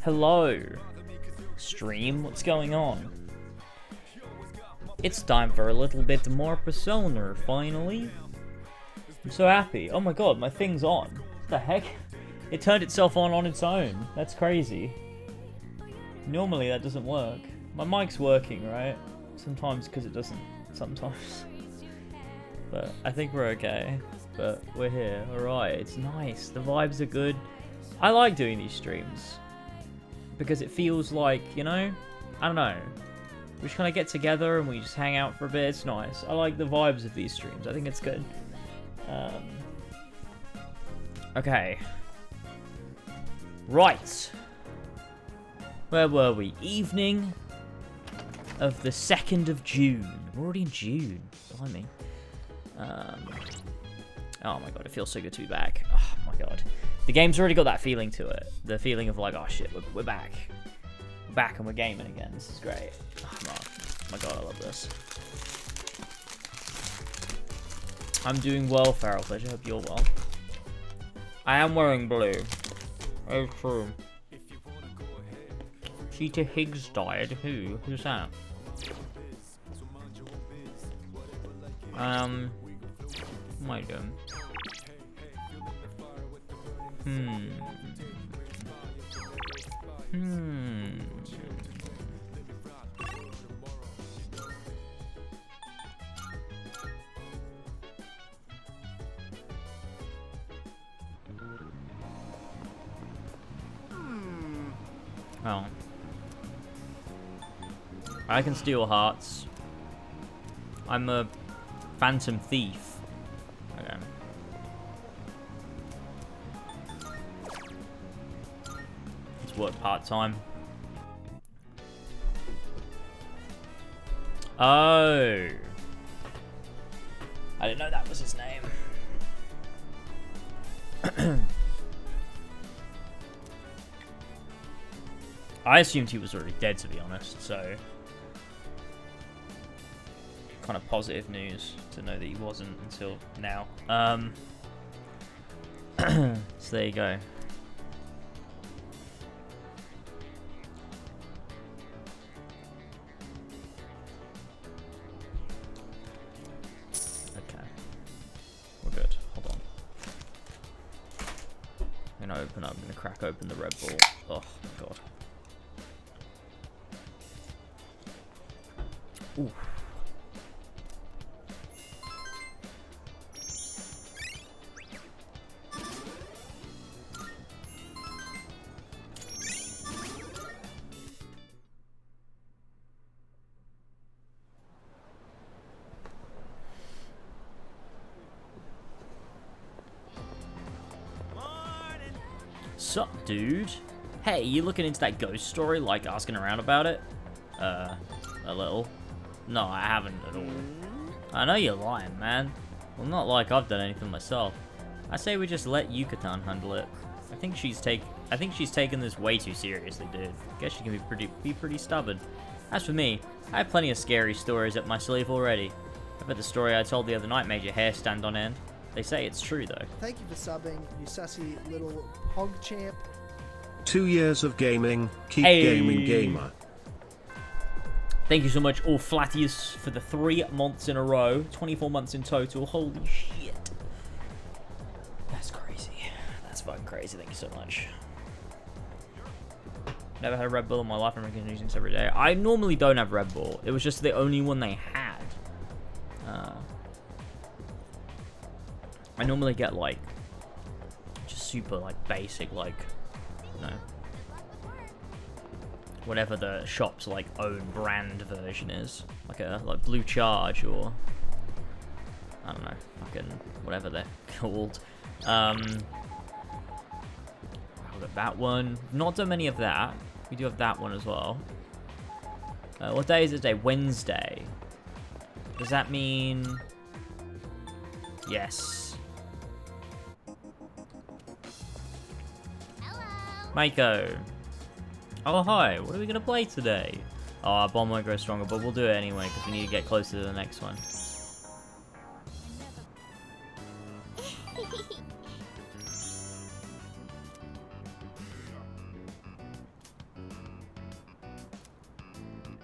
Hello, stream, what's going on? It's time for a little bit more Persona, finally. I'm so happy. Oh my god, my thing's on. What the heck? It turned itself on its own. That's crazy. Normally that doesn't work. My mic's working, right? Sometimes because it doesn't. Sometimes. But I think we're okay. But we're here. Alright, it's nice. The vibes are good. I like doing these streams. Because it feels like, you know? I don't know. We just kind of get together and we just hang out for a bit. It's nice. I like the vibes of these streams. I think it's good. Okay. Right. Where were we? Evening of the 2nd of June. We're already in June. Blimey. Oh my god, it feels so good to be back. Oh my god. The game's already got that feeling to it. The feeling of like, oh shit, we're back. We're back and we're gaming again. This is great. Oh my god, I love this. I'm doing well, Feral Fish. I hope you're well. I am wearing blue. Oh, true. Cheetah Higgs died. Who? Who's that? What am I doing? Oh. I can steal hearts. I'm a phantom thief. Okay. Let's work part-time. Oh. I didn't know that was his name. I assumed he was already dead, to be honest, so... kind of positive news to know that he wasn't until now. So there you go. Okay. We're good. Hold on. I'm gonna crack open the Red Bull. Oh my god. Ooh. Sup, dude? Hey, you looking into that ghost story, like asking around about it? A little. No, I haven't at all. I know you're lying, man. Well, not like I've done anything myself. I say we just let Yucatan handle it. I think she's taken this way too seriously, dude. Guess she can be pretty stubborn. As for me, I have plenty of scary stories up my sleeve already. I bet the story I told the other night made your hair stand on end. They say it's true, though. Thank you for subbing, you sussy little pog champ. 2 years of gaming. Keep gaming, gamer. Thank you so much, all Flatius, for the 3 months in a row. 24 months in total. Holy shit. That's crazy. That's fucking crazy. Thank you so much. Never had a Red Bull in my life. I'm drinking these every day. I normally don't have Red Bull. It was just the only one they had. I normally get, like, just super, like, basic, like, you know, whatever the shop's, like, own brand version is. Like Blue Charge or, I don't know, fucking whatever they're called. I've got that one. Not so many of that. We do have that one as well. What day is it today? Wednesday. Does that mean... Yes. Maiko. Oh, hi. What are we going to play today? Oh, our bomb won't grow stronger, but we'll do it anyway, because we need to get closer to the next one.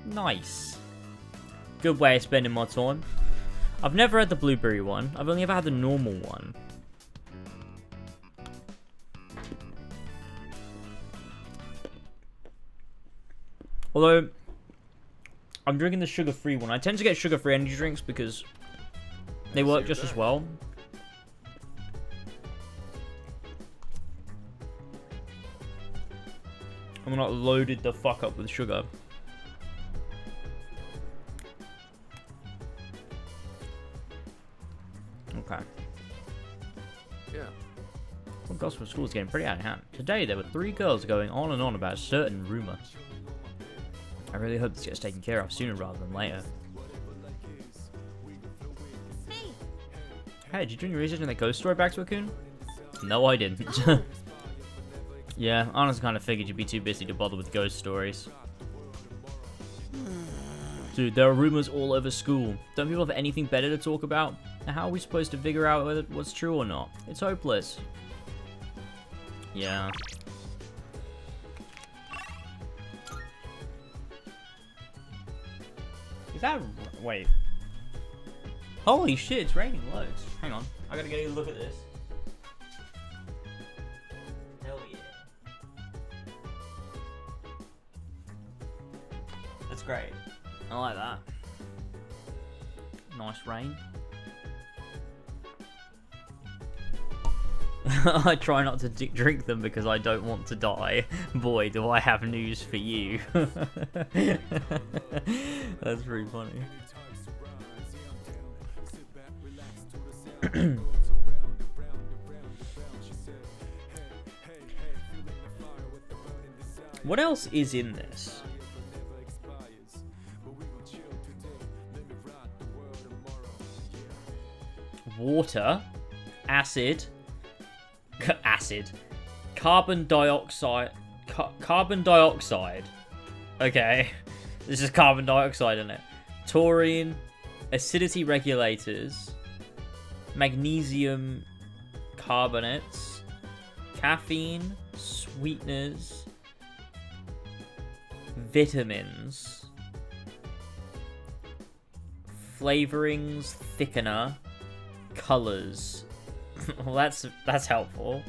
Nice. Good way of spending my time. I've never had the blueberry one. I've only ever had the normal one. Although, I'm drinking the sugar-free one. I tend to get sugar-free energy drinks because they work just as well. I'm not loaded the fuck up with sugar. Okay. Yeah. Well, gospel school is getting pretty out of hand. Today there were 3 girls going on and on about a certain rumor. I really hope this gets taken care of sooner rather than later. Hey, did you do any research on that ghost story, Baxwakun? No, I didn't. Yeah, I honestly kind of figured you'd be too busy to bother with ghost stories. Dude, there are rumors all over school. Don't people have anything better to talk about? How are we supposed to figure out whether what's true or not? It's hopeless. Yeah. Is that... wait. Holy shit, it's raining loads. Hang on, I gotta get a look at this. Hell yeah. That's great. I like that. Nice rain. I try not to drink them because I don't want to die. Boy, do I have news for you. That's pretty funny. What else is in this? Water, acid, carbon dioxide, carbon dioxide. Okay, this is carbon dioxide in it. Taurine, acidity regulators, magnesium carbonates, caffeine, sweeteners, vitamins, flavorings, thickener, colors. Well, that's helpful.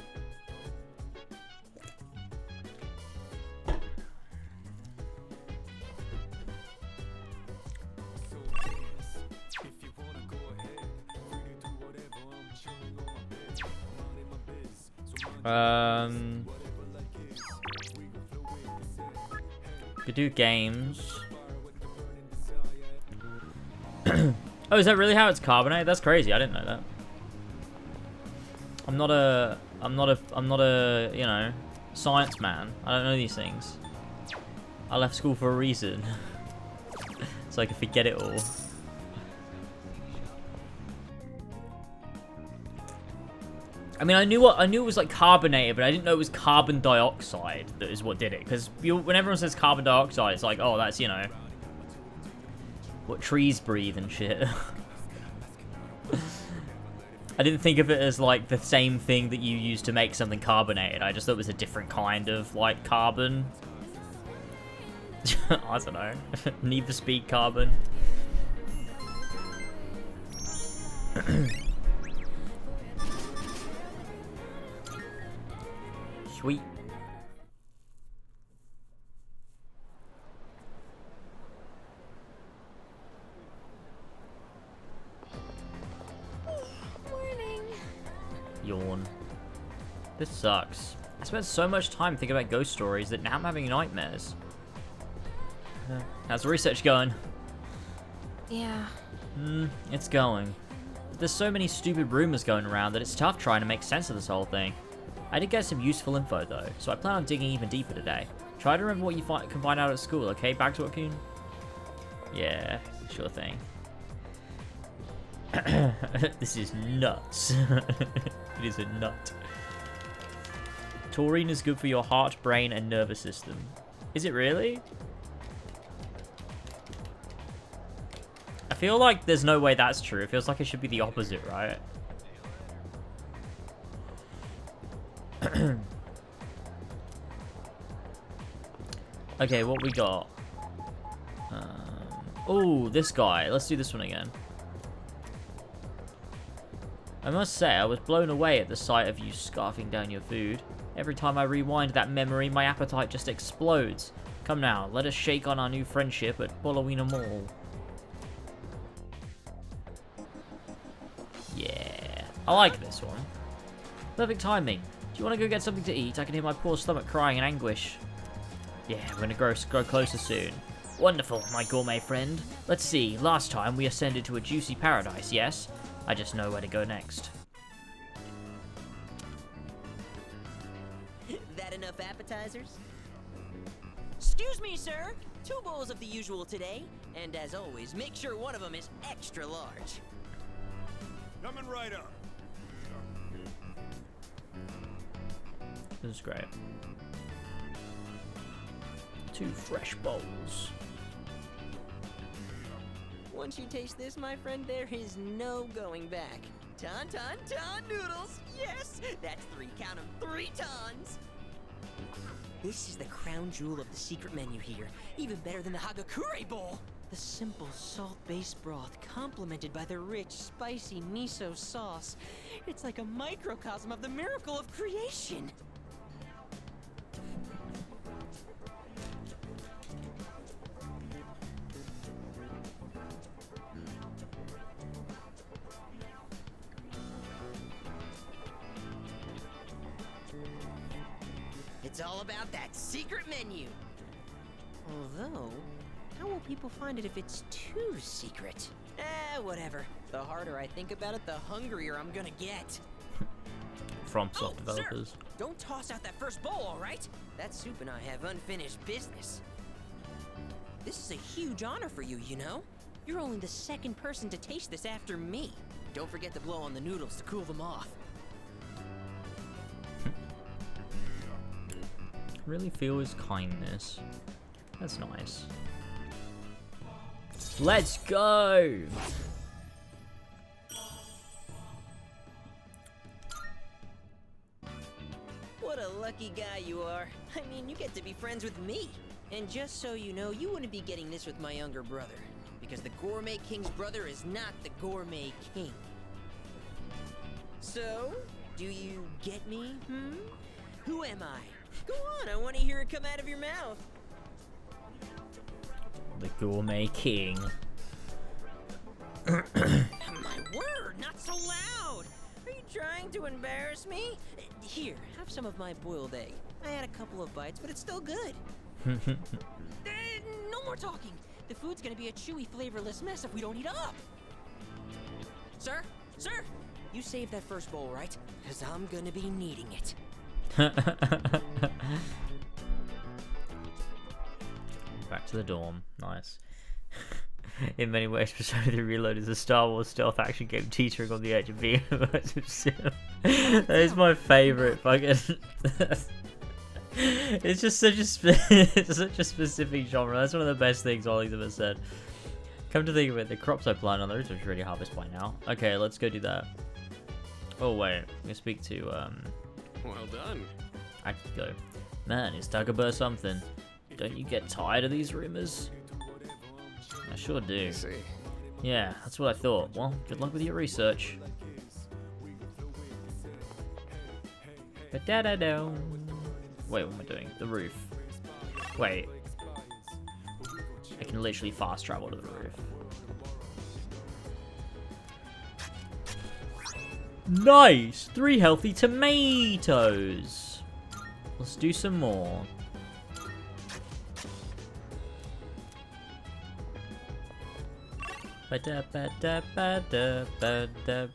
Could do games. Oh, is that really how it's carbonated? That's crazy. I didn't know that. I'm not a, you know, science man. I don't know these things. I left school for a reason. So I could forget it all. I mean, I knew it was like carbonated, but I didn't know it was carbon dioxide that is what did it. Because when everyone says carbon dioxide, it's like, oh, that's, you know, what trees breathe and shit. I didn't think of it as like the same thing that you use to make something carbonated. I just thought it was a different kind of like carbon. I don't know. Need the speed carbon. Sweet. Morning. Yawn. This sucks. I spent so much time thinking about ghost stories that now I'm having nightmares. How's the research going? Yeah. It's going. But there's so many stupid rumors going around that it's tough trying to make sense of this whole thing. I did get some useful info though, so I plan on digging even deeper today. Try to remember what you can find out at school, okay? Back to Joaquin? Yeah, sure thing. This is nuts. It is a nut. Taurine is good for your heart, brain, and nervous system. Is it really? I feel like there's no way that's true. It feels like it should be the opposite, right? Okay, what we got? Oh, this guy. Let's do this one again. I must say, I was blown away at the sight of you scarfing down your food. Every time I rewind that memory, my appetite just explodes. Come now, let us shake on our new friendship at Bolowina Mall. Yeah, I like this one. Perfect timing. Do you want to go get something to eat? I can hear my poor stomach crying in anguish. Yeah, we're gonna grow closer soon. Wonderful, my gourmet friend. Let's see, last time we ascended to a juicy paradise, yes? I just know where to go next. That enough appetizers? Excuse me, sir. 2 bowls of the usual today. And as always, make sure one of them is extra large. Coming right up. This is great. 2 fresh bowls. Once you taste this, my friend, there is no going back. Ton noodles! Yes! That's 3, count 'em, 3 tons! This is the crown jewel of the secret menu here. Even better than the Hagakure bowl! The simple salt-based broth, complemented by the rich, spicy miso sauce. It's like a microcosm of the miracle of creation! It's all about that secret menu. Although, how will people find it if it's too secret? Whatever. The harder I think about it, the hungrier I'm gonna get. From soft developers. Sir, don't toss out that first bowl, all right? That soup and I have unfinished business. This is a huge honor for you, you know? You're only the 2nd person to taste this after me. Don't forget to blow on the noodles to cool them off. Really feel his kindness. That's nice. Let's go! What a lucky guy you are. I mean, you get to be friends with me. And just so you know, you wouldn't be getting this with my younger brother. Because the Gourmet King's brother is not the Gourmet King. So, do you get me, Who am I? Go on, I want to hear it come out of your mouth. The Gourmet King. My word, not so loud! Are you trying to embarrass me? Here, have some of my boiled egg. I had a couple of bites, but it's still good. No more talking. The food's gonna be a chewy, flavorless mess if we don't eat up. Sir? Sir? You saved that first bowl, right? Because I'm gonna be needing it. Back to the dorm. Nice. In many ways, Persona 3 Reload is a Star Wars stealth action game teetering on the edge of being immersive sim. That is my favorite fucking... It's just such a specific genre. That's one of the best things Ollie's ever said. Come to think of it, the crops I plant on those are really harvest by now. Okay, let's go do that. Oh wait, I'm gonna speak to Well done. Akiko. Man, is Dagobah something? Don't you get tired of these rumors? I sure do. I see. Yeah, that's what I thought. Well, good luck with your research. Ba-da-da-do. Wait, what am I doing? The roof. Wait. I can literally fast travel to the roof. Nice! 3 healthy tomatoes! Let's do some more. Ba-da-ba-da-ba-da-ba-da.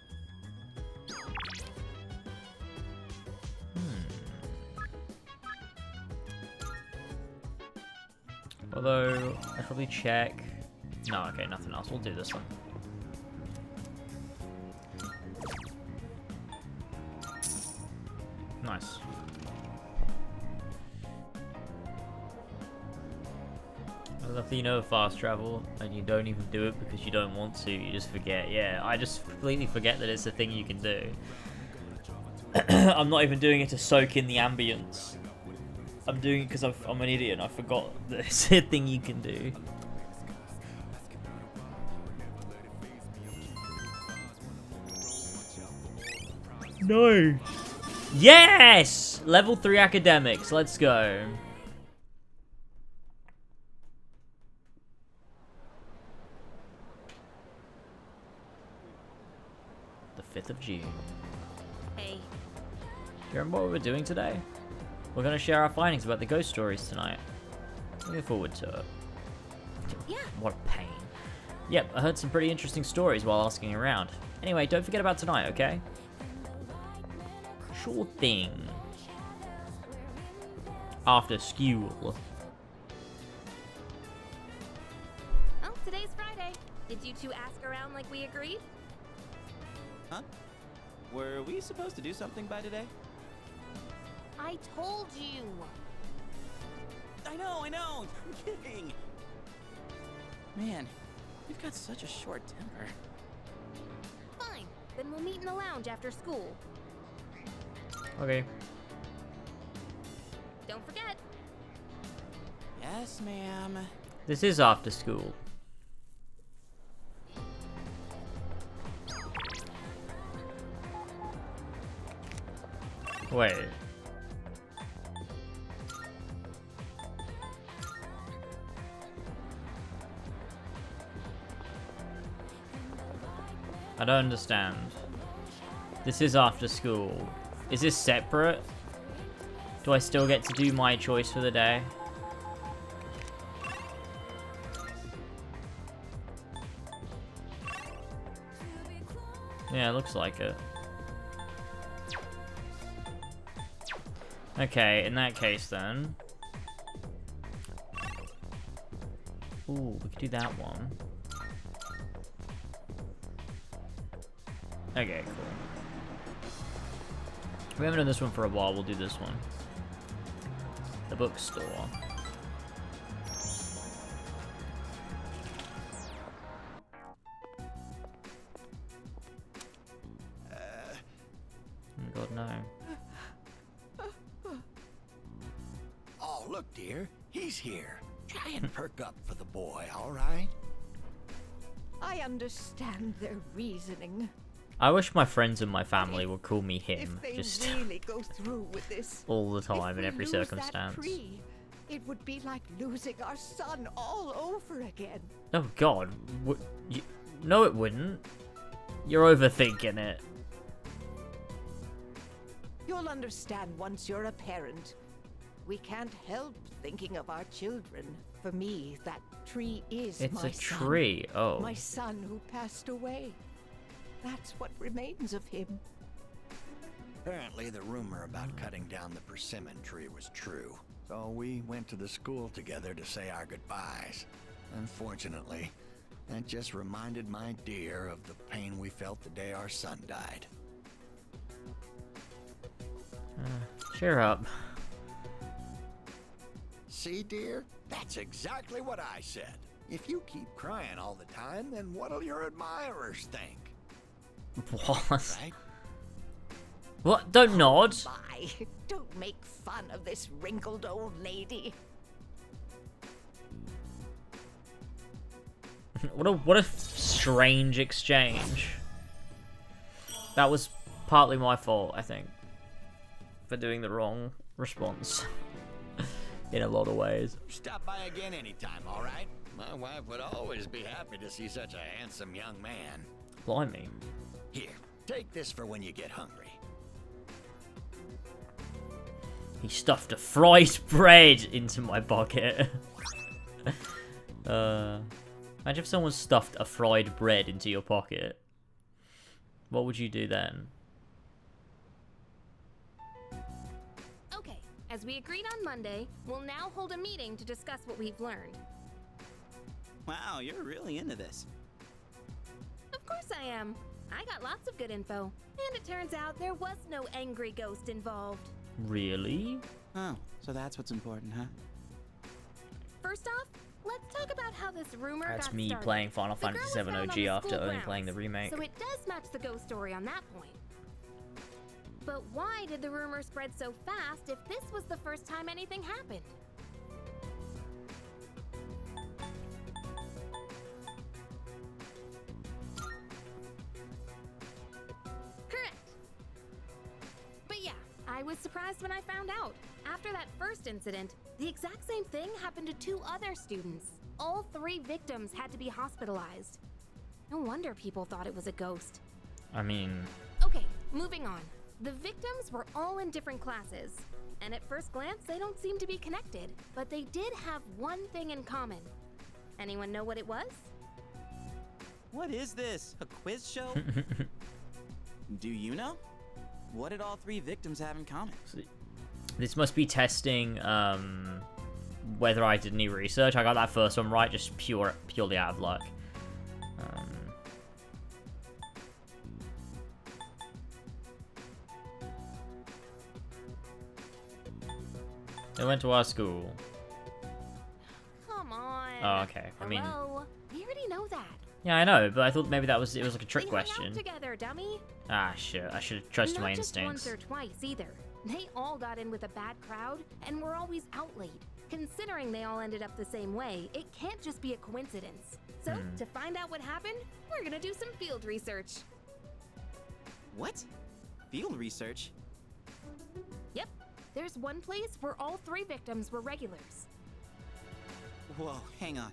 Although, I'd probably check... No, okay, nothing else. We'll do this one. Nice. I love that you know fast travel, and you don't even do it because you don't want to, you just forget. Yeah, I just completely forget that it's a thing you can do. I'm not even doing it to soak in the ambience. I'm doing it because I'm an idiot and I forgot that it's a thing you can do. No. Yes! Level 3 academics. Let's go. The 5th of June. Hey. Do you remember what we were doing today? We're going to share our findings about the ghost stories tonight. Looking forward to it. Yeah. What a pain. Yep, I heard some pretty interesting stories while asking around. Anyway, don't forget about tonight, okay? Sure thing. After school. Well, today's Friday. Did you two ask around like we agreed? Huh? Were we supposed to do something by today? I told you. I know. I'm kidding. Man, you've got such a short temper. Fine. Then we'll meet in the lounge after school. Okay. Don't forget. Yes, ma'am. This is after school. Wait. I don't understand. This is after school. Is this separate? Do I still get to do my choice for the day? Yeah, it looks like it. Okay, in that case then. Ooh, we could do that one. Okay, cool. We haven't done this one for a while, we'll do this one. The bookstore. Oh God, no. Oh, look, dear. He's here. Try and perk up for the boy, all right? I understand their reasoning. I wish my friends and my family would call me him, If they just really go through with this, all the if time in we every lose that circumstance. tree, it would be like losing our son all over again. Oh God, no it wouldn't. You're overthinking it. You'll understand once you're a parent. We can't help thinking of our children. For me, that tree is It's my a son. tree, oh. My son who passed away. That's what remains of him. Apparently, the rumor about cutting down the persimmon tree was true. So we went to the school together to say our goodbyes. Unfortunately, that just reminded my dear of the pain we felt the day our son died. Cheer up. See, dear? That's exactly what I said. If you keep crying all the time, then what'll your admirers think? What? Right? What? Don't nod. Bye. Don't make fun of this wrinkled old lady. What a strange exchange. That was partly my fault, I think, for doing the wrong response in a lot of ways. Stop by again anytime, all right? My wife would always be happy to see such a handsome young man. Blimey. Here, take this for when you get hungry. He stuffed a fried bread into my pocket. Imagine if someone stuffed a fried bread into your pocket. What would you do then? Okay, as we agreed on Monday, we'll now hold a meeting to discuss what we've learned. Wow, you're really into this. Of course I am. I got lots of good info. And it turns out there was no angry ghost involved. Really? Oh, so that's what's important, huh? First off, let's talk about how this rumor That's got me started. playing Final The girl Fantasy was VII found on OG the after school only grounds, playing the remake. So it does match the ghost story on that point. But why did the rumor spread so fast if this was the first time anything happened? Correct. I was surprised when I found out. After that first incident, the exact same thing happened to 2 other students. All 3 victims had to be hospitalized. No wonder people thought it was a ghost. I mean... Okay, moving on. The victims were all in different classes, and at first glance, they don't seem to be connected, but they did have one thing in common. Anyone know what it was? What is this? A quiz show? Do you know? What did all 3 victims have in common? This must be testing whether I did any research. I got that first one right, just purely out of luck. They went to our school. Come on. Oh, okay. I mean, Hello? We already know that. yeah, I know, but I thought maybe it was like a trick They question. hung out together, dummy. Ah, shit. I should have trusted my Not just instincts. once or twice either. They all got in with a bad crowd and were always out late. Considering they all ended up the same way, it can't just be a coincidence. So, to find out what happened, we're gonna do some field research. What? Field research? Yep. There's one place where all 3 victims were regulars. Whoa, hang on.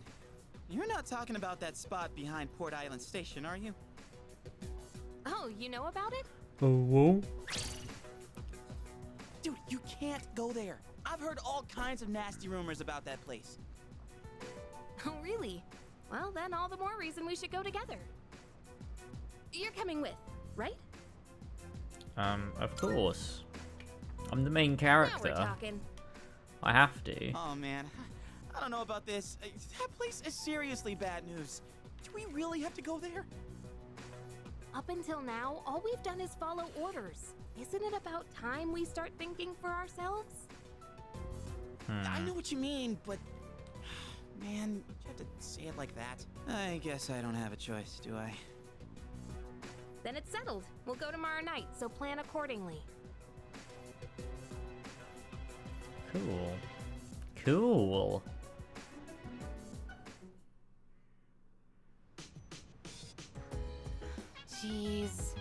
You're not talking about that spot behind Port Island Station, are you? Oh, you know about it? Oh. Dude, you can't go there. I've heard all kinds of nasty rumors about that place. Oh, really? Well, then all the more reason we should go together. You're coming with, right? Of course. I'm the main Now character. we're talking. I have to. Oh man, I don't know about this. That place is seriously bad news. Do we really have to go there? Up until now, all we've done is follow orders. Isn't it about time we start thinking for ourselves? I know what you mean, but man, you have to say it like that. I guess I don't have a choice, do I? Then it's settled. We'll go tomorrow night, so plan accordingly. Cool. Cool. Jeez.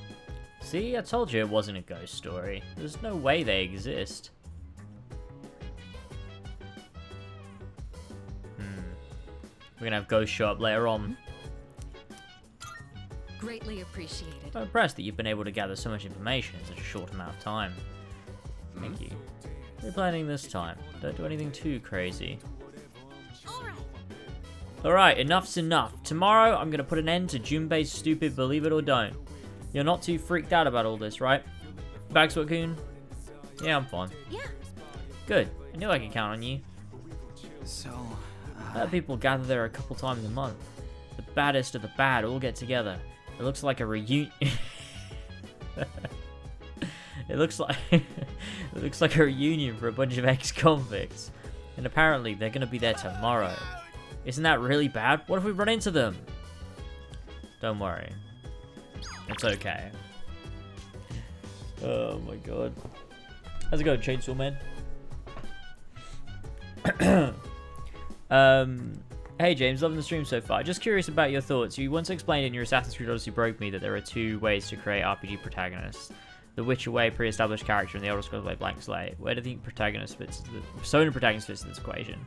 See, I told you it wasn't a ghost story. There's no way they exist. We're gonna have ghosts show up later on. Greatly appreciated. I'm impressed that you've been able to gather so much information in such a short amount of time. Thank you. We're planning this time. Don't do anything too crazy. Alright, enough's enough. Tomorrow, I'm gonna put an end to Junpei's stupid believe it or don't. You're not too freaked out about all this, right? Bagsword-kun? Yeah, I'm fine. Yeah. Good. I knew I could count on you. So, People gather there a couple times a month. The baddest of the bad all get together. It looks like a reunion. It looks like a reunion for a bunch of ex-convicts. And apparently they're gonna be there tomorrow. Isn't that really bad? What if we run into them? Don't worry. It's okay. Oh my god. How's it going, Chainsaw Man? Hey James, loving the stream so far. Just curious about your thoughts. You once explained in your Assassin's Creed Odyssey Broke Me that there are 2 ways to create RPG protagonists. The Witcher way, pre-established character, and the Elder Scrolls way, blank slate. Where do you think protagonist fits? The Persona protagonist fits in this equation?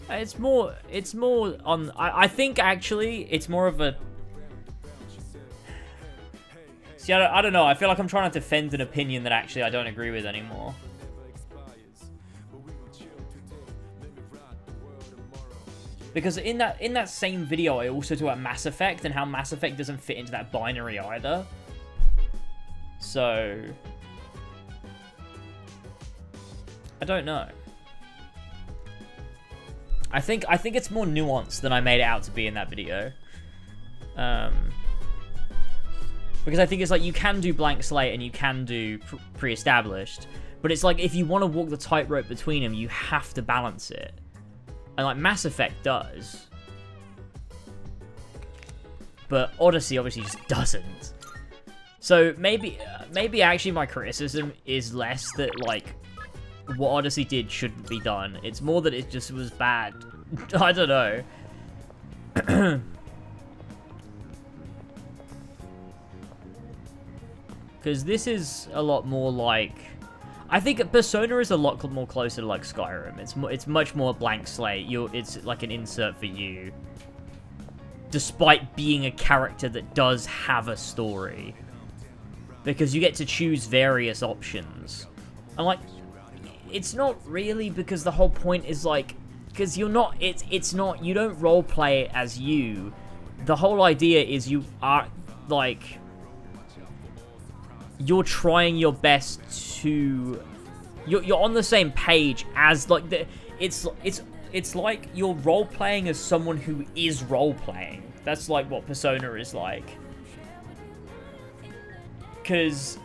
It's more on. I think actually it's more of a. See, I don't know. I feel like I'm trying to defend an opinion that actually I don't agree with anymore. Because in that same video, I also talk about Mass Effect and how Mass Effect doesn't fit into that binary either. So I don't know. I think it's more nuanced than I made it out to be in that video. Because I think it's like you can do blank slate and you can do pre-established, but it's like if you want to walk the tightrope between them, you have to balance it. And like Mass Effect does, but Odyssey obviously just doesn't. So maybe actually my criticism is less that like what Odyssey did shouldn't be done. It's more that it just was bad. I don't know. Because this is a lot more like... I think Persona is a lot more closer to like Skyrim. It's much more blank slate. It's like an insert for you. Despite being a character that does have a story. Because you get to choose various options. And like, it's not really, because the whole point is like, because you're not, it's not, you don't roleplay as you. The whole idea is you are like, you're trying your best to, you're on the same page as like it's like you're role playing as someone who is role playing. That's like what Persona is like. Because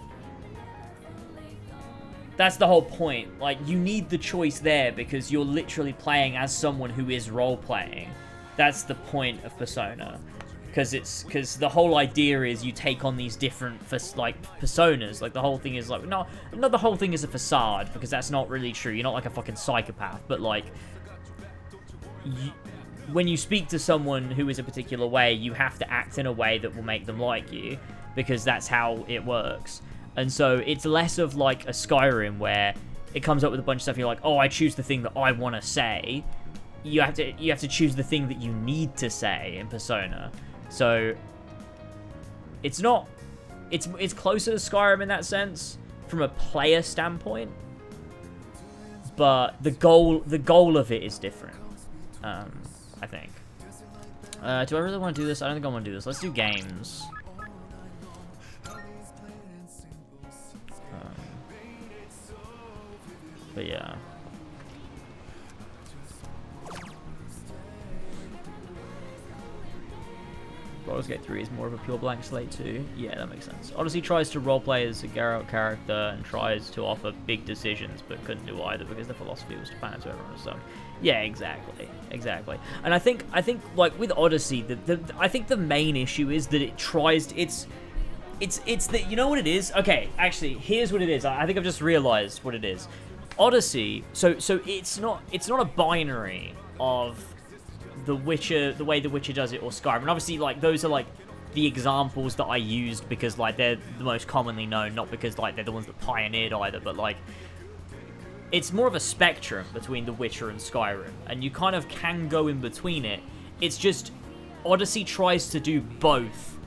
that's the whole point. Like, you need the choice there because you're literally playing as someone who is role playing. That's the point of Persona. Because the whole idea is you take on these different personas. Like, the whole thing is like, not the whole thing is a facade, because that's not really true. You're not like a fucking psychopath, but like, when you speak to someone who is a particular way, you have to act in a way that will make them like you, because that's how it works. And so it's less of like a Skyrim where it comes up with a bunch of stuff. You're like, oh, I choose the thing that I want to say. You have to choose the thing that you need to say in Persona. So it's not, it's closer to Skyrim in that sense from a player standpoint, but the goal of it is different. I think. Do I really want to do this? I don't think I want to do this. Let's do games. But yeah. Baldur's Gate 3 is more of a pure blank slate too. Yeah, that makes sense. Odyssey tries to roleplay as a Geralt character and tries to offer big decisions, but couldn't do either because the philosophy was to plan it to everyone on its own. Yeah, exactly. And I think like with Odyssey, I think the main issue is that it tries. It's that, you know what it is? Okay, actually, here's what it is. I think I've just realized what it is. Odyssey. So it's not a binary of The Witcher, the way The Witcher does it, or Skyrim. And obviously, like, those are, like, the examples that I used because, like, they're the most commonly known, not because, like, they're the ones that pioneered either, but, like, it's more of a spectrum between The Witcher and Skyrim, and you kind of can go in between it. It's just, Odyssey tries to do both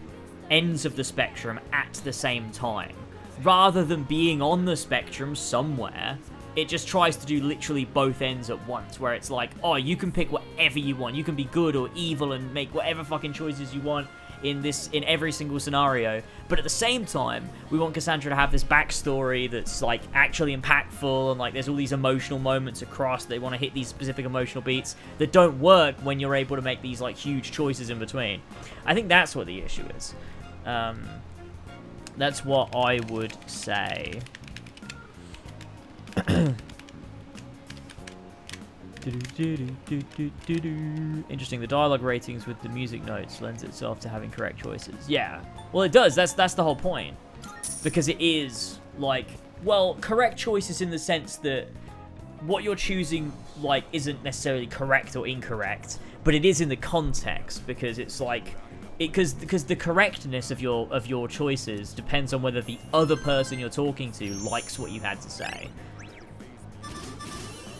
ends of the spectrum at the same time. Rather than being on the spectrum somewhere, it just tries to do literally both ends at once, where it's like, oh, you can pick whatever you want. You can be good or evil and make whatever fucking choices you want in every single scenario. But at the same time, we want Cassandra to have this backstory that's, like, actually impactful, and, like, there's all these emotional moments across. They want to hit these specific emotional beats that don't work when you're able to make these, like, huge choices in between. I think that's what the issue is. That's what I would say. Interesting. The dialogue ratings with the music notes lends itself to having correct choices. Yeah. Well, it does. That's the whole point. Because it is, like, well, correct choices in the sense that what you're choosing, like, isn't necessarily correct or incorrect, but it is in the context, because it's like, because the correctness of your choices depends on whether the other person you're talking to likes what you had to say.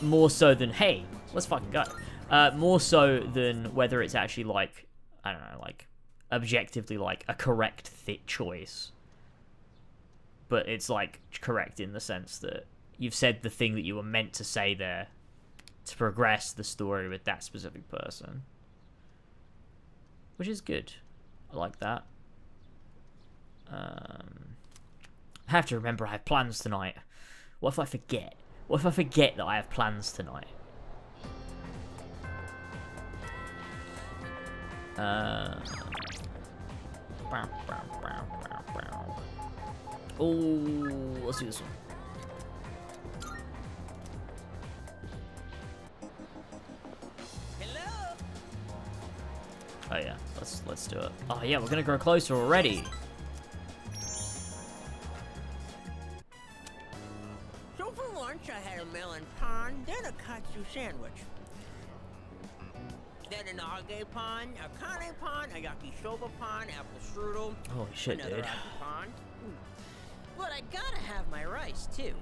More so than, hey, let's fucking go. More so than whether it's actually, like, I don't know, like, objectively, like, a correct choice. But it's, like, correct in the sense that you've said the thing that you were meant to say there to progress the story with that specific person. Which is good. I like that. I have to remember I have plans tonight. What if I forget? What if I forget that I have plans tonight? Oh, let's do this one. Hello? Oh yeah, let's do it. Oh yeah, we're gonna grow closer already. So for lunch, I had a melon pan, then a katsu sandwich. Then an age pan, a kane pan, a yakisoba pan, apple strudel. Holy shit, another dude. apple pan. But I gotta have my rice, too.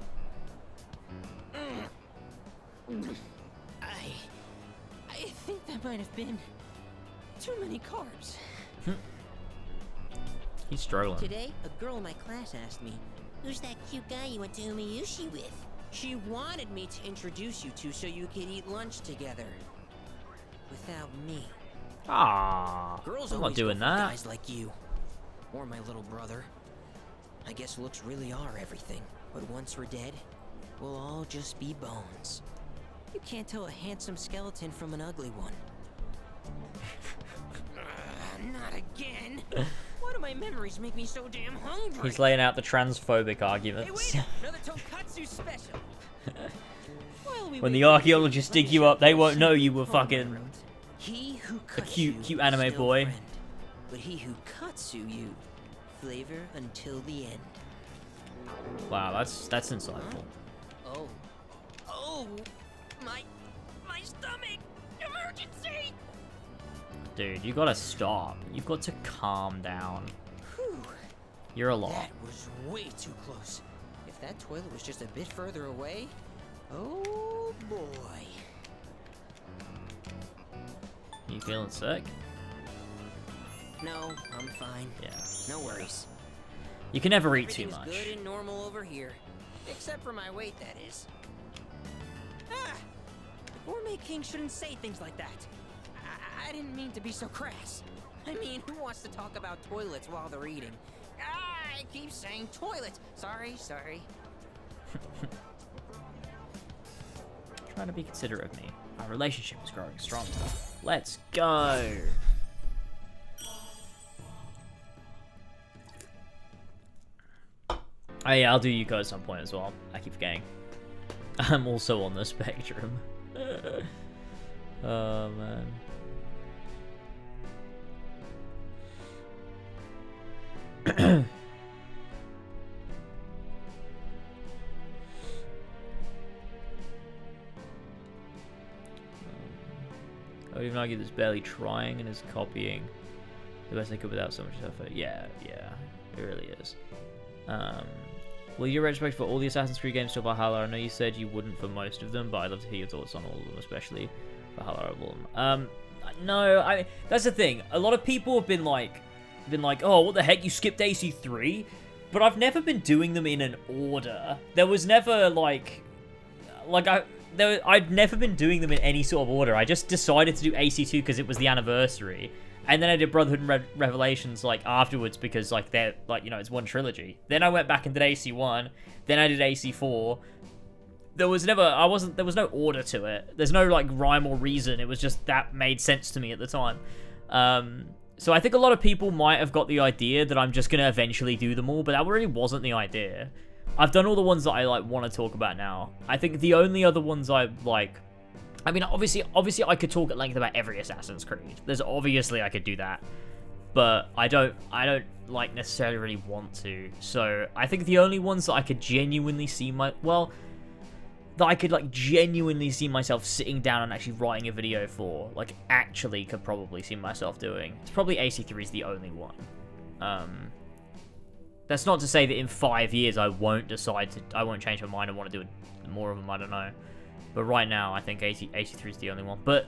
I think that might have been too many carbs. He's struggling. Today, a girl in my class asked me, "Who's that cute guy you went to Umiyushi with?" She wanted me to introduce you to so you could eat lunch together. Without me. Ah, Girls I'm always not doing go for that. guys like you. Or my little brother. I guess looks really are everything. But once we're dead, we'll all just be bones. You can't tell a handsome skeleton from an ugly one. Not again. Why do my memories make me so damn hungry? He's laying out the transphobic arguments. Hey, wait! Another tonkatsu special. When the archaeologists dig you up, they won't know you were fucking He who a cuts cute you anime still boy. friend, but he who cuts you, flavor until the end. Wow, that's insightful. Oh, my stomach! Emergency! Dude, you gotta stop. You've got to calm down. Whew. You're a lot. That was way too close. If that toilet was just a bit further away, oh boy. You feeling sick? No, I'm fine. Yeah. No worries. You can never eat too Everything's much. good and normal over here. Except for my weight, that is. Ah! The Gourmet King shouldn't say things like that. I didn't mean to be so crass. I mean, who wants to talk about toilets while they're eating? I keep saying toilet. Sorry. Trying to be considerate of me. Our relationship is growing stronger. Let's go. Oh yeah, I'll do Yuko at some point as well. I keep forgetting. I'm also on the spectrum. Oh man. I would even argue there's barely trying and is copying the best I could without so much effort. Yeah, it really is. Will you retrospect for all the Assassin's Creed games till Valhalla? I know you said you wouldn't for most of them, but I'd love to hear your thoughts on all of them, especially Valhalla. No, that's the thing. A lot of people have been like, oh, what the heck, you skipped AC3? But I've never been doing them in an order. There was never I'd never been doing them in any sort of order. I just decided to do AC2 because it was the anniversary. And then I did Brotherhood and Revelations afterwards because they're it's one trilogy. Then I went back and did AC1. Then I did AC4. There was no order to it. There's no rhyme or reason. It was just that made sense to me at the time. So I think a lot of people might have got the idea that I'm just gonna eventually do them all, but that really wasn't the idea. I've done all the ones that I want to talk about now. I think the only other ones I mean, obviously I could talk at length about every Assassin's Creed. I could do that, but I don't necessarily really want to. So I think the only ones that I could genuinely see genuinely see myself sitting down and actually writing a video for, actually could probably see myself doing. It's probably AC3 is the only one. That's not to say that in 5 years I won't change my mind and want to do more of them. I don't know. But right now, I think AC3 is the only one. But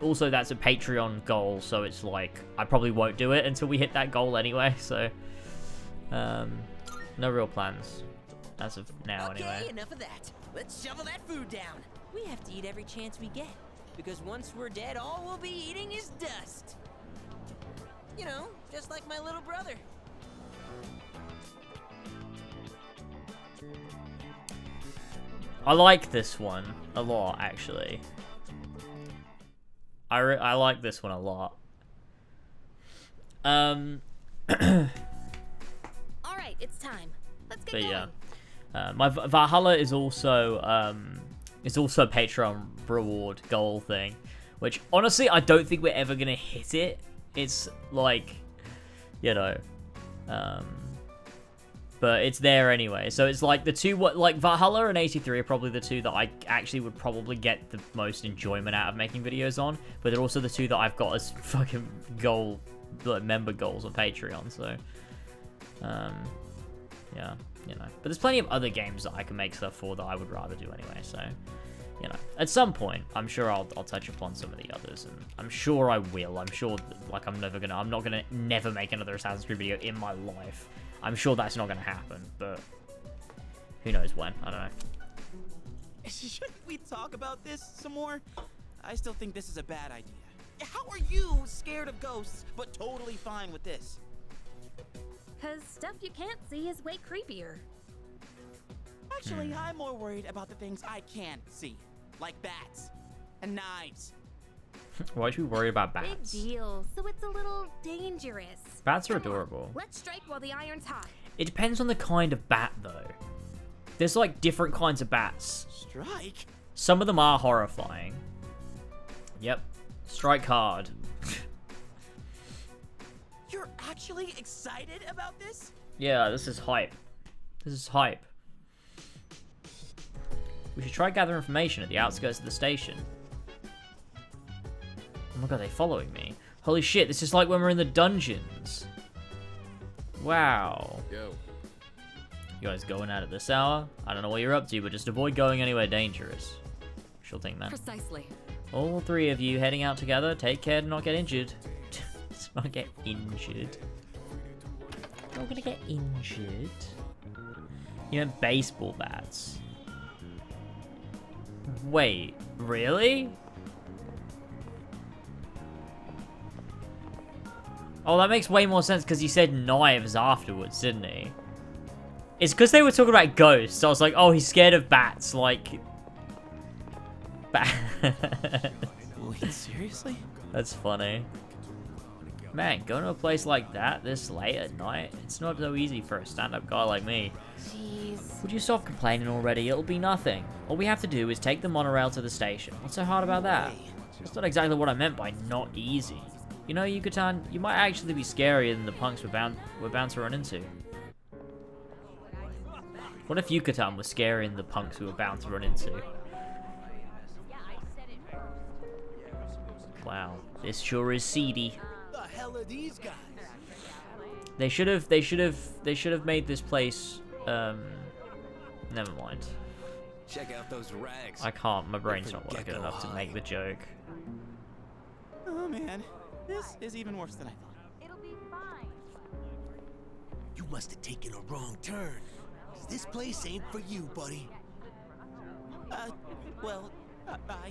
also, that's a Patreon goal, so it's I probably won't do it until we hit that goal anyway. So, no real plans as of now, anyway. Okay, enough of that. Let's shovel that food down. We have to eat every chance we get, because once we're dead, all we'll be eating is dust. You know, just like my little brother. I like this one a lot, actually. I like this one a lot. All right, it's time. Let's get going. My Valhalla is also Patreon reward goal thing, which honestly I don't think we're ever gonna hit it. It's but it's there anyway. So it's the two Valhalla and AC3 are probably the two that I actually would probably get the most enjoyment out of making videos on. But they're also the two that I've got as fucking member goals on Patreon. So, yeah. you know. But there's plenty of other games that I can make stuff for that I would rather do anyway, so, you know. At some point, I'm sure I'll touch upon some of the others, and I'm sure I will. I'm sure, like, I'm not gonna never make another Assassin's Creed video in my life. I'm sure that's not gonna happen, but who knows when, I don't know. Shouldn't we talk about this some more? I still think this is a bad idea. How are you scared of ghosts, but totally fine with this? Cause stuff you can't see is way creepier. Actually, I'm more worried about the things I can't see, like bats and knives. Why should we worry about Big bats? deal, so it's a little dangerous. Bats are Come on, adorable. let's strike while the iron's hot. It depends on the kind of bat, though. There's, like, different kinds of bats. Strike? Some of them are horrifying. Yep. Strike hard. You're actually excited about this? Yeah, this is hype. This is hype. We should try gather information at the outskirts of the station. Oh my god, they're following me. Holy shit, this is like when we're in the dungeons. Wow. Go. You guys going out at this hour? I don't know what you're up to, but just avoid going anywhere dangerous. She'll think that. Precisely. All three of you heading out together. Take care to not get injured. Let's not get injured. Not gonna get injured. You know, baseball bats. Wait, really? Oh, that makes way more sense because he said knives afterwards, didn't he? It's because they were talking about ghosts. I was like, oh, he's scared of bats. Like, Wait, seriously? That's funny. Man, going to a place like that this late at night, it's not so easy for a stand-up guy like me. Jeez. Would you stop complaining already? It'll be nothing. All we have to do is take the monorail to the station. What's so hard about that? That's not exactly what I meant by not easy. You know, Yucatan, you might actually be scarier than the punks we're bound to run into. What if Yucatan was scarier than the punks we were bound to run into? Wow, this sure is seedy. The hell are these guys? They should have made this place. Never mind. Check out those rags. I can't. My brain's not working enough to make the joke. Oh man, this is even worse than I thought. It'll be fine. You must have taken a wrong turn. This place ain't for you, buddy. Well, bye.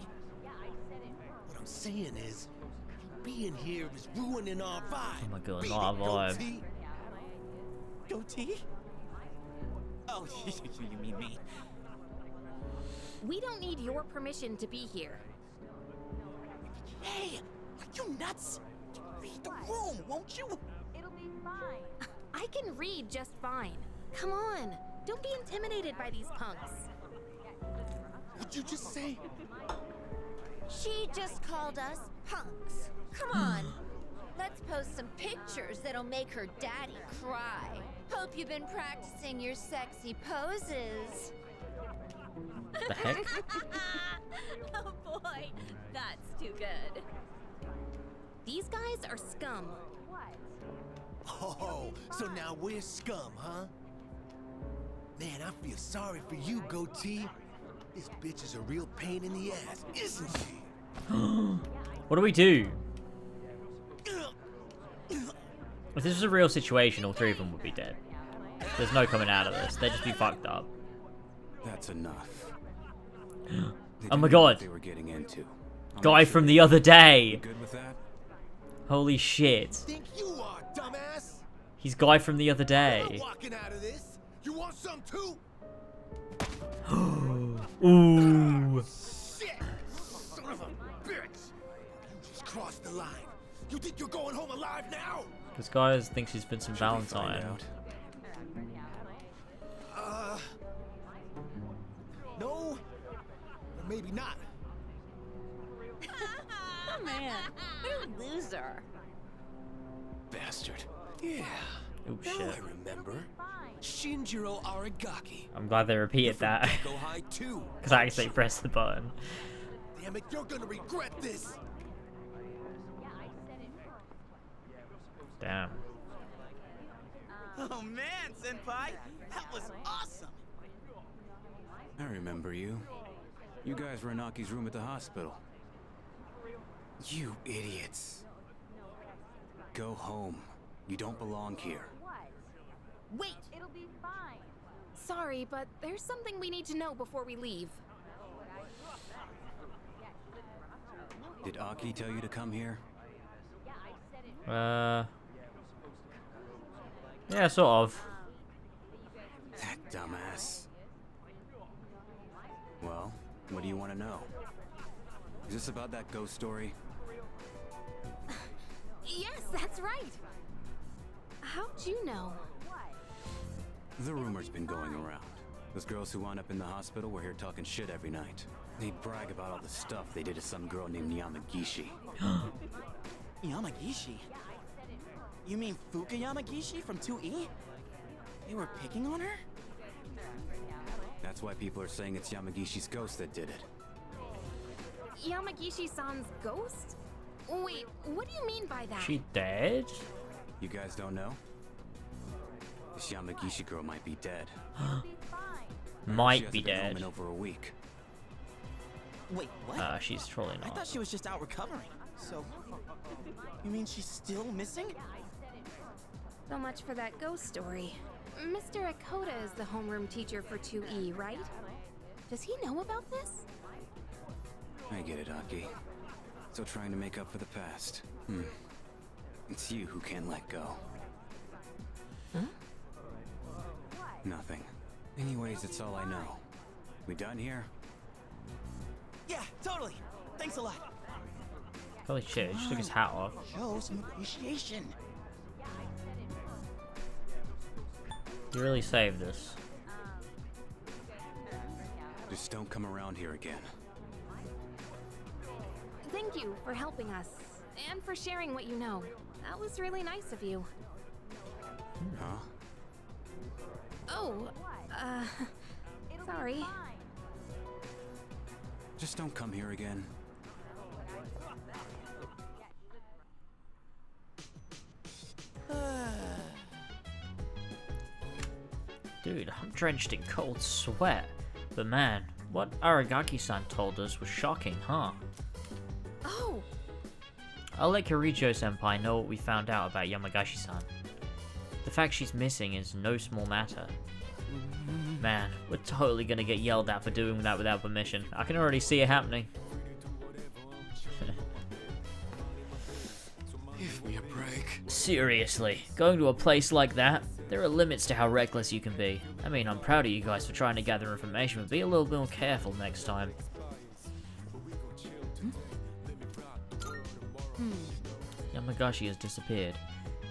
What I'm saying is, being here is ruining our vibe. Oh my god, Beat not a it, vibe. Goatee? Oh, you mean me? We don't need your permission to be here. Hey, are you nuts? Read the room, won't you? It'll be fine. I can read just fine. Come on. Don't be intimidated by these punks. What'd you just say? She just called us punks. Come on. Let's post some pictures that'll make her daddy cry. Hope you've been practicing your sexy poses. The heck? Oh boy, that's too good. These guys are scum. Oh, so now we're scum, huh? Man, I feel sorry for you, Goatee. This bitch is a real pain in the ass, isn't she? What do we do? If this was a real situation, all three of them would be dead. There's no coming out of this. They'd just be fucked up. That's enough. Oh my god. They were getting into. Guy from the other day. You good with that? Holy shit. Think you are, dumbass. He's Guy from the other I'm day. not walking out of this. You want some too? Ooh. Shit! Son of a bitch! You just crossed the line. You think you're going home alive now? This guy thinks he's Vincent Should we find Valentine. out? No, or maybe not. Oh man, what a loser. Bastard. Yeah. Oh Now shit. I remember. Shinjiro Aragaki. I'm glad they repeated that. Go high too. Because I actually pressed the button. Damn it, you're gonna regret this. Damn. Oh man, Senpai, That was awesome! I remember you. You guys were in Aki's room at the hospital. You idiots. Go home. You don't belong here. Wait! It'll be fine. Sorry, but there's something we need to know before we leave. Did Aki tell you to come here? Yeah, sort of. That dumbass. Well, what do you want to know? Is this about that ghost story? Yes, that's right. How'd you know? The rumor's been going around. Those girls who wound up in the hospital were here talking shit every night. They'd brag about all the stuff they did to some girl named Yamagishi. Yamagishi? You mean Fuuka Yamagishi from 2E? They were picking on her? That's why people are saying it's Yamagishi's ghost that did it. Yamagishi-san's ghost? Wait, what do you mean by that? She dead? You guys don't know? This Yamagishi girl might be dead. Might be She hasn't been home dead. in over a week. Wait, what? She's probably I not. thought she was just out recovering. So, you mean she's still missing? So much for that ghost story. Mr. Akota is the homeroom teacher for 2E, right? Does he know about this? I get it, Aki. Still trying to make up for the past. It's you who can't let go. Huh? Nothing. Anyways, it's all I know. We done here? Yeah, totally. Thanks a lot. Holy shit, he just took his hat off. Show some appreciation. You really saved us. Just don't come around here again. Thank you for helping us, and for sharing what you know. That was really nice of you. Huh? Oh, sorry. Just don't come here again. Dude, I'm drenched in cold sweat. But man, what Aragaki-san told us was shocking, huh? Oh! I'll let Kirijo-senpai know what we found out about Yamagashi-san. The fact she's missing is no small matter. Man, we're totally gonna get yelled at for doing that without permission. I can already see it happening. Give me a break. Seriously, going to a place like that? There are limits to how reckless you can be. I mean, I'm proud of you guys for trying to gather information, but be a little bit more careful next time. Yamagashi has disappeared.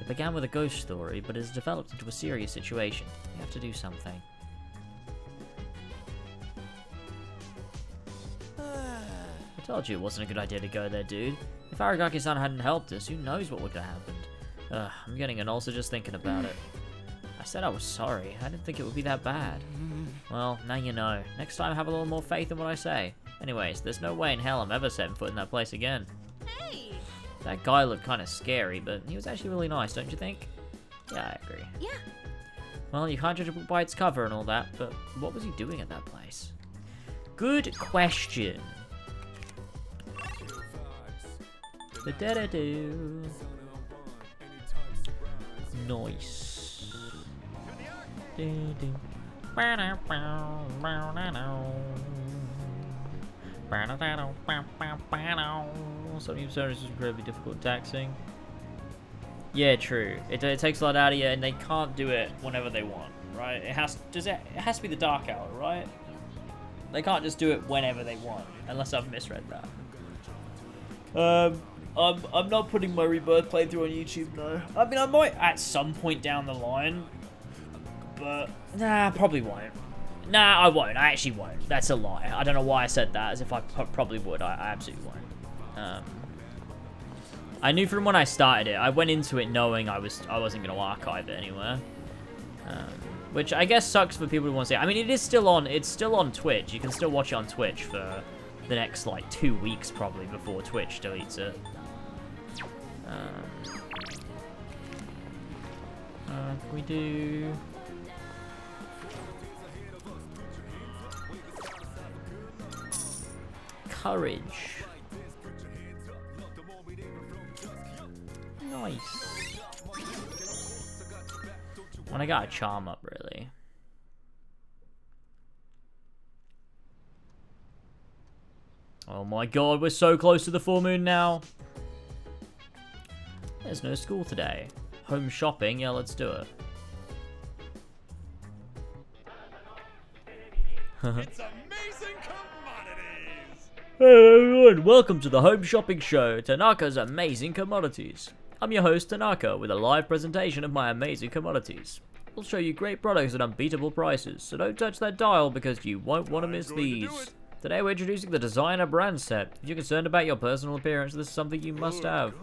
It began with a ghost story, but has developed into a serious situation. We have to do something. I told you it wasn't a good idea to go there, dude. If Aragaki-san hadn't helped us, who knows what would have happened. I'm getting an ulcer just thinking about it. I said I was sorry. I didn't think it would be that bad. Well, now you know. Next time, have a little more faith in what I say. Anyways, there's no way in hell I'm ever setting foot in that place again. Hey! That guy looked kind of scary, but he was actually really nice, don't you think? Yeah, I agree. Yeah. Well, you can't judge a book by its cover and all that, but what was he doing at that place? Good question. Da-da-da-do. Nice. Do-do. Some episodes is incredibly difficult taxing. Yeah, true. It takes a lot out of you, and they can't do it whenever they want, right? It has to be the dark hour, right? They can't just do it whenever they want, unless I've misread that. I'm not putting my Rebirth playthrough on YouTube, no. I mean, I might at some point down the line, but nah, probably won't. Nah, I won't. I actually won't. That's a lie. I don't know why I said that, as if I probably would. I absolutely won't. I knew from when I started it, I went into it knowing I wasn't going to archive it anywhere. Which I guess sucks for people who want to see it. I mean, it's still on Twitch. You can still watch it on Twitch for the next, like, 2 weeks, probably, before Twitch deletes it. Can we do... courage. Nice. And I got a charm up, really. Oh my god, we're so close to the full moon now. There's no school today. Home shopping, yeah, let's do it. It's amazing commodities! Hello everyone, welcome to the Home Shopping Show, Tanaka's Amazing Commodities. I'm your host, Tanaka, with a live presentation of my amazing commodities. We'll show you great products at unbeatable prices, so don't touch that dial because you won't want to miss these. Today we're introducing the designer brand set. If you're concerned about your personal appearance, this is something you must have.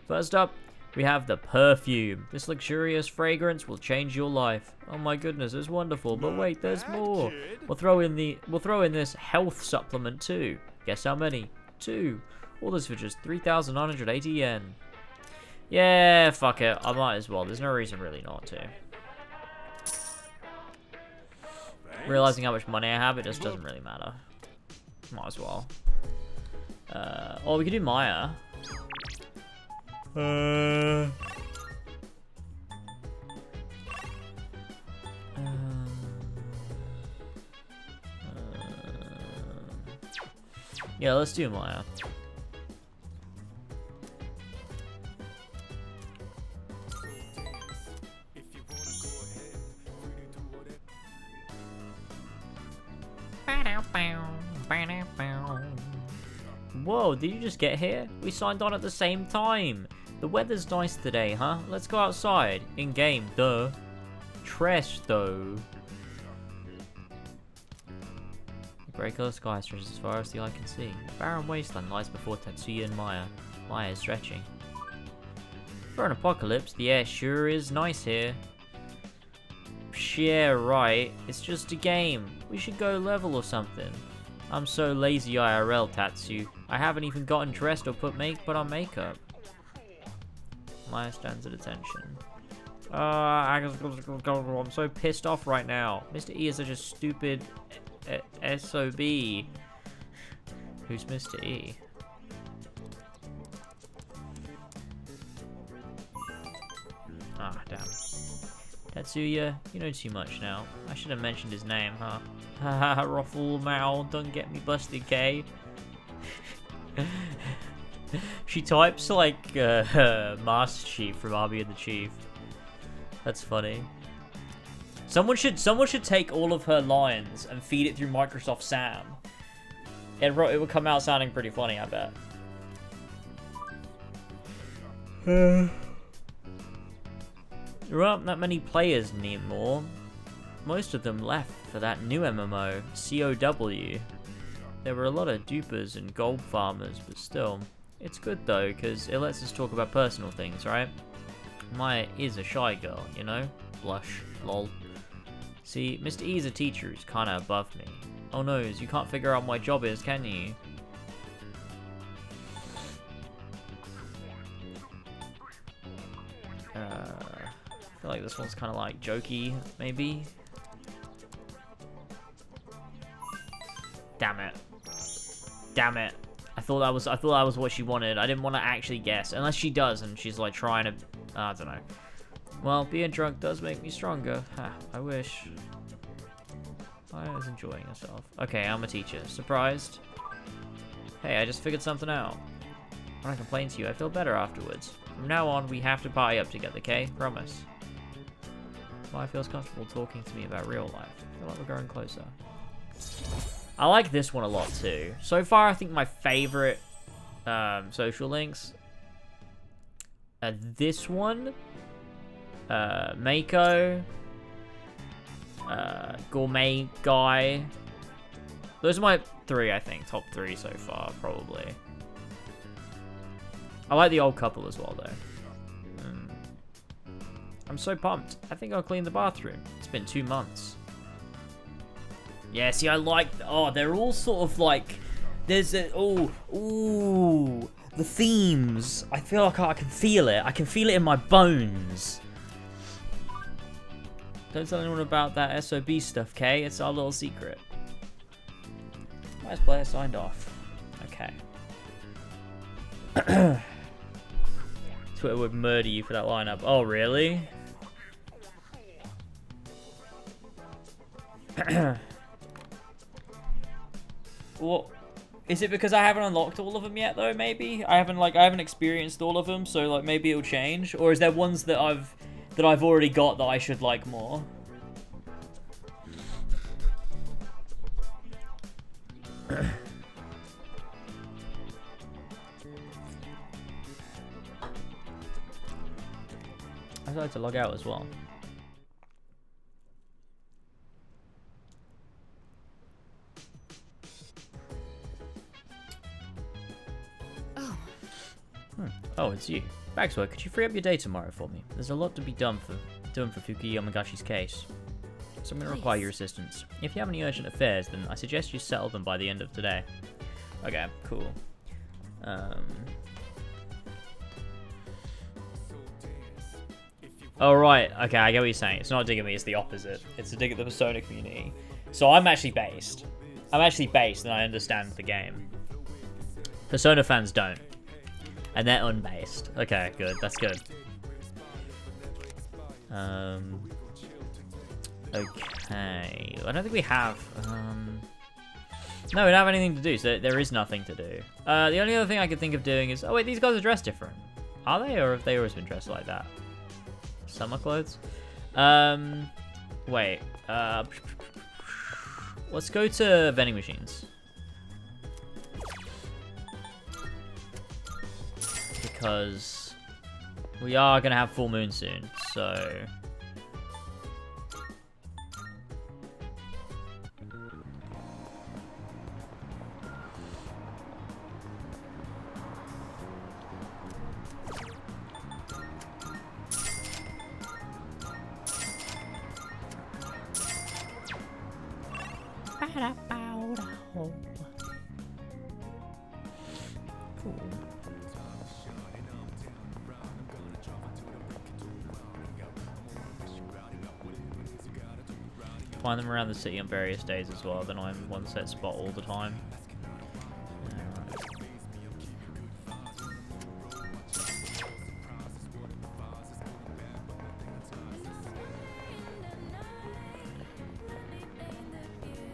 First up, we have the perfume. This luxurious fragrance will change your life. Oh my goodness, it's wonderful, but wait, there's more. We'll throw in this health supplement too. Guess how many? 2. All this for just 3,980 yen. Yeah, fuck it. I might as well. There's no reason really not to. Realizing how much money I have, it just doesn't really matter. Might as well. Or we could do Maya. Yeah, let's do Maya. Whoa, did you just get here? We signed on at the same time. The weather's nice today, huh? Let's go outside. In-game, duh. Trash, though. The grey colour sky stretches as far as the eye can see. The barren wasteland lies before Tatsuya and Maya. Maya is stretching. For an apocalypse, the air sure is nice here. Yeah, right. It's just a game. We should go level or something. I'm so lazy IRL, Tatsu. I haven't even gotten dressed or put on makeup. Maya stands at attention. I'm so pissed off right now. Mr. E is such a stupid SOB. Who's Mr. E? Ah, damn. Tatsuya, you know too much now. I should have mentioned his name, huh? Haha, Ruffle Mal, don't get me busted, K. She types like Master Chief from Army of the Chief. That's funny. Someone should take all of her lines and feed it through Microsoft Sam. It would come out sounding pretty funny, I bet. There aren't that many players anymore. Most of them left for that new MMO, COW. There were a lot of dupers and gold farmers, but still. It's good though, because it lets us talk about personal things, right? Maya is a shy girl, you know? Blush, lol. See, Mr. E is a teacher who's kinda above me. Oh no, you can't figure out what my job is, can you? I feel like this one's kind of like jokey, maybe. Damn it! Damn it! I thought that was what she wanted. I didn't want to actually guess, unless she does, and she's like trying to. I don't know. Well, being drunk does make me stronger. Ha, I wish. I was enjoying herself. Okay, I'm a teacher. Surprised? Hey, I just figured something out. When I complain to you, I feel better afterwards. From now on, we have to party up together, okay? Promise. Maya feels comfortable talking to me about real life. I feel like we're growing closer. I like this one a lot too. So far, I think my favorite social links are this one, Mako, Gourmet Guy. Those are my 3, I think. Top 3 so far, probably. I like the old couple as well, though. I'm so pumped. I think I'll clean the bathroom. It's been 2 months. Yeah, see, I like... Oh, they're all sort of like... There's a... Ooh. The themes. I feel like I can feel it. I can feel it in my bones. Don't tell anyone about that SOB stuff, Kay. It's our little secret. Nice player signed off. Okay. Twitter would murder you for that lineup. Oh, really? What? Is it because I haven't unlocked all of them yet, though? Maybe I haven't experienced all of them, so like maybe it'll change. Or is there ones that I've already got that I should like more? I'd like to log out as well. Oh. Oh, it's you. Bagsworth, could you free up your day tomorrow for me? There's a lot to be done for Fuuka Yamagashi's case. So I'm going to require your assistance. If you have any urgent affairs, then I suggest you settle them by the end of today. Okay, cool. Oh, right. Okay, I get what you're saying. It's not a dig at me, it's the opposite. It's a dig at the Persona community. So I'm actually based. And I understand the game. Persona fans don't. And they're unbased. Okay, good. That's good. Okay. I don't think we have... No, we don't have anything to do, so there is nothing to do. The only other thing I could think of doing is... Oh, wait, these guys are dressed different. Are they? Or have they always been dressed like that? Summer clothes? Wait. Let's go to vending machines. Because we are going to have full moon soon, so... Cool. Find them around the city on various days as well, then I'm in one set spot all the time.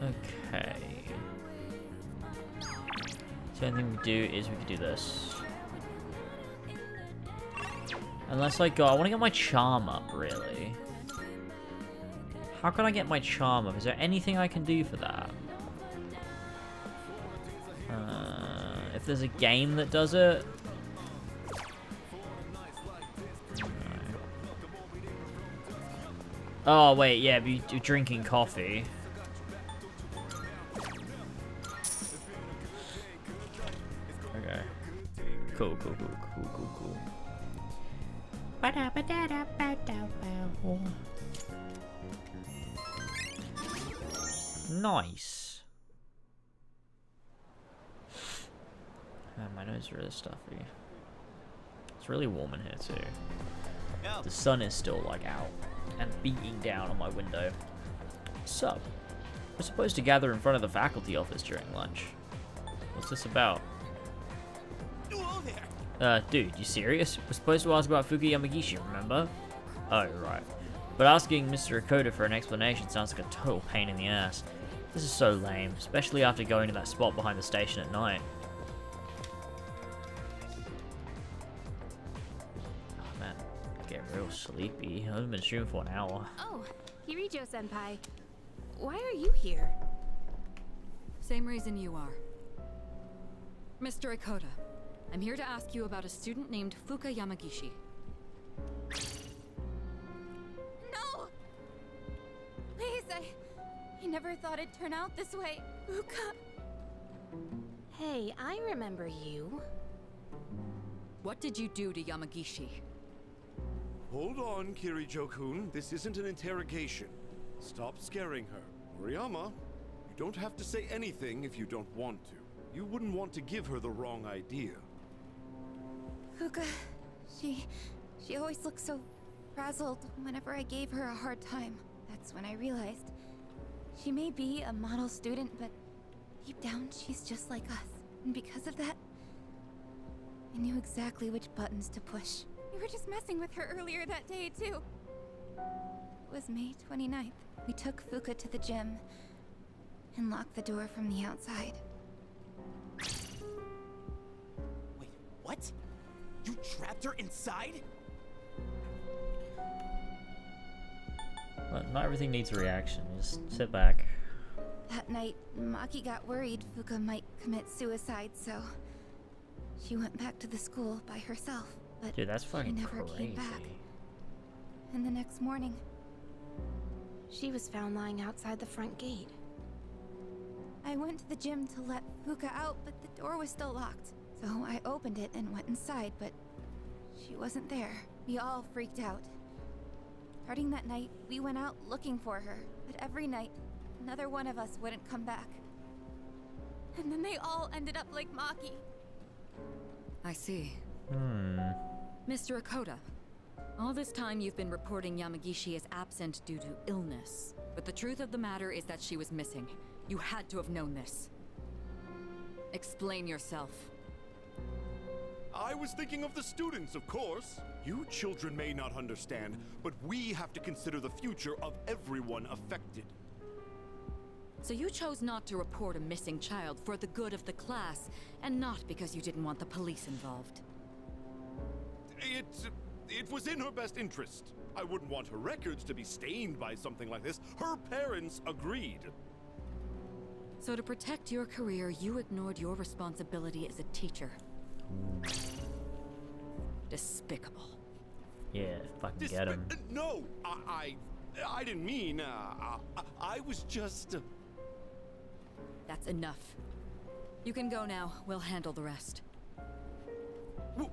Okay. So the only thing we do is we can do this. Unless I want to get my charm up, really. How can I get my charm up? Is there anything I can do for that? If there's a game that does it? No. Oh, wait, yeah, but you're drinking coffee. Okay. Cool. Nice. My nose is really stuffy. It's really warm in here too. The sun is still like out and beating down on my window. Sup? We're supposed to gather in front of the faculty office during lunch. What's this about? Dude, you serious? We're supposed to ask about Fuuka Yamagishi, remember? Oh, right. But asking Mr. Akoda for an explanation sounds like a total pain in the ass. This is so lame, especially after going to that spot behind the station at night. Oh man, I'm getting real sleepy. I haven't been streaming for an hour. Oh, Kirijo-senpai. Why are you here? Same reason you are. Mr. Akoda, I'm here to ask you about a student named Fuuka Yamagishi. No! Please, I never thought it'd turn out this way. Fuuka. Hey, I remember you. What did you do to Yamagishi? Hold on, Kirijo-kun. This isn't an interrogation. Stop scaring her. Moriyama, you don't have to say anything if you don't want to. You wouldn't want to give her the wrong idea. Fuuka, she always looked so frazzled whenever I gave her a hard time. That's when I realized she may be a model student, but deep down she's just like us. And because of that, I knew exactly which buttons to push. You were just messing with her earlier that day, too. It was May 29th. We took Fuuka to the gym and locked the door from the outside. Wait, what? You trapped her inside? But not everything needs a reaction. Just sit back. That night, Maki got worried Fuuka might commit suicide, so she went back to the school by herself. But Dude, that's she fucking never crazy. came back. And the next morning, She was found lying outside the front gate. I went to the gym to let Fuuka out, but the door was still locked. So I opened it and went inside, but she wasn't there. We all freaked out. Starting that night, we went out looking for her, but every night, another one of us wouldn't come back. And then they all ended up like Maki. I see. Hmm. Mr. Akota, all this time you've been reporting Yamagishi as absent due to illness. But the truth of the matter is that she was missing. You had to have known this. Explain yourself. I was thinking of the students, of course. You children may not understand, but we have to consider the future of everyone affected. So you chose not to report a missing child for the good of the class, and not because you didn't want the police involved. It was in her best interest. I wouldn't want her records to be stained by something like this. Her parents agreed. So to protect your career, you ignored your responsibility as a teacher. Despicable. Yeah, fucking get him. No, I didn't mean. I was just. That's enough. You can go now. We'll handle the rest.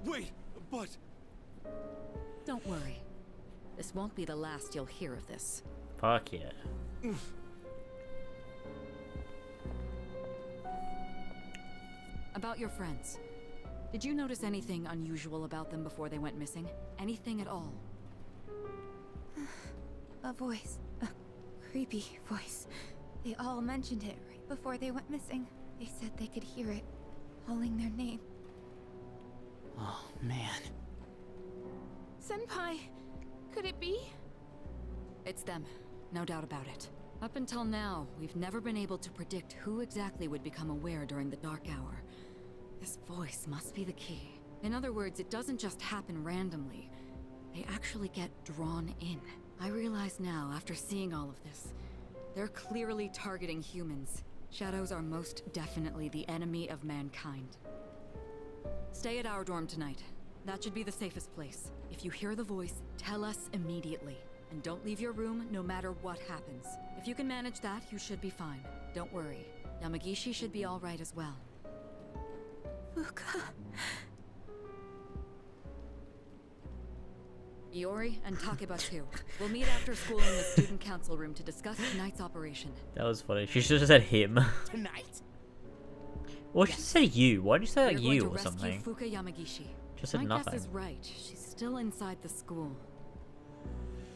Wait, but. Don't worry. This won't be the last you'll hear of this. Fuck yeah. About your friends. Did you notice anything unusual about them before they went missing? Anything at all? A voice. A creepy voice. They all mentioned it right before they went missing. They said they could hear it, calling their name. Oh, man. Senpai, could it be? It's them, no doubt about it. Up until now, we've never been able to predict who exactly would become aware during the dark hour. This voice must be the key. In other words, it doesn't just happen randomly. They actually get drawn in. I realize now, after seeing all of this, they're clearly targeting humans. Shadows are most definitely the enemy of mankind. Stay at our dorm tonight. That should be the safest place. If you hear the voice, tell us immediately. And don't leave your room no matter what happens. If you can manage that, you should be fine. Don't worry. Yamagishi should be all right as well. Fuuka. Iori and Takeba too. We'll meet after school in the student council room to discuss tonight's operation. That was funny. She should have said him. Tonight? Or she said you. Why did you say like We're you going or to something? rescue Fuuka Yamagishi. Just said My nothing. guess is right. She's still inside the school.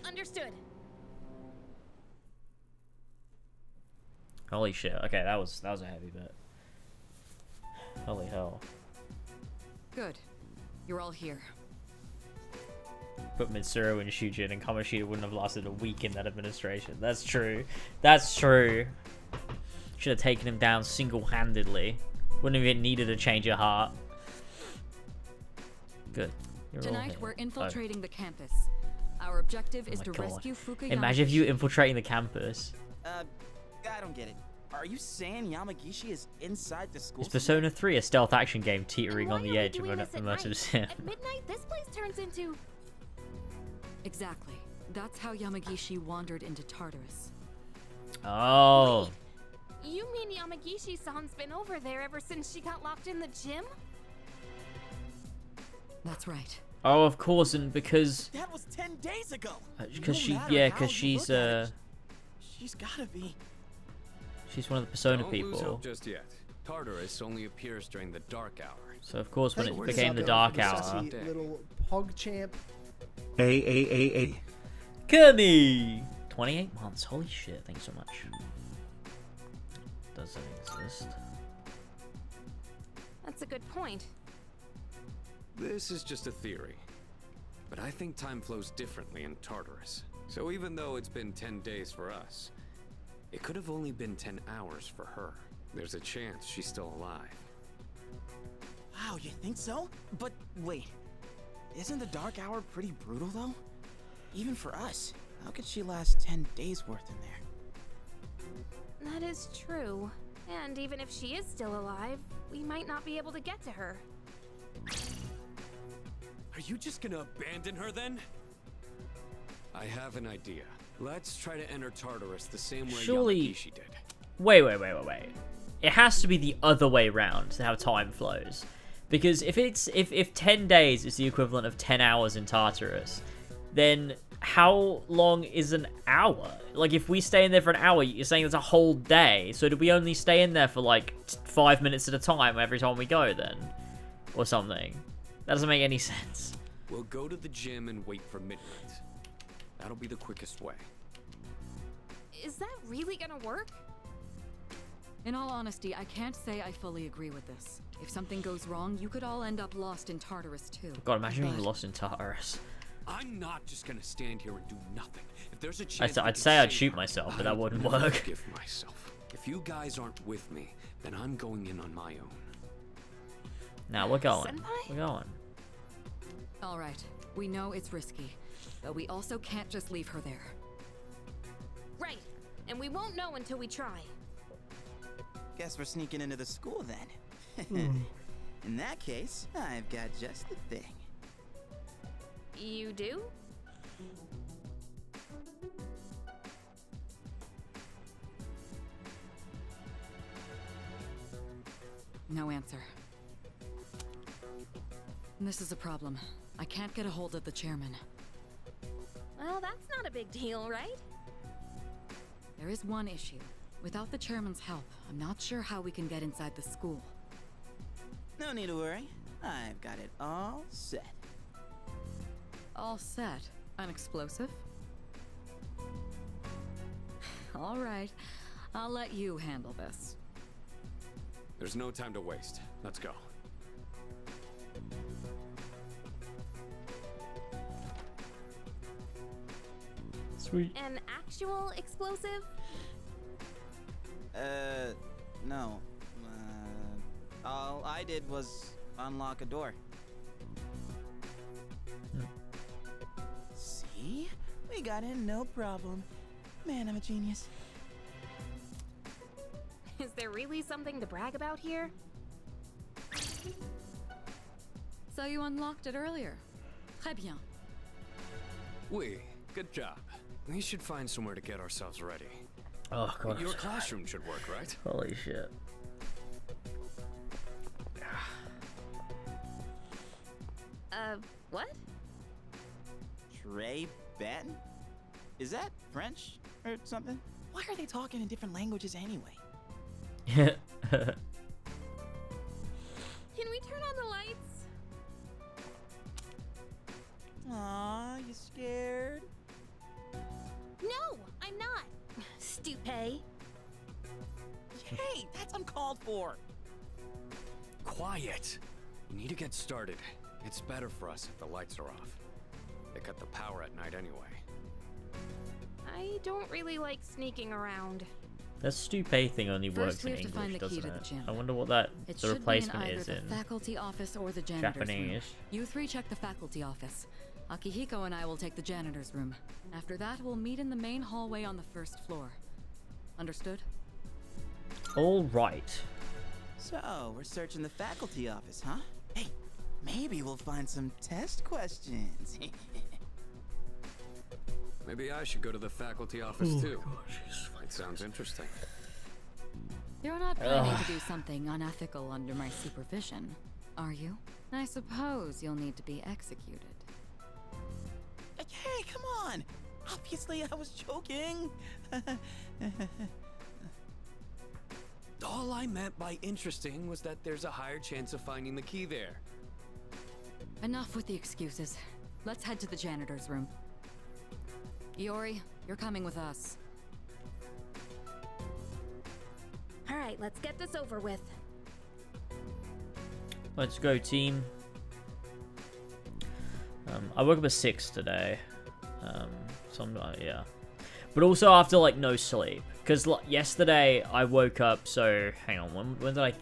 Understood. Holy shit. Okay, that was a heavy bit. Holy hell. Good. You're all here. But Mitsuru and Shujin and Kamoshida wouldn't have lasted a week in that administration. That's true. That's true. Should have taken him down single-handedly. Wouldn't have even needed a change of heart. Good. You're all Tonight here. we're Oh. infiltrating the campus. Our objective is my to God. rescue Fuuka Imagine if you Yamagishi. infiltrating the campus. I don't get it. Are you saying Yamagishi is inside the school? It's Persona 3, a stealth action game teetering And on why the are we edge of doing an this at immersive night? sim. At midnight, this place turns into... Exactly. That's how Yamagishi wandered into Tartarus. Oh. You mean Yamagishi-san's been over there ever since she got locked in the gym? That's right. Oh, of course, and because... That was 10 days ago. Because No she, matter yeah, how because you she's, look at it, she's gotta be. she's one of the Persona Don't lose people. hope just yet. Tartarus only appears during the dark hour. So, of course, when Thank it you became for the dark the hour... sassy little pog champ. A. Kumi! 28 months, holy shit, thanks so much. Doesn't exist. That's a good point. This is just a theory, but I think time flows differently in Tartarus. So even though it's been 10 days for us, it could have only been 10 hours for her. There's a chance she's still alive. Wow, you think so? But wait, isn't the Dark Hour pretty brutal though? Even for us, how could she last 10 days worth in there? That is true. And even if she is still alive, we might not be able to get to her. Are you just gonna abandon her then? I have an idea. Let's try to enter Tartarus the same way Surely... Yamagishi did. Wait. It has to be the other way round to how time flows. Because if 10 days is the equivalent of 10 hours in Tartarus, then how long is an hour? Like, if we stay in there for an hour, you're saying it's a whole day. So do we only stay in there for, like, 5 minutes at a time every time we go, then? Or something. That doesn't make any sense. We'll go to the gym and wait for midnight. That'll be the quickest way. Is that really gonna work? In all honesty, I can't say I fully agree with this. If something goes wrong, you could all end up lost in Tartarus too. God, imagine being lost in Tartarus. I'm not just gonna stand here and do nothing. If there's a chance, I'd say I'd shoot myself, but that wouldn't work. Give myself. If you guys aren't with me, then I'm going in on my own. Now we're going. Senpai? We're going. All right, we know it's risky, but we also can't just leave her there. Right, and we won't know until we try. Guess we're sneaking into the school then. In that case, I've got just the thing. You do? No answer. This is a problem. I can't get a hold of the chairman. Well, that's not a big deal, right? There is one issue. Without the chairman's help, I'm not sure how we can get inside the school. No need to worry. I've got it all set. All set? An explosive? All right. I'll let you handle this. There's no time to waste. Let's go. Sweet. An actual explosive? No. All I did was unlock a door. See? We got in no problem. Man, I'm a genius. Is there really something to brag about here? So you unlocked it earlier. Très bien. Oui, good job. We should find somewhere to get ourselves ready. Oh god. Your classroom should work, right? Holy shit. What? Trey Ben? Is that French or something? Why are they talking in different languages anyway? Yeah. Can we turn on the lights? Aw, you scared? No, I'm not. Stupid. Hey, that's uncalled for. Quiet. We need to get started. It's better for us if the lights are off. They cut the power at night anyway. I don't really like sneaking around. That stupid thing only works First, we in have to find English, the key doesn't to it? the gym. I wonder what that It the should replacement be in is either in the faculty office or the janitor's room. Japanese. You three check the faculty office. Akihiko and I will take the janitor's room. After that, we'll meet in the main hallway on the first floor. Understood? All right. So, we're searching the faculty office, huh? Hey, maybe we'll find some test questions. Maybe I should go to the faculty office too. It sounds interesting. You're not planning to do something unethical under my supervision, are you? I suppose you'll need to be executed. Hey, come on! Obviously, I was joking. All I meant by interesting was that there's a higher chance of finding the key there. Enough with the excuses. Let's head to the janitor's room. Iori, you're coming with us. All right, let's get this over with. Let's go, team. I woke up at 6 today. Yeah. But also after, like, no sleep. Because yesterday I woke up, so, hang on, when did I...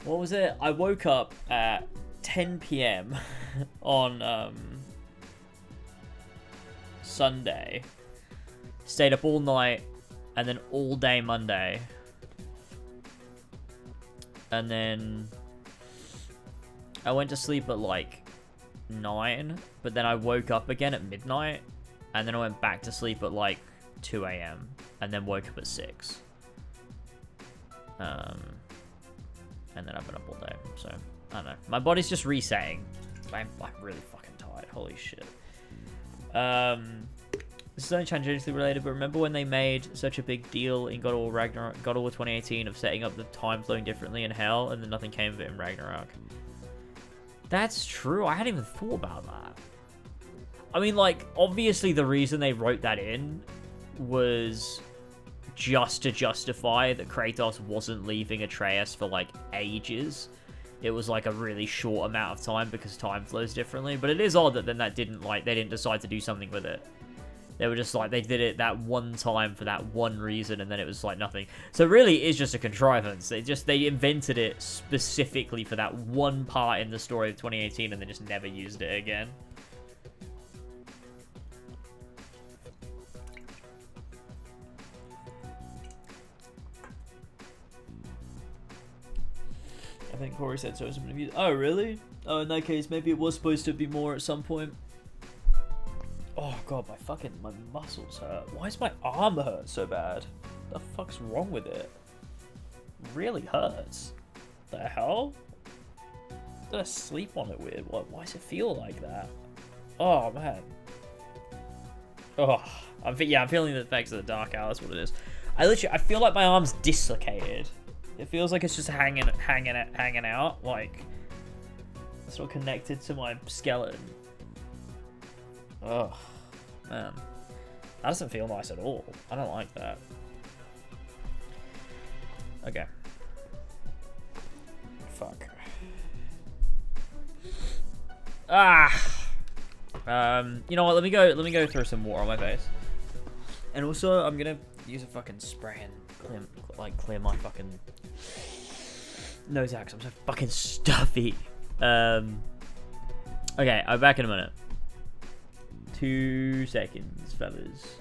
What was it? I woke up at 10 p.m. on, Sunday. Stayed up all night, and then all day Monday. And then I went to sleep at, like, 9, but then I woke up again at midnight, and then I went back to sleep at, like, 2 a.m. and then woke up at 6. And then I've been up all day, so I don't know. My body's just resetting. I'm really fucking tired. Holy shit. This is only tangentially related, but remember when they made such a big deal in God of War Ragnarok, God of War 2018 of setting up the time flowing differently in Hell, and then nothing came of it in Ragnarok? That's true. I hadn't even thought about that. I mean, like, obviously the reason they wrote that in was just to justify that Kratos wasn't leaving Atreus for, like, ages. It was, like, a really short amount of time because time flows differently. But it is odd that then that didn't, like, they didn't decide to do something with it. They were just, like, they did it that one time for that one reason, and then it was, like, nothing. So really, it is just a contrivance. They invented it specifically for that one part in the story of 2018, and they just never used it again. I think Corey said so. Oh, really? Oh, in that case, maybe it was supposed to be more at some point. Oh, God, my muscles hurt. Why does my arm hurt so bad? The fuck's wrong with it? Really hurts. The hell? Did I sleep on it weird? Why does it feel like that? Oh, man. Oh, I'm feeling the effects of the dark hour. That's what it is. I feel like my arm's dislocated. It feels like it's just hanging out, like it's not connected to my skeleton. Oh, man, that doesn't feel nice at all. I don't like that. Okay. Fuck. You know what? Let me go throw some water on my face, and also I'm gonna use a fucking spray and clear my fucking nose out 'cause I'm so fucking stuffy. Okay, I'm back in a minute. 2 seconds, fellas.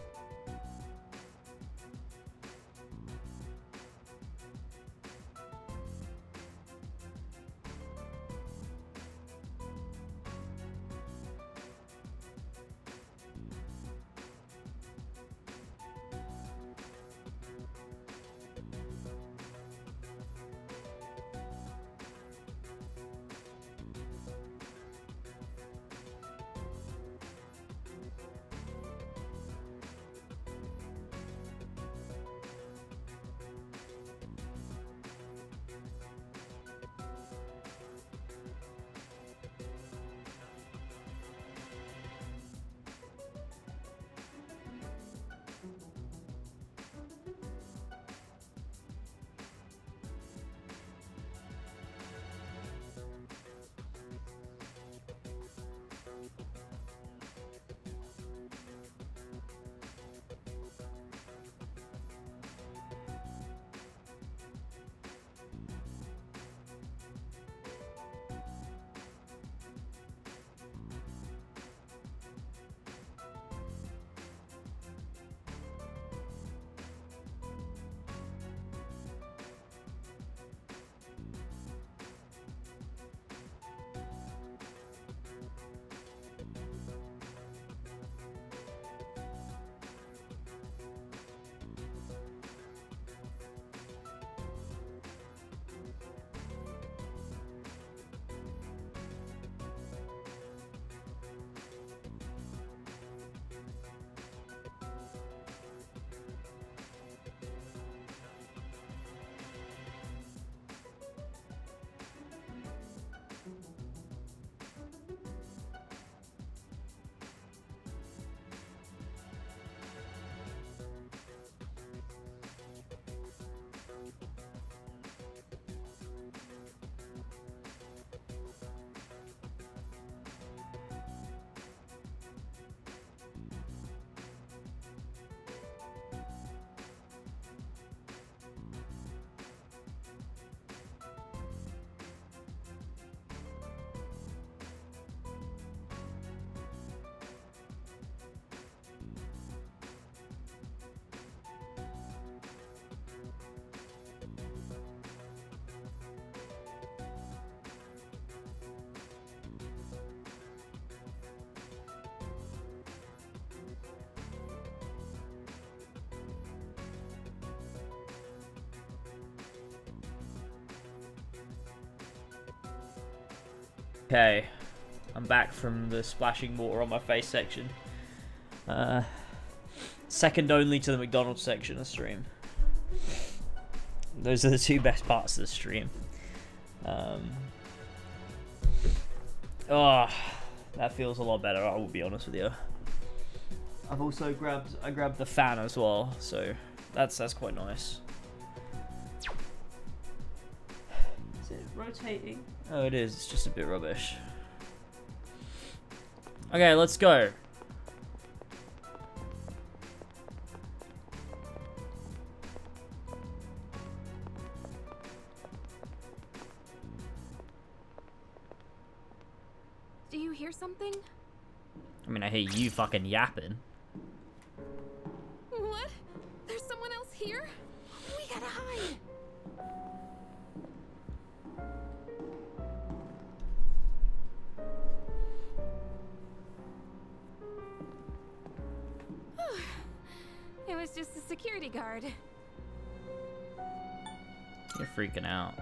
Okay, I'm back from the splashing water on my face section. Second only to the McDonald's section of stream. Those are the two best parts of the stream. Oh, that feels a lot better, I will be honest with you. I've also grabbed the fan as well, so that's quite nice. Is it rotating? Oh, it is. It's just a bit rubbish. Okay, let's go. Do you hear something? I mean, I hear you fucking yapping. What? There's someone else here? We gotta hide. It was just a security guard. You're freaking out.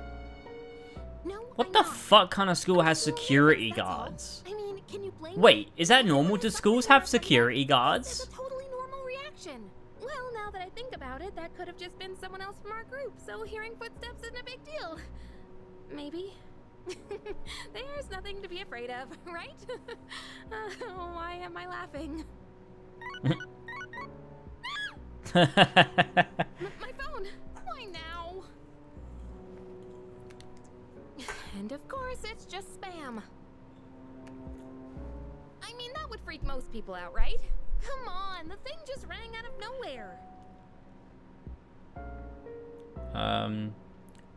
No, What the fuck kind of school has security guards? I mean, can you blame Wait, is that normal? Do schools have security guards? It's a totally normal reaction. Well, now that I think about it, that could have just been someone else from our group, so hearing footsteps isn't a big deal. Maybe. There's nothing to be afraid of, right? Why am I laughing? My phone. Why now? And of course, it's just spam. I mean, that would freak most people out, right? Come on, the thing just rang out of nowhere.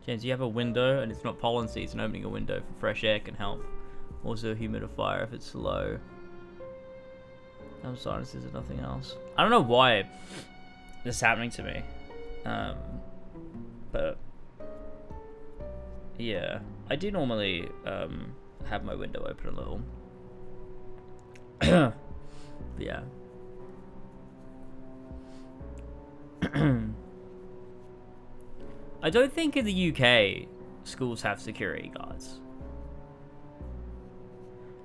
James, you have a window and it's not pollen season. Opening a window for fresh air can help. Also, a humidifier if it's low. I'm sorry, this is nothing else. I don't know why this is happening to me. But yeah, I do normally have my window open a little. But yeah. I don't think in the UK schools have security guards.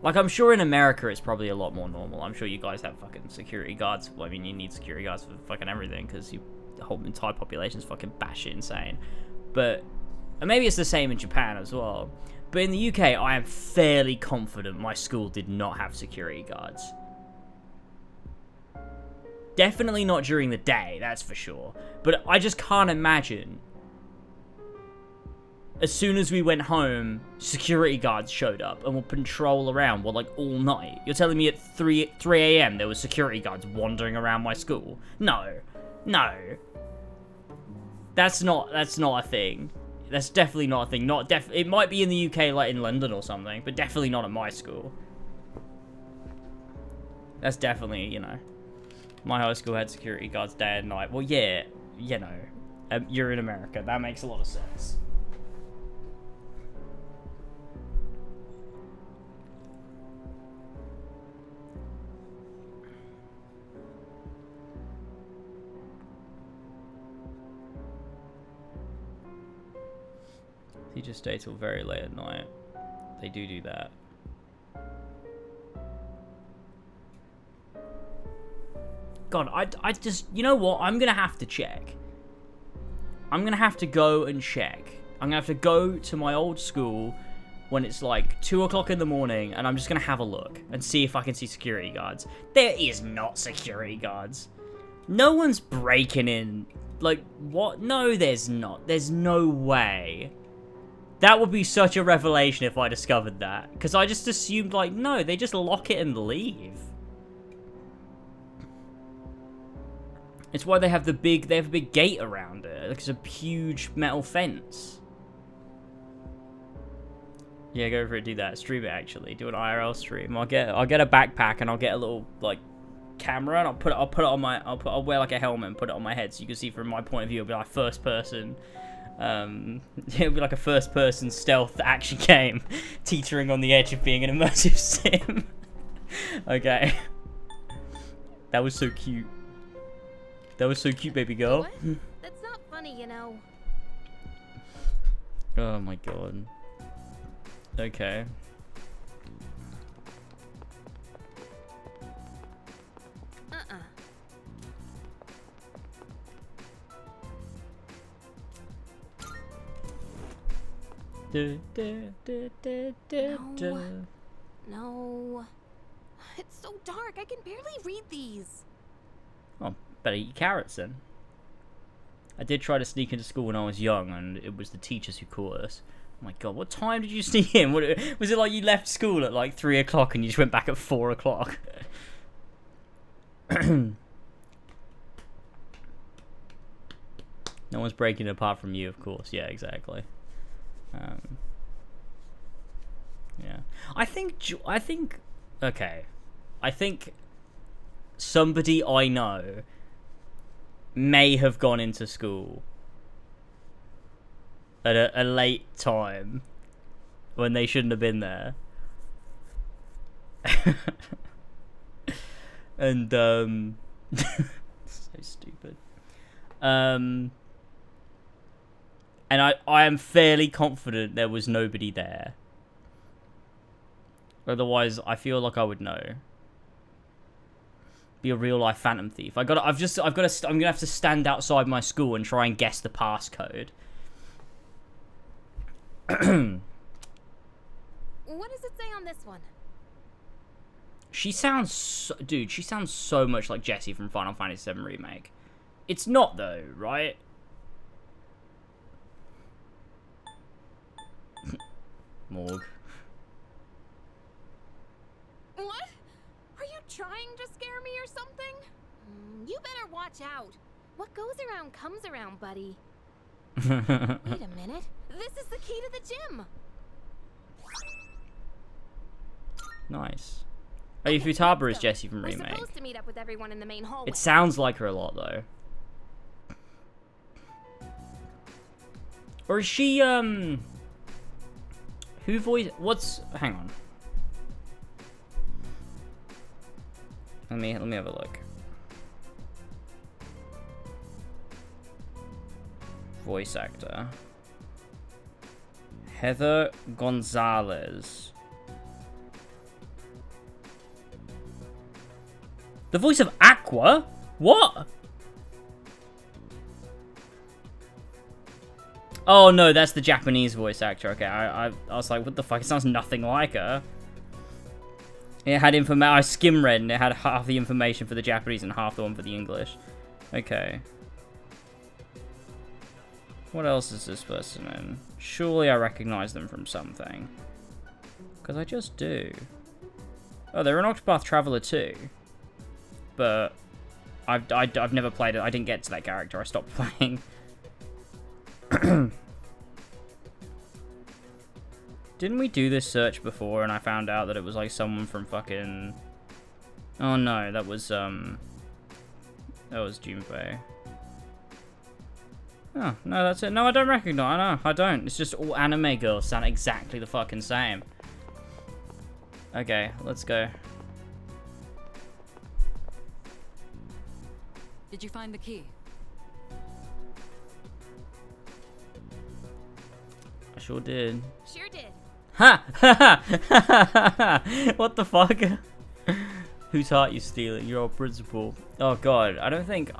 Like, I'm sure in America it's probably a lot more normal. I'm sure you guys have fucking security guards. Well, I mean, you need security guards for fucking everything because the whole entire population's fucking batshit insane. But, and maybe it's the same in Japan as well. But in the UK, I am fairly confident my school did not have security guards. Definitely not during the day, that's for sure. But I just can't imagine. As soon as we went home, security guards showed up and will patrol around, well, like, all night. You're telling me at 3 a.m. there were security guards wandering around my school? No. No. That's not a thing. That's definitely not a thing. It might be in the UK, like in London or something, but definitely not at my school. That's definitely, you know. My high school had security guards day and night. Well, yeah, you know. You're in America. That makes a lot of sense. You just stay till very late at night. They do that. God, I just, you know what? I'm gonna have to check. I'm gonna have to go and check. I'm gonna have to go to my old school when it's like 2 o'clock in the morning, and I'm just gonna have a look and see if I can see security guards. There is not security guards. No one's breaking in. Like, what? No, there's not. There's no way. That would be such a revelation if I discovered that. Because I just assumed, like, no, they just lock it and leave. It's why they have a big gate around it. Like, it's a huge metal fence. Yeah, go for it, do that. Stream it, actually. Do an IRL stream. I'll get a backpack and I'll get a little, like, camera and I'll wear, like, a helmet and put it on my head so you can see from my point of view. It'll be like first person. It'll be like a first-person stealth action game, teetering on the edge of being an immersive sim. Okay. That was so cute. That was so cute, baby girl. What? That's not funny, you know. Oh my god. Okay. No. It's so dark, I can barely read these. Oh, better eat carrots then. I did try to sneak into school when I was young, and it was the teachers who caught us. Oh my god, what time did you sneak in? Was it like you left school at like 3 o'clock and you just went back at 4 o'clock? No one's breaking it apart from you, of course. Yeah, exactly. Yeah. I think, okay. I think somebody I know may have gone into school at a late time when they shouldn't have been there. And, so stupid. And I am fairly confident there was nobody there. Otherwise, I feel like I would know. Be a real life phantom thief. I'm gonna have to stand outside my school and try and guess the passcode. What does it say on this one? She sounds she sounds so much like Jessie from Final Fantasy VII Remake. It's not though, right? Morgue. What? Are you trying to scare me or something? You better watch out. What goes around comes around, buddy. Wait a minute. This is the key to the gym. Nice. Oh, Futaba is Jessie from We're Remake. supposed to meet up with everyone in the main hallway. It sounds like her a lot though. Or is she who voice hang on. Let me have a look. Voice actor. Heather Gonzalez. The voice of Aqua? What? Oh no, that's the Japanese voice actor. Okay, I was like, what the fuck? It sounds nothing like her. It had I skim read and it had half the information for the Japanese and half the one for the English. Okay. What else is this person in? Surely I recognize them from something. Because I just do. Oh, they're an Octopath Traveler too. But I've never played it. I didn't get to that character. I stopped playing. Didn't we do this search before and I found out that it was like someone from fucking... Oh no, that was Junpei. Oh, no, that's it. No, I don't recognize. No, I don't. It's just all anime girls sound exactly the fucking same. Okay, let's go. Did you find the key? I sure did. Sure did. Ha! What the fuck? Whose heart you stealing? Your old principal. Oh god, I don't think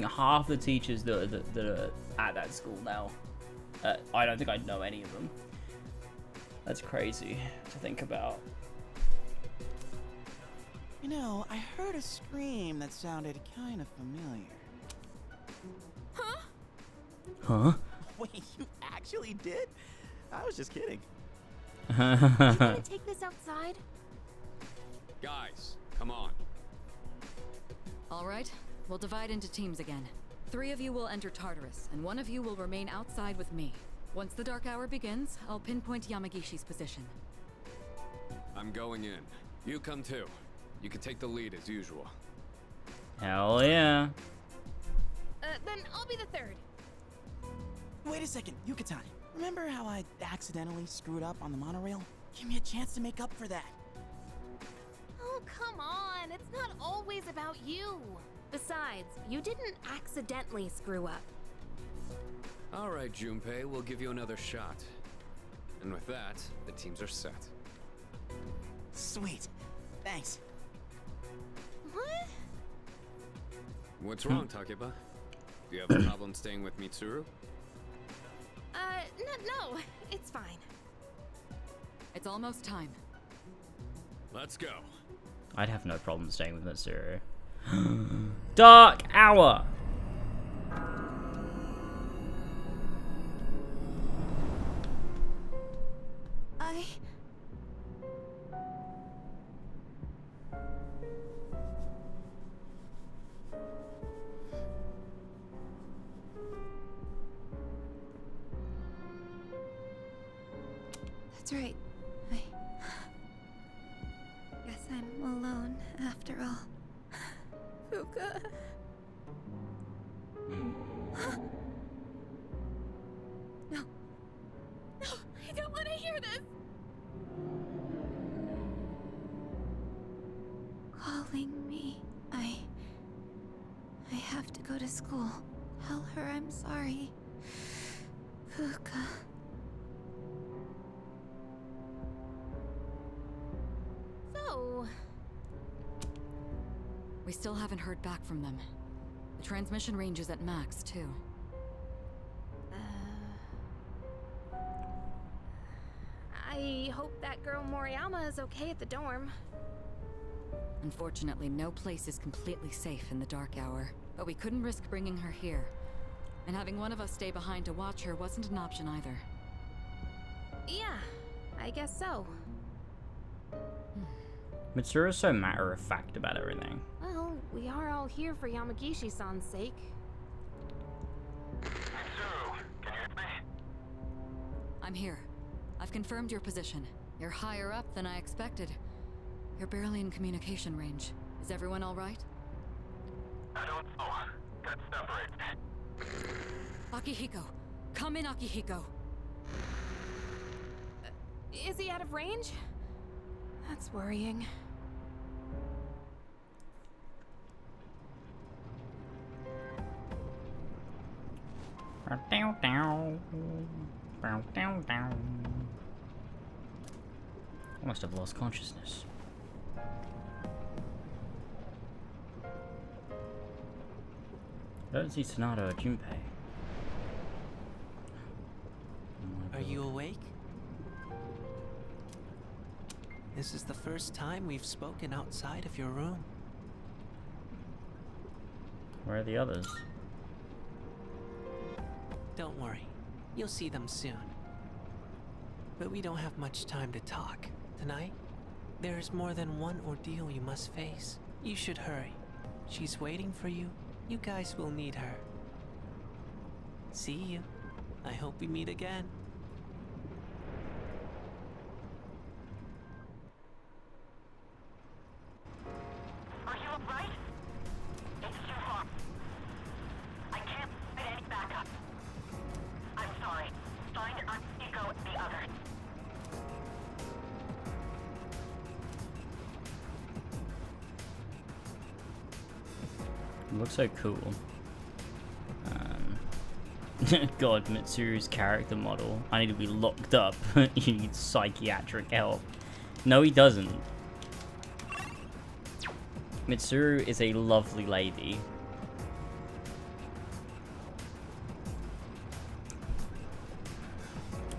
half the teachers that are at that school now. I don't think I know any of them. That's crazy to think about. You know, I heard a scream that sounded kind of familiar. Huh? Huh? Wait, you actually did? I was just kidding. You gonna take this outside? Guys, come on. All right, we'll divide into teams again. 3 of you will enter Tartarus, and 1 of you will remain outside with me. Once the dark hour begins, I'll pinpoint Yamagishi's position. I'm going in. You come too. You can take the lead as usual. Hell yeah. Then I'll be the 3rd. Wait a second, Yucatan. Remember how I accidentally screwed up on the monorail? Give me a chance to make up for that. Oh, come on. It's not always about you. Besides, you didn't accidentally screw up. All right, Junpei, we'll give you another shot. And with that, the teams are set. Sweet. Thanks. What? What's wrong, Takeba? Do you have a problem staying with Mitsuru? No, it's fine. It's almost time. Let's go. I'd have no problem staying with Mitsuru. Dark Hour! That's right. I guess I'm alone after all. Fuuka. No. No, I don't want to hear this. Calling me. I have to go to school. Tell her I'm sorry. Fuuka. So... We still haven't heard back from them. The transmission range is at max, too. I hope that girl Moriyama is okay at the dorm. Unfortunately, no place is completely safe in the dark hour. But we couldn't risk bringing her here. And having one of us stay behind to watch her wasn't an option either. Yeah, I guess so. Mitsuru's so matter-of-fact about everything. Well, we are all here for Yamagishi-san's sake. Mitsuru, can you hear me? I'm here. I've confirmed your position. You're higher up than I expected. You're barely in communication range. Is everyone all right? I don't know. Got separated. Akihiko! Come in, Akihiko! Is he out of range? That's worrying. I must have lost consciousness. I don't see Sonata or Junpei. Are you awake? This is the first time we've spoken outside of your room. Where are the others? Don't worry, you'll see them soon. But we don't have much time to talk. Tonight, there is more than one ordeal you must face. You should hurry. She's waiting for you. You guys will need her. See you. I hope we meet again. Are you alright? It's too far. I can't find any backup. I'm sorry. Find Akihiko and the others. It looks so cool. God, Mitsuru's character model. I need to be locked up. He needs psychiatric help. No, he doesn't. Mitsuru is a lovely lady.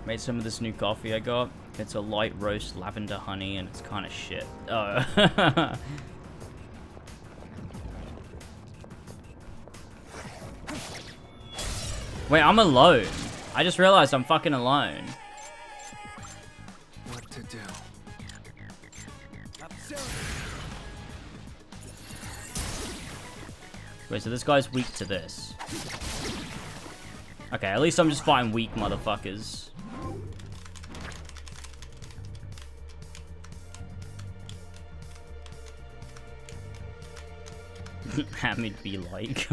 Made some of this new coffee I got. It's a light roast lavender honey and it's kind of shit. Oh. Wait, I'm alone. I just realized I'm fucking alone. What to do? Wait, so this guy's weak to this. Okay, at least I'm just fighting weak motherfuckers. Hamid be like.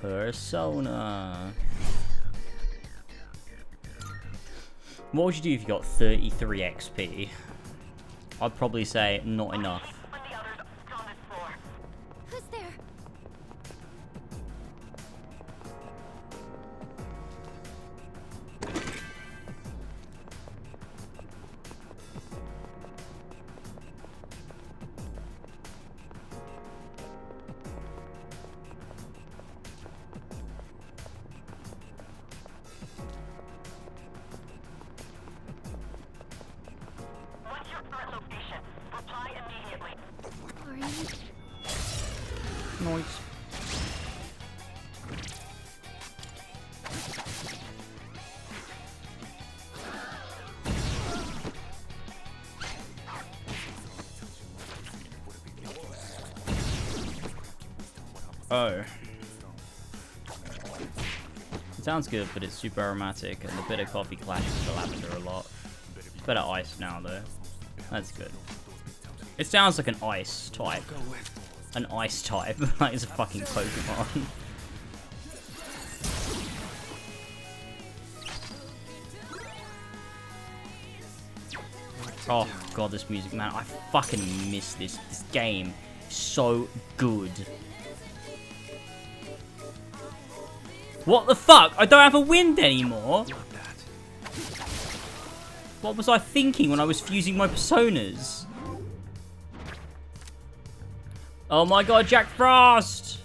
Persona. What would you do if you got 33 XP? I'd probably say not enough. Who's there? Nice. Oh. It sounds good, but it's super aromatic, and the bitter coffee clashes the lavender a lot. It's better iced now, though. That's good. It sounds like an ice type. An ice type, like it's a fucking Pokemon. Oh god, this music, man. I fucking miss this. This game is so good. What the fuck? I don't have a wind anymore? What was I thinking when I was fusing my personas? Oh my god, Jack Frost!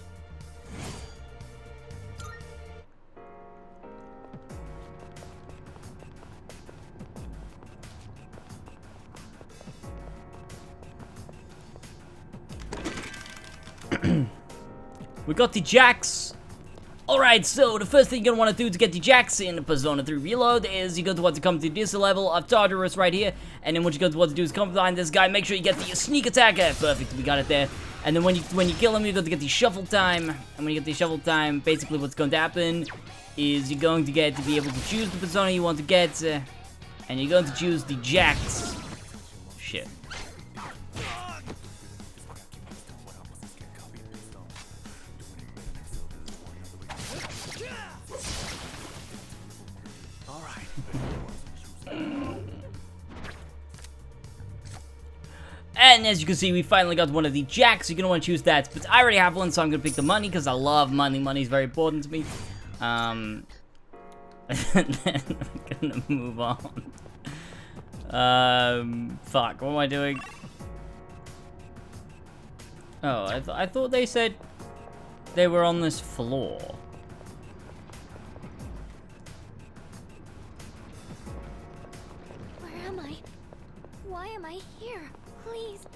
We got the Jacks! Alright, so the first thing you're gonna want to do to get the Jacks in Persona 3 Reload is you're going to want to come to this level of Tartarus right here, and then what you're going to want to do is come behind this guy, make sure you get the sneak attacker. Perfect, we got it there. And then when you kill him, you're going to get the shuffle time, and when you get the shuffle time, basically what's going to happen is you're going to get to be able to choose the Persona you want to get, and you're going to choose the Jacks. Shit. And as you can see, we finally got one of the Jacks. You're going to want to choose that. But I already have one, so I'm going to pick the money because I love money. Money is very important to me. And then I'm going to move on. Fuck, what am I doing? Oh, I thought they said they were on this floor. Where am I? Why am I here? Please,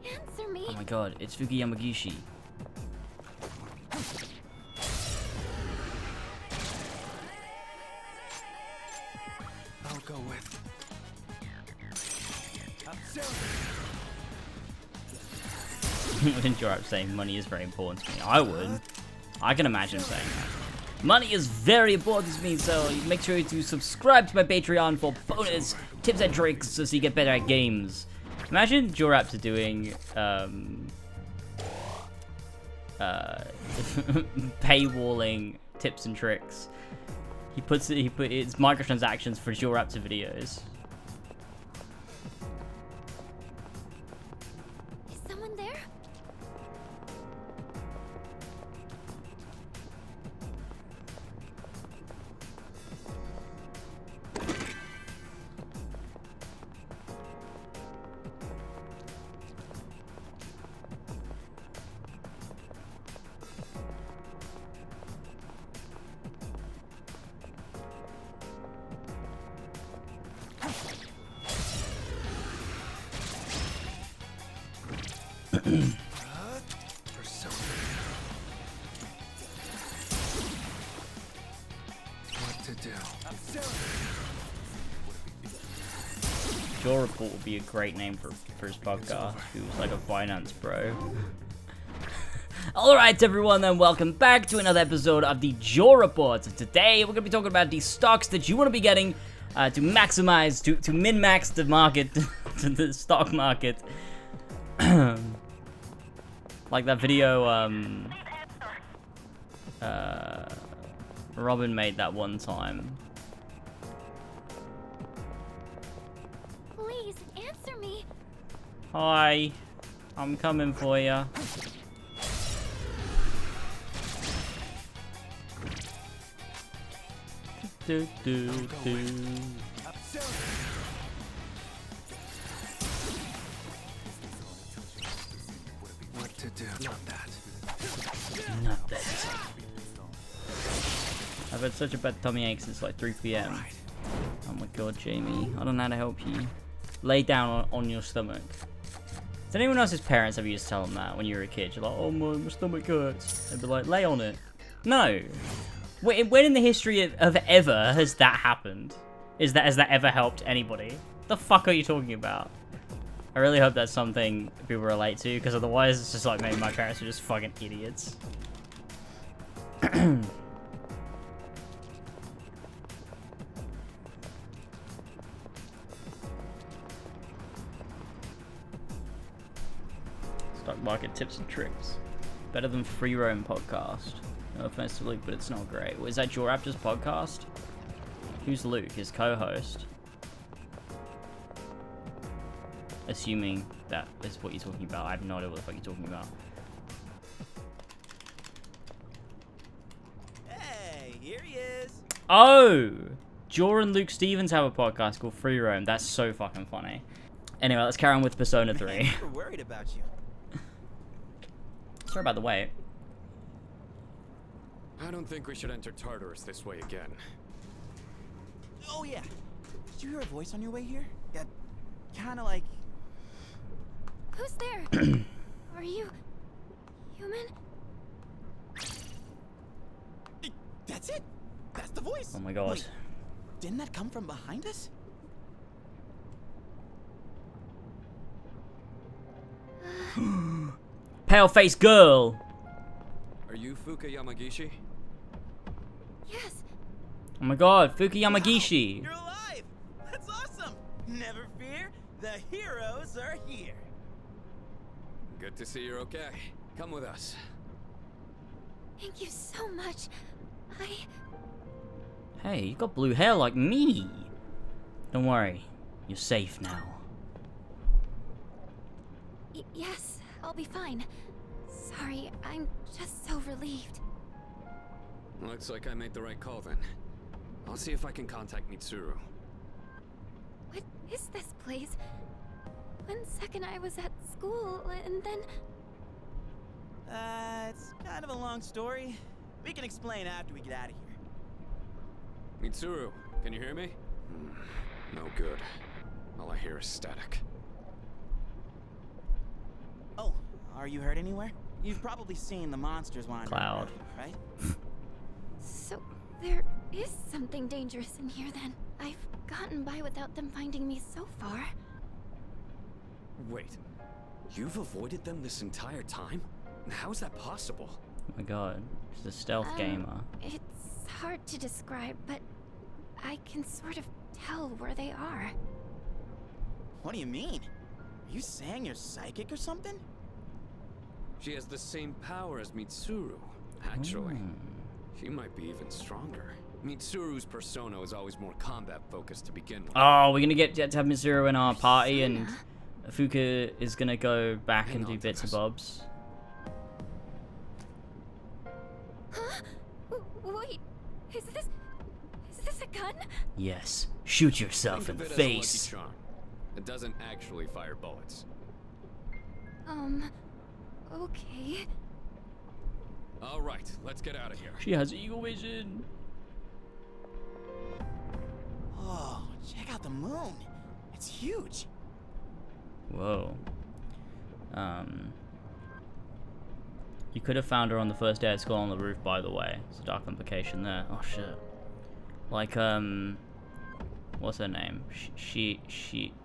answer me. Oh my god, it's Fuuka Yamagishi. I'll go with. Wouldn't you up saying money is very important to me? I would. I can imagine saying that. Money is very important to me, so make sure to subscribe to my Patreon for bonus tips and tricks so you get better at games. Imagine Joraptor doing paywalling tips and tricks. He put it's microtransactions for Joraptor videos. Is someone there? What to do? Joe Report would be a great name for his podcast. He was like a finance bro. Alright everyone, then welcome back to another episode of the Joe Report. Today we're going to be talking about the stocks that you want to be getting to maximize, to min-max the market, to the stock market. Like that video Robin made that one time. Please, answer me. Hi, I'm coming for ya. Do do do. What to do? Not that. Not that. I've had such a bad tummy ache since like 3 PM. Oh my god, Jamie. I don't know how to help you. Lay down on your stomach. Did anyone else's parents ever used to tell them that when you were a kid? You're like, oh my stomach hurts. They'd be like, lay on it. No. When in the history of ever has that happened? Has that ever helped anybody? The fuck are you talking about? I really hope that's something people relate to, because otherwise it's just like maybe my parents are just fucking idiots. Stock market tips and tricks. Better than Free Roam podcast. No offense to Luke, but it's not great. Is that your Raptors podcast? Who's Luke? His co-host? Assuming that is what you're talking about. I have no idea what the fuck you're talking about. Hey, here he is. Oh! Jor and Luke Stevens have a podcast called Free Roam. That's so fucking funny. Anyway, let's carry on with Persona 3. Man, we're worried about you. Sorry about the wait. I don't think we should enter Tartarus this way again. Oh yeah. Did you hear a voice on your way here? Yeah, kind of like... Who's there? Are you human? That's it. That's the voice. Oh my god. Wait, didn't that come from behind us? Pale-faced girl! Are you Fuuka Yamagishi? Yes. Oh my god, Fuuka Yamagishi! You're alive! That's awesome! Never fear, the heroes are here. Good to see you're okay. Come with us. Thank you so much. Hey, you got blue hair like me! Don't worry, you're safe now. Yes, I'll be fine. Sorry, I'm just so relieved. Looks like I made the right call then. I'll see if I can contact Mitsuru. What is this place? One second I was at school, and then... It's kind of a long story. We can explain after we get out of here. Mitsuru, can you hear me? No good. All I hear is static. Oh, are you hurt anywhere? You've probably seen the monsters wandering Cloud. around, right? So, there is something dangerous in here then. I've gotten by without them finding me so far. Wait, you've avoided them this entire time? How is that possible? Oh my god, she's a stealth gamer. It's hard to describe, but I can sort of tell where they are. What do you mean? Are you saying you're psychic or something? She has the same power as Mitsuru, actually. She might be even stronger. Mitsuru's persona is always more combat focused to begin with. Oh, we're gonna get to have Mitsuru in our party, and Fuuka is gonna go back and do bits and bobs. Huh? Wait, is this a gun? Yes, shoot yourself Think in of the it as a lucky face. charm. It doesn't actually fire bullets. Okay. All right, let's get out of here. She has eagle vision. Oh, check out the moon. It's huge. Whoa. You could have found her on the first day at school on the roof, by the way. It's a dark implication there. Oh shit. Like, what's her name? Shiho.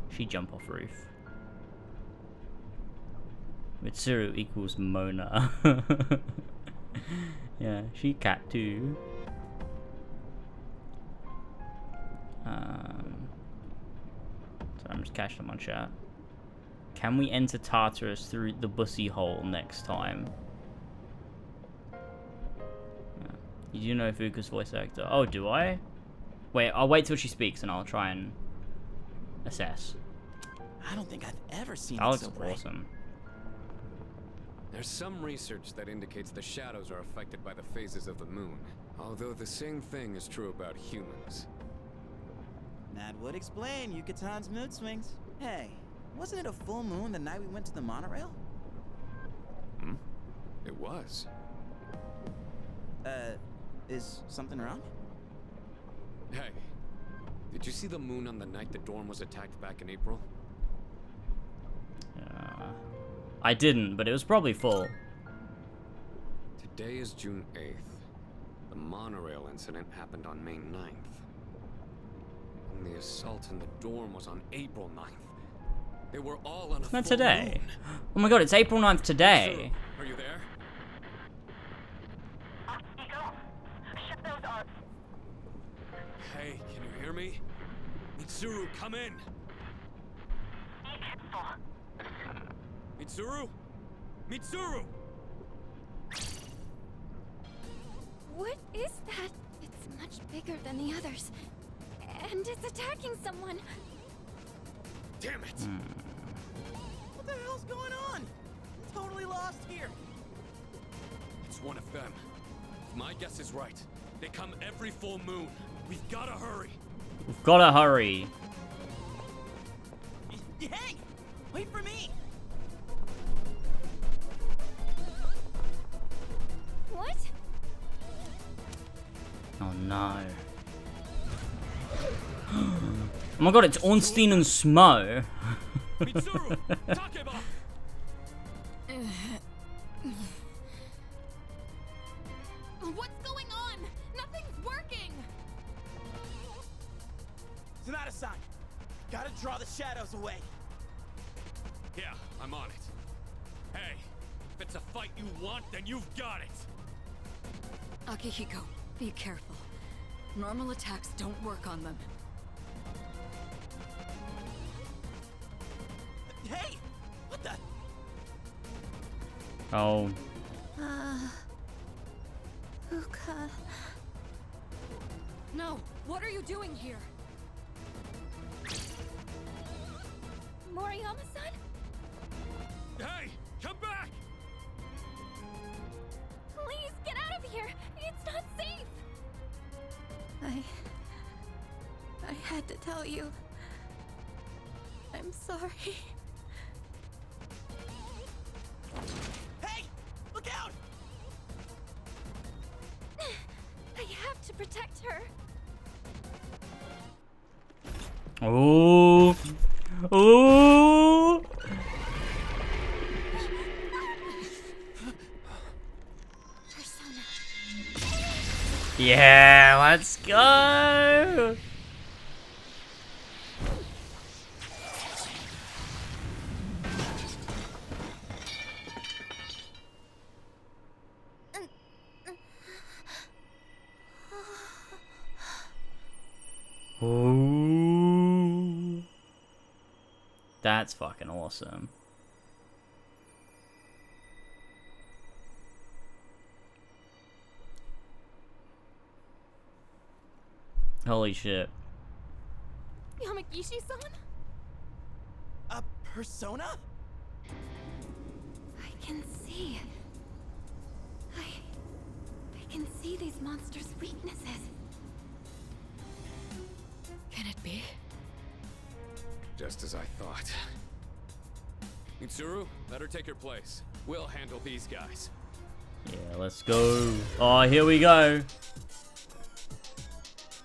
She jump off roof. Mitsuru equals Mona. Yeah, she cat too. So I'm just catching them on chat. Can we enter Tartarus through the bussy hole next time? You do know Fuuka's voice actor. Oh, do I? Wait, I'll wait till she speaks and I'll try and assess. I don't think I've ever seen That it looks so bright. awesome. There's some research that indicates the shadows are affected by the phases of the moon, although the same thing is true about humans. That would explain Yucatan's mood swings. Hey, wasn't it a full moon the night we went to the monorail? It was. Is something wrong? Hey, Did you see the moon on the night the dorm was attacked back in April? I didn't, but it was probably full. Today is June 8th. The monorail incident happened on May 9th. And the assault in the dorm was on April 9th. They were all on a Not full today. moon. Oh my god, it's April 9th today. Are you there? Hey, can you hear me? Mitsuru, come in! Mitsuru? Mitsuru! What is that? It's much bigger than the others. And it's attacking someone. Damn it! What the hell's going on? I'm totally lost here. It's one of them. If my guess is right, they come every full moon. We've gotta hurry. We've gotta hurry. Hey! Wait for me! What? Oh no. Oh my god, it's Ornstein and Smo. Mitsuru! Takeba! What's going on? Nothing's working! Sonata-san! Gotta draw the shadows away. Yeah, I'm on it. Hey, if it's a fight you want, then you've got it. Akihiko, be careful. Normal attacks don't work on them. Hey! What the? Oh. Fuuka. No! What are you doing here? Moriyama-san? Hey, come back! Please, get out of here! It's not safe! I had to tell you. I'm sorry. Hey! Look out! I have to protect her. Oh. Oh. Yeah, let's go. Ooh. That's fucking awesome. Holy shit. Yamagishi-san? A persona? I can see. I can see these monsters' weaknesses. Can it be? Just as I thought. Mitsuru, let her take your place. We'll handle these guys. Yeah, let's go. Oh, here we go.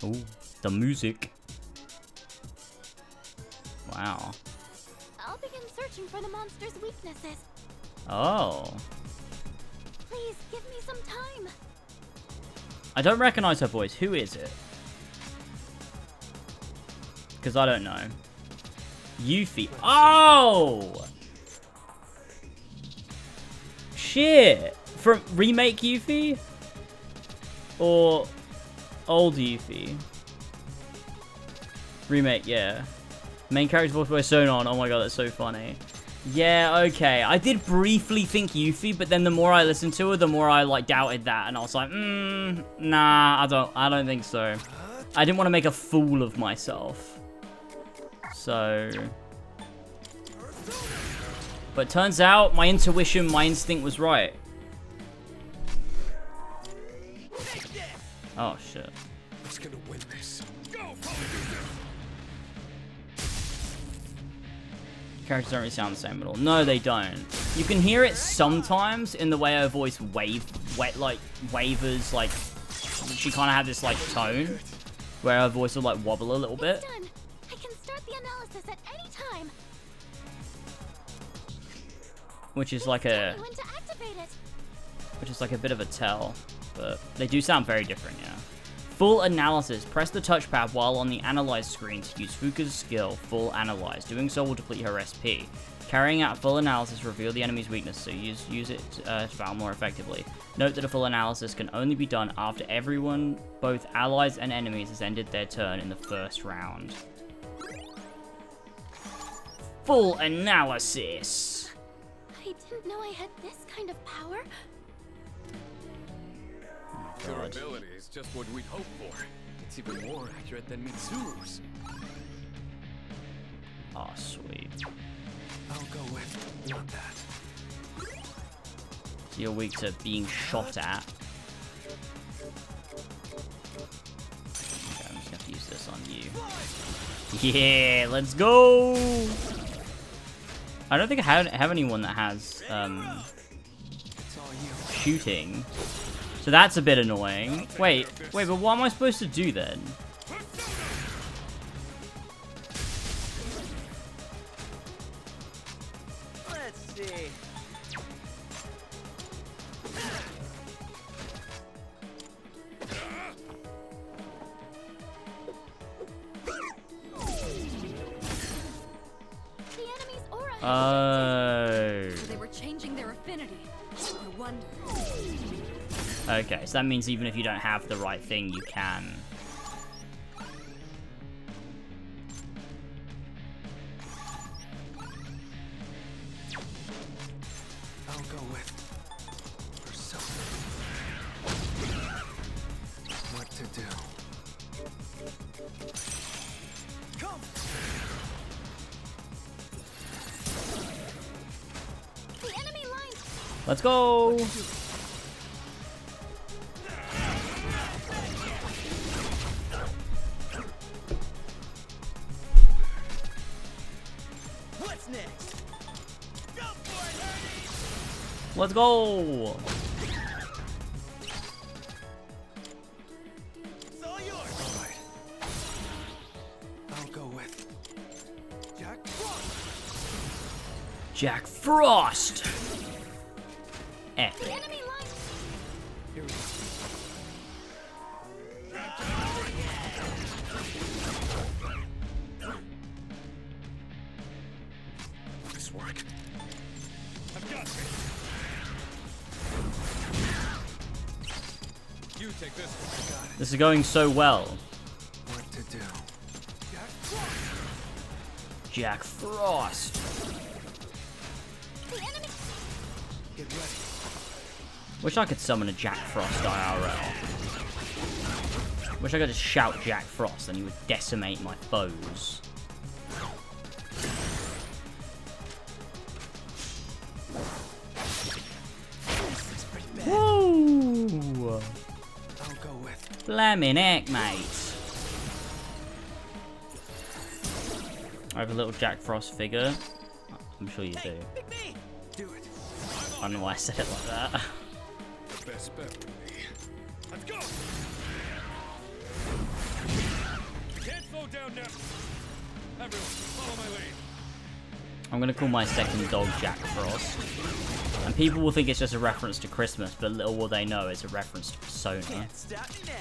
Oh, the music. Wow. I'll begin searching for the monsters' weaknesses. Oh. Please, give me some time. I don't recognize her voice. Who is it? Because I don't know. Yuffie. Oh! Shit. From remake Yuffie? Or old Yuffie? Remake, yeah. Main character voiced by Sonon. Oh my god, that's so funny. Yeah, okay. I did briefly think Yuffie, but then the more I listened to her, the more I like doubted that, and I was like, nah, I don't think so. I didn't want to make a fool of myself. So, but turns out my intuition, my instinct was right. Oh shit. Who's gonna win this? Go! Characters don't really sound the same at all. No, they don't. You can hear it sometimes in the way her voice wavers, like she kind of had this like tone. where her voice will like wobble a little bit. It's done. I can start the analysis at any time. Which is like a When to activate it. which is like a bit of a tell, but they do sound very different, yeah. Full analysis. Press the touchpad while on the analyze screen to use Fuuka's skill, full analyze. Doing so will deplete her SP. Carrying out full analysis reveal the enemy's weakness, so use it to battle more effectively. Note that a full analysis can only be done after everyone, both allies and enemies, has ended their turn in the first round. Full analysis. I didn't know I had this kind of power. Your ability is just what we'd hoped for. It's even more accurate than Mitsuru's. Oh, sweet. I'll go with not that. So you're weak to being shot at. Okay, I'm just gonna have to use this on you. Yeah, let's go! I don't think I have anyone that has shooting. So that's a bit annoying. Wait, but what am I supposed to do then? Let's see. The enemy's aura. Oh. So they were changing their affinity. No wonder. Okay, so that means even if you don't have the right thing, you can. I'll go with persona. What to do? Come. The enemy line. Let's go! What's next? Go for it, Ernie! Let's go! It's all yours. All right. I'll go with Jack Frost. Jack Frost! Epic. The enemy line. Here we go. This work. I've got this. You take this one. Got it. This is going so well. What to do? Jack Frost. The enemy. Get ready. Wish I could summon a Jack Frost IRL. Wish I could just shout Jack Frost and he would decimate my foes. This is pretty bad. Woo! I'll go with Blammin' heck, mate. I have a little Jack Frost figure. I'm sure you do. Pick me. Do it. I don't know why I said it like that. The best bet would be. Let's go! We can't slow down now. Everyone, follow my lead. I'm gonna call my second dog Jack Frost. And people will think it's just a reference to Christmas, but little will they know it's a reference to Persona. Can't stop me now.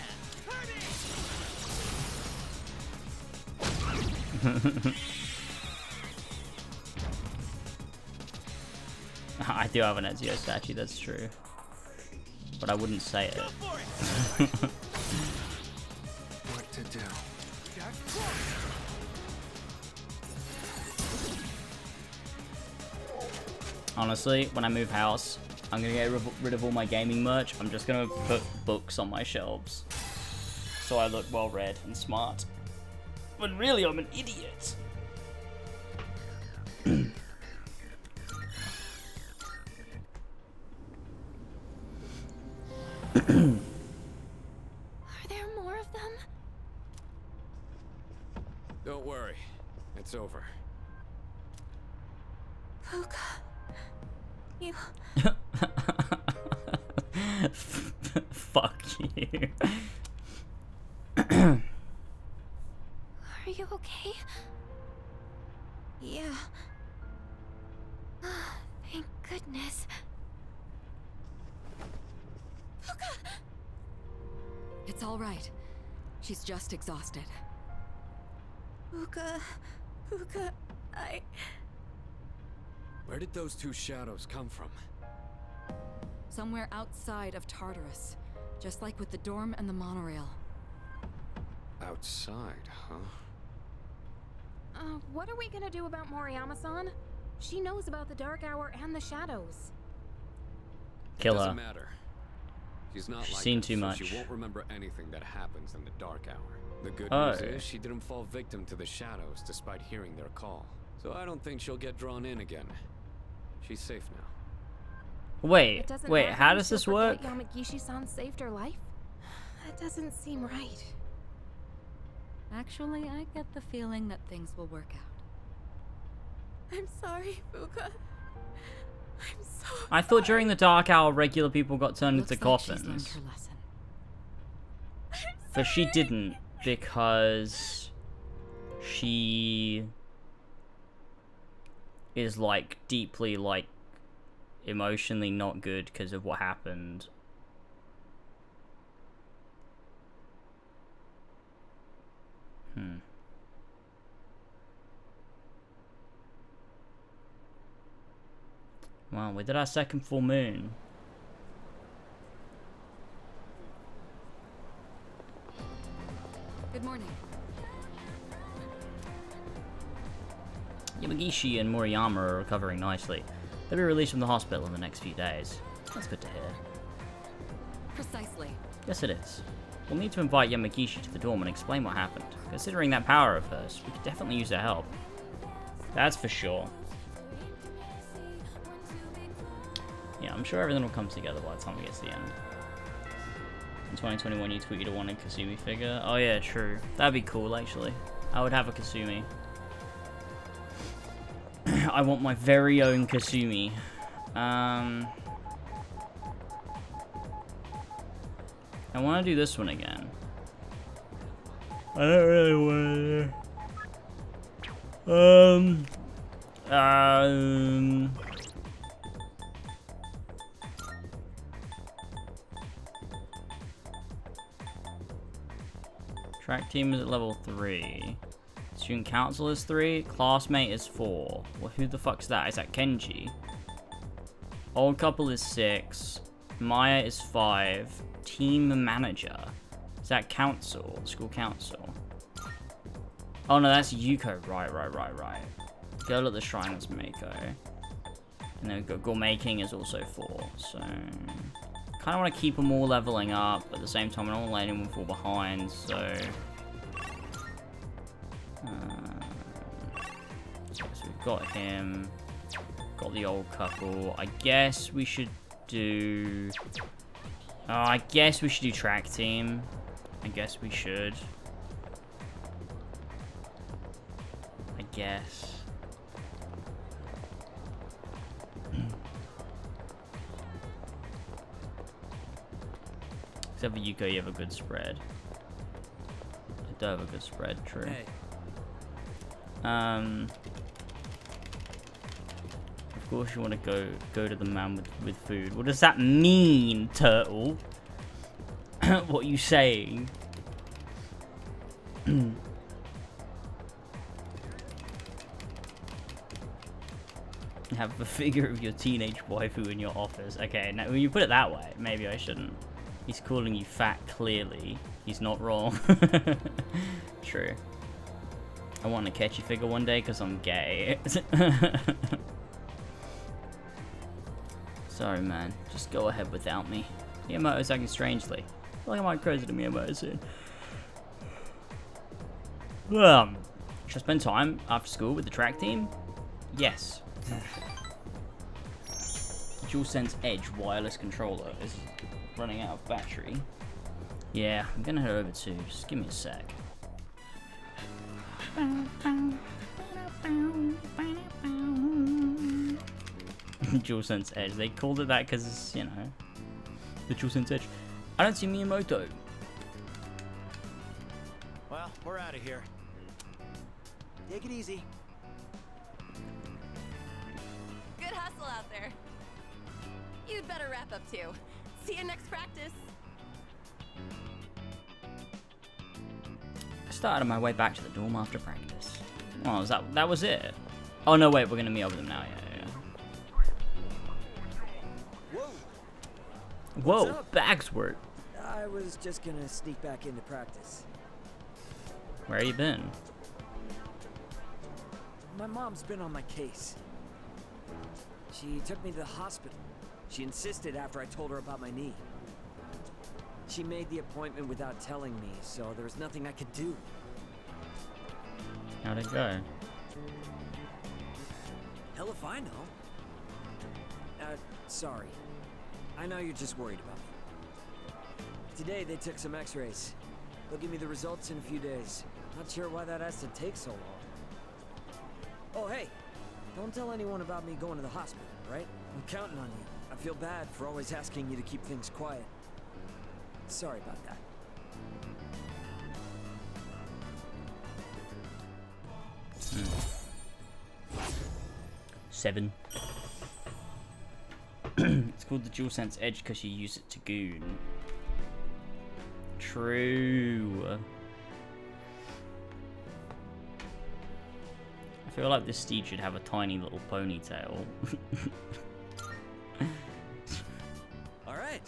I do have an Ezio statue, that's true. But I wouldn't say it. Go for it. What to do? Jack Frost. Honestly, when I move house, I'm gonna get rid of all my gaming merch. I'm just gonna put books on my shelves. So I look well read and smart. But really, I'm an idiot. Are there more of them? Don't worry. It's over. Fuuka. You. Fuck you. okay? Yeah. Thank goodness. Fuuka! It's all right. She's just exhausted. Fuuka, Where did those two shadows come from? Somewhere outside of Tartarus. Just like with the dorm and the monorail. Outside, huh? What are we gonna do about Moriyama-san? She knows about the Dark Hour and the shadows. Kill her. Doesn't matter. She's not She's like seen us, too so much. she won't remember anything that happens in the Dark Hour. The good Oh. news is she didn't fall victim to the shadows despite hearing their call. So I don't think she'll get drawn in again. She's safe now. Wait, It doesn't wait, matter how if does she'll this work? forget Yamagishi-san saved her life? That doesn't seem right. Actually, I get the feeling that things will work out. I'm sorry, Fuuka. I'm so I thought during the Dark Hour, regular people got turned Looks into like she's learned coffins. her lesson. But she didn't, because she is, like, deeply, like, emotionally not good because of what happened. Wow, we did our second full moon. Good morning. Yamagishi and Moriyama are recovering nicely. They'll be released from the hospital in the next few days. That's good to hear. Precisely. Yes, it is. We'll need to invite Yamagishi to the dorm and explain what happened. Considering that power of hers, we could definitely use her help. That's for sure. Yeah, I'm sure everything will come together by the time we get to the end. In 2021, you tweeted a wanted Kasumi figure. Oh yeah, true. That'd be cool, actually. I would have a Kasumi. I want my very own Kasumi. I want to do this one again. I don't really want to. Track team is at level 3. Student council is 3. Classmate is 4. Well, who the fuck's that? Is that Kenji? Old couple is 6. Maya is 5. Team manager. Is that council? School council. Oh no, that's Yuko. Right. Girl at the shrine is Mako. And then we've got Gourmet King is also 4. So kind of want to keep them all leveling up. At the same time, I don't want to let anyone fall behind. So so we've got him. Got the old couple. I guess we should do. I guess we should do track team. I guess we should. I guess. Except for Yuko, you have a good spread. I do have a good spread, true. Hey. Of course you want to go to the man with food. What does that mean, Turtle? What are you saying? Have a figure of your teenage waifu in your office. Okay, now when you put it that way, maybe I shouldn't. He's calling you fat, clearly. He's not wrong. True. I want a catchy figure one day because I'm gay. Sorry, man. Just go ahead without me. Miyamoto's acting strangely. I feel like I might crazy to Miyamoto soon. Should I spend time after school with the track team? Yes. DualSense Edge wireless controller is running out of battery. Yeah, I'm gonna head over too. Just give me a sec. DualSense Edge. They called it that because, you know, the DualSense Edge. I don't see Miyamoto. Well, we're out of here. Take it easy. Good hustle out there. You'd better wrap up too. See you next practice. I started my way back to the dorm after practice. Oh, that was it? Oh no, wait, we're gonna meet up with them now. Yeah. Whoa, bags work. I was just gonna sneak back into practice. Where you been? My mom's been on my case. She took me to the hospital. She insisted after I told her about my knee. She made the appointment without telling me, so there was nothing I could do. How'd it go? Hell if I know. Sorry. I know you're just worried about me. Today they took some x-rays. They'll give me the results in a few days. Not sure why that has to take so long. Oh, hey. Don't tell anyone about me going to the hospital, right? I'm counting on you. I feel bad for always asking you to keep things quiet. Sorry about that. Seven. It's called the DualSense Edge because you use it to goon. True. I feel like this steed should have a tiny little ponytail. Alright.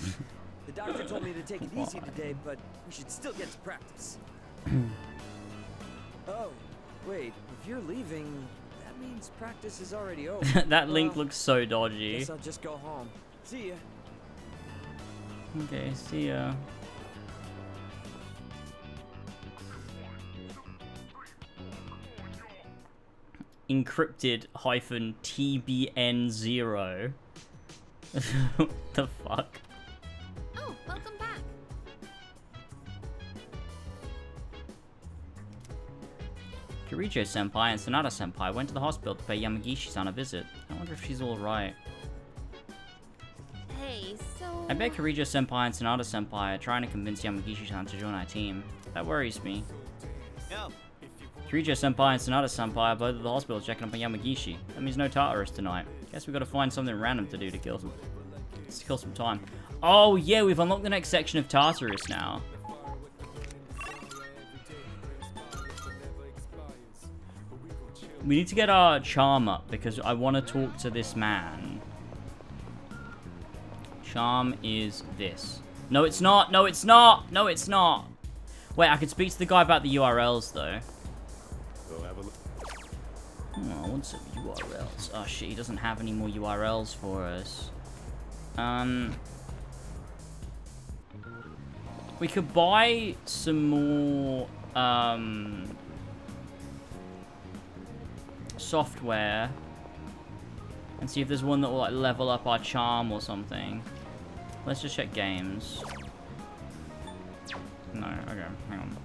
The doctor told me to take it easy today, but we should still get to practice. Oh, wait, if you're leaving, that means practice is already over. That link looks so dodgy. Guess I'll just go home. See ya. Okay, see ya. Encrypted -TBN0. What the fuck? Oh, welcome back. Kirijo-senpai and Sanada-senpai went to the hospital to pay Yamagishi-san a visit. I wonder if she's alright. Hey, so... I bet Kirijo-senpai and Sanada-senpai are trying to convince Yamagishi-san to join our team. That worries me. Kirijo-senpai and Sanada-senpai are both at the hospital checking up on Yamagishi. That means no Tartarus tonight. Guess we gotta find something random to do to kill some time. Oh yeah, we've unlocked the next section of Tartarus now. We need to get our charm up because I want to talk to this man. Charm is this. No, it's not. No, it's not. No, it's not. Wait, I can speak to the guy about the URLs though. Oh, I want some URLs. Oh shit, he doesn't have any more URLs for us. We could buy some more software and see if there's one that will like level up our charm or something. Let's just check games. No, okay, hang on.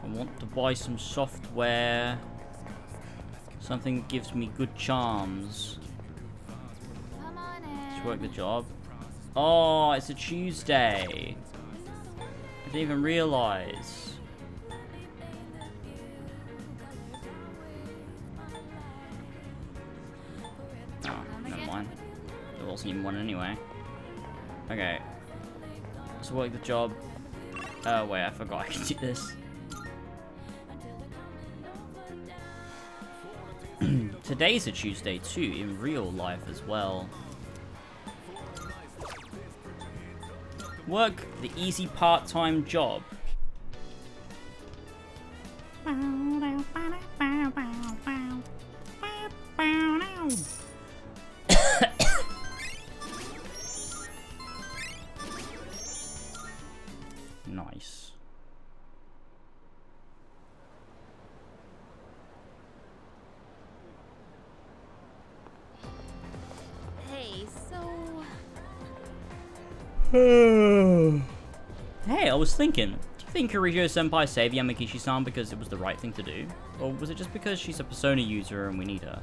I want to buy some software. Something that gives me good charms. Come on in. Let's work the job. Oh, it's a Tuesday. I didn't even realize. Oh, never mind. There wasn't even one anyway. Okay. Let's work the job. Oh, wait, I forgot I can do this. Today's a Tuesday too, in real life as well. Work the easy part-time job. Nice. Hey, so... Hey, I was thinking, do you think Kirijo-senpai saved Yamagishi-san because it was the right thing to do? Or was it just because she's a Persona user and we need her?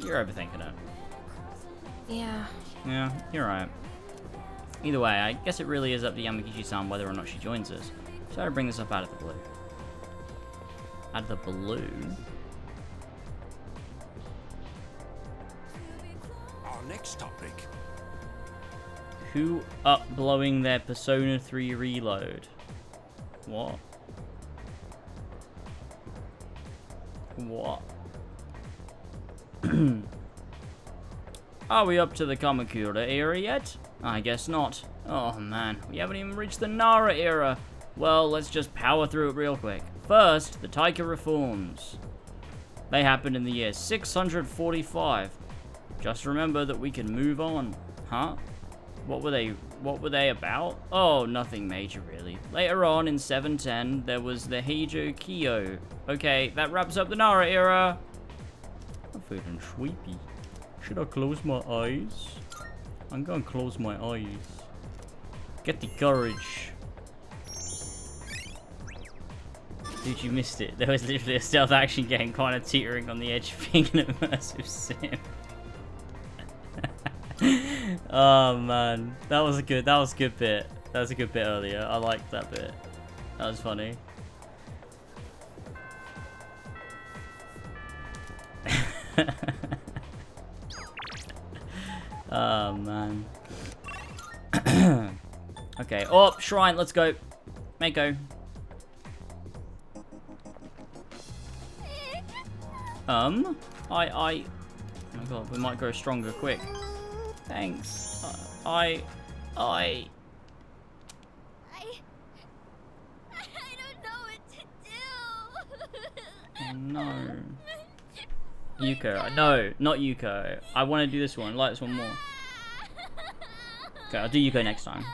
You're overthinking it. Yeah. Yeah, you're right. Either way, I guess it really is up to Yamagishi-san whether or not she joins us. So I bring this up out of the blue. Out of the blue? Our next topic. Who up blowing their Persona 3 reload? What? What? Are we up to the Kamakura era yet? I guess not. Oh man, we haven't even reached the Nara era. Well, let's just power through it real quick. First, the Taika reforms. They happened in the year 645. Just remember that we can move on. Huh? What were they about? Oh, nothing major really. Later on in 710, there was the Heijo Kyo. Okay, that wraps up the Nara era. I'm feeling sleepy. Should I close my eyes? I'm gonna close my eyes. Get the courage. Dude, you missed it. There was literally a stealth action game kind of teetering on the edge of being an immersive sim. Oh man, that was a good bit. That was a good bit earlier. I liked that bit. That was funny. Oh man. Okay. Oh, shrine. Let's go. Mako. Oh my god, we might grow stronger quick. Thanks. I don't know what to do. Oh no. Yuko. No, not Yuko. I want to do this one. I like this one more. Okay, I'll do Yuko next time.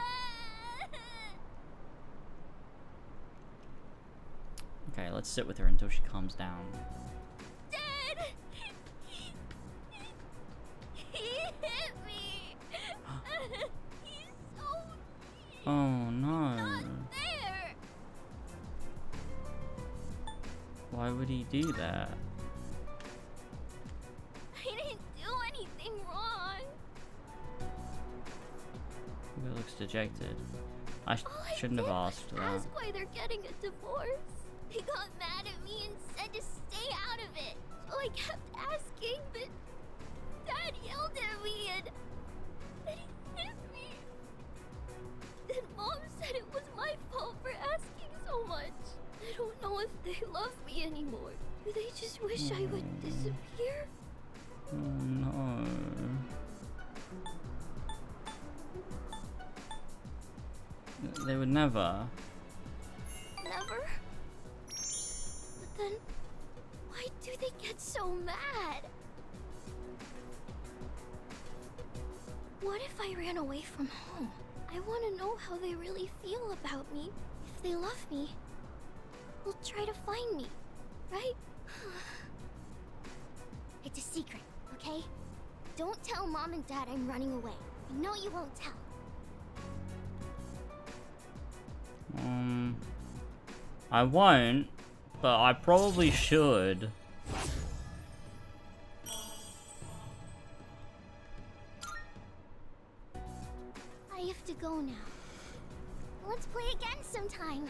Okay, let's sit with her until she calms down. Dad! He hit me! He's so Oh no. not there! Why would he do that? I didn't do anything wrong! Yuko looks dejected. I shouldn't have asked that. Ask why they're getting a divorce. He got mad at me and said to stay out of it. So I kept asking, but Dad yelled at me and he hit me. Then Mom said it was my fault for asking so much. I don't know if they love me anymore. Do they just wish I would disappear? Oh no. They would never. Never? But then, why do they get so mad? What if I ran away from home? I want to know how they really feel about me. If they love me, they'll try to find me, right? It's a secret, okay? Don't tell Mom and Dad I'm running away. I know you won't tell. I won't, but I probably should. I have to go now. Let's play again sometime.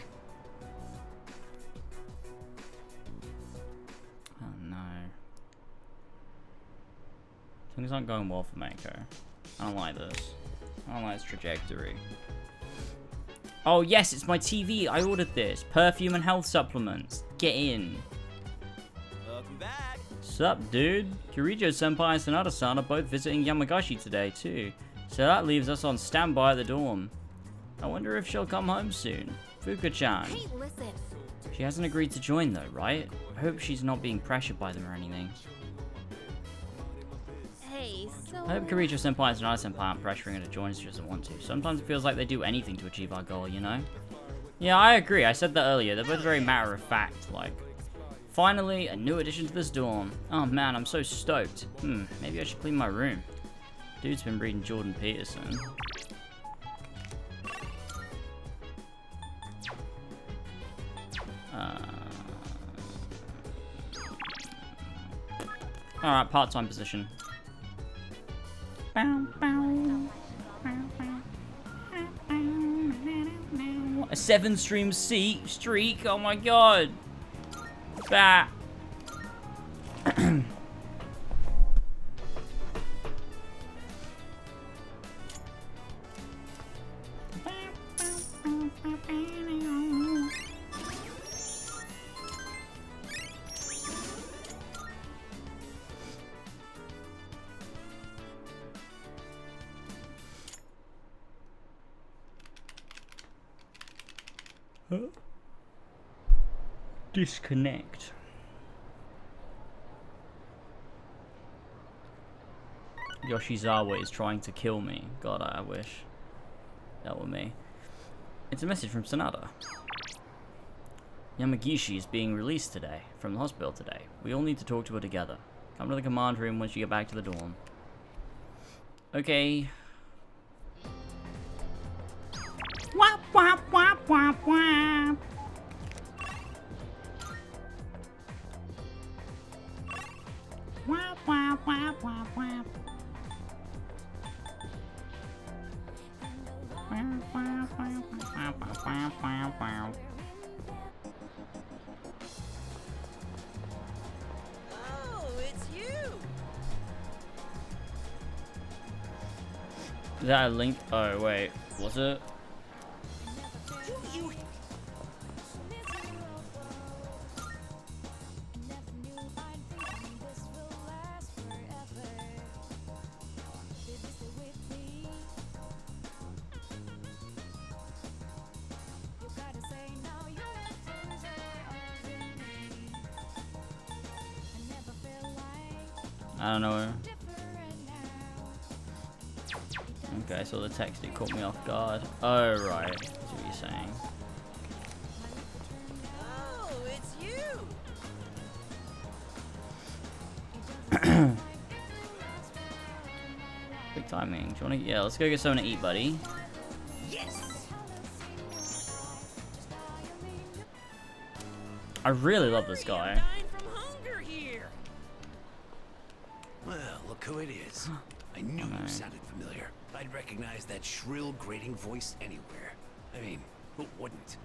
Oh no. Things aren't going well for Mako. I don't like this. I don't like this trajectory. Oh yes, it's my TV. I ordered this. Perfume and health supplements. Get in. Welcome back. Sup, dude? Kirijo-senpai and Sanada-san are both visiting Yamagashi today, too. So that leaves us on standby at the dorm. I wonder if she'll come home soon. Fuuka-chan. Hey, listen. She hasn't agreed to join though, right? I hope she's not being pressured by them or anything. Hey, so... I hope Kirijo-senpai and Sanada-senpai aren't pressuring her to join if she doesn't want to. Sometimes it feels like they do anything to achieve our goal, you know? Yeah, I agree. I said that earlier. They're both very matter-of-fact, like... Finally, a new addition to this dorm. Oh man, I'm so stoked. Maybe I should clean my room. Dude's been reading Jordan Peterson. Alright, part-time position. A 7-stream streak. Oh my god. That. Disconnect. Yoshizawa is trying to kill me. God, I wish that were me. It's a message from Sonata. Yamagishi is being released today from the hospital today. We all need to talk to her together. Come to the command room once you get back to the dorm. Okay. Wap wap wap wap wap. Wap wap wap wap wap. Oh, it's you! Is that a link? Oh wait, was it? You. I don't know. Okay, I saw the text, it caught me off guard. Oh, right. That's what you're saying. Oh, it's you! Quick timing. Do you wanna, yeah, let's go get something to eat, buddy. Yes! I really love this guy. Well, look who it is. I knew you sounded familiar. I'd recognize that shrill, grating voice anywhere. I mean, who wouldn't?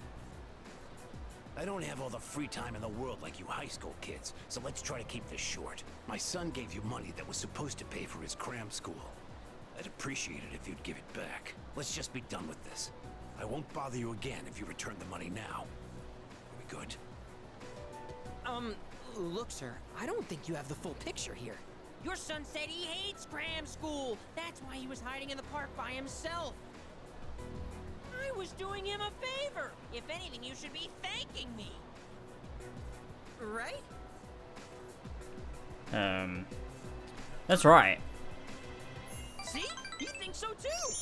I don't have all the free time in the world like you high school kids, so let's try to keep this short. My son gave you money that was supposed to pay for his cram school. I'd appreciate it if you'd give it back. Let's just be done with this. I won't bother you again if you return the money now. Are we good? Look, sir, I don't think you have the full picture here. Your son said he hates cram school. That's why he was hiding in the park by himself. I was doing him a favor. If anything, you should be thanking me. Right? That's right. See? He thinks so too.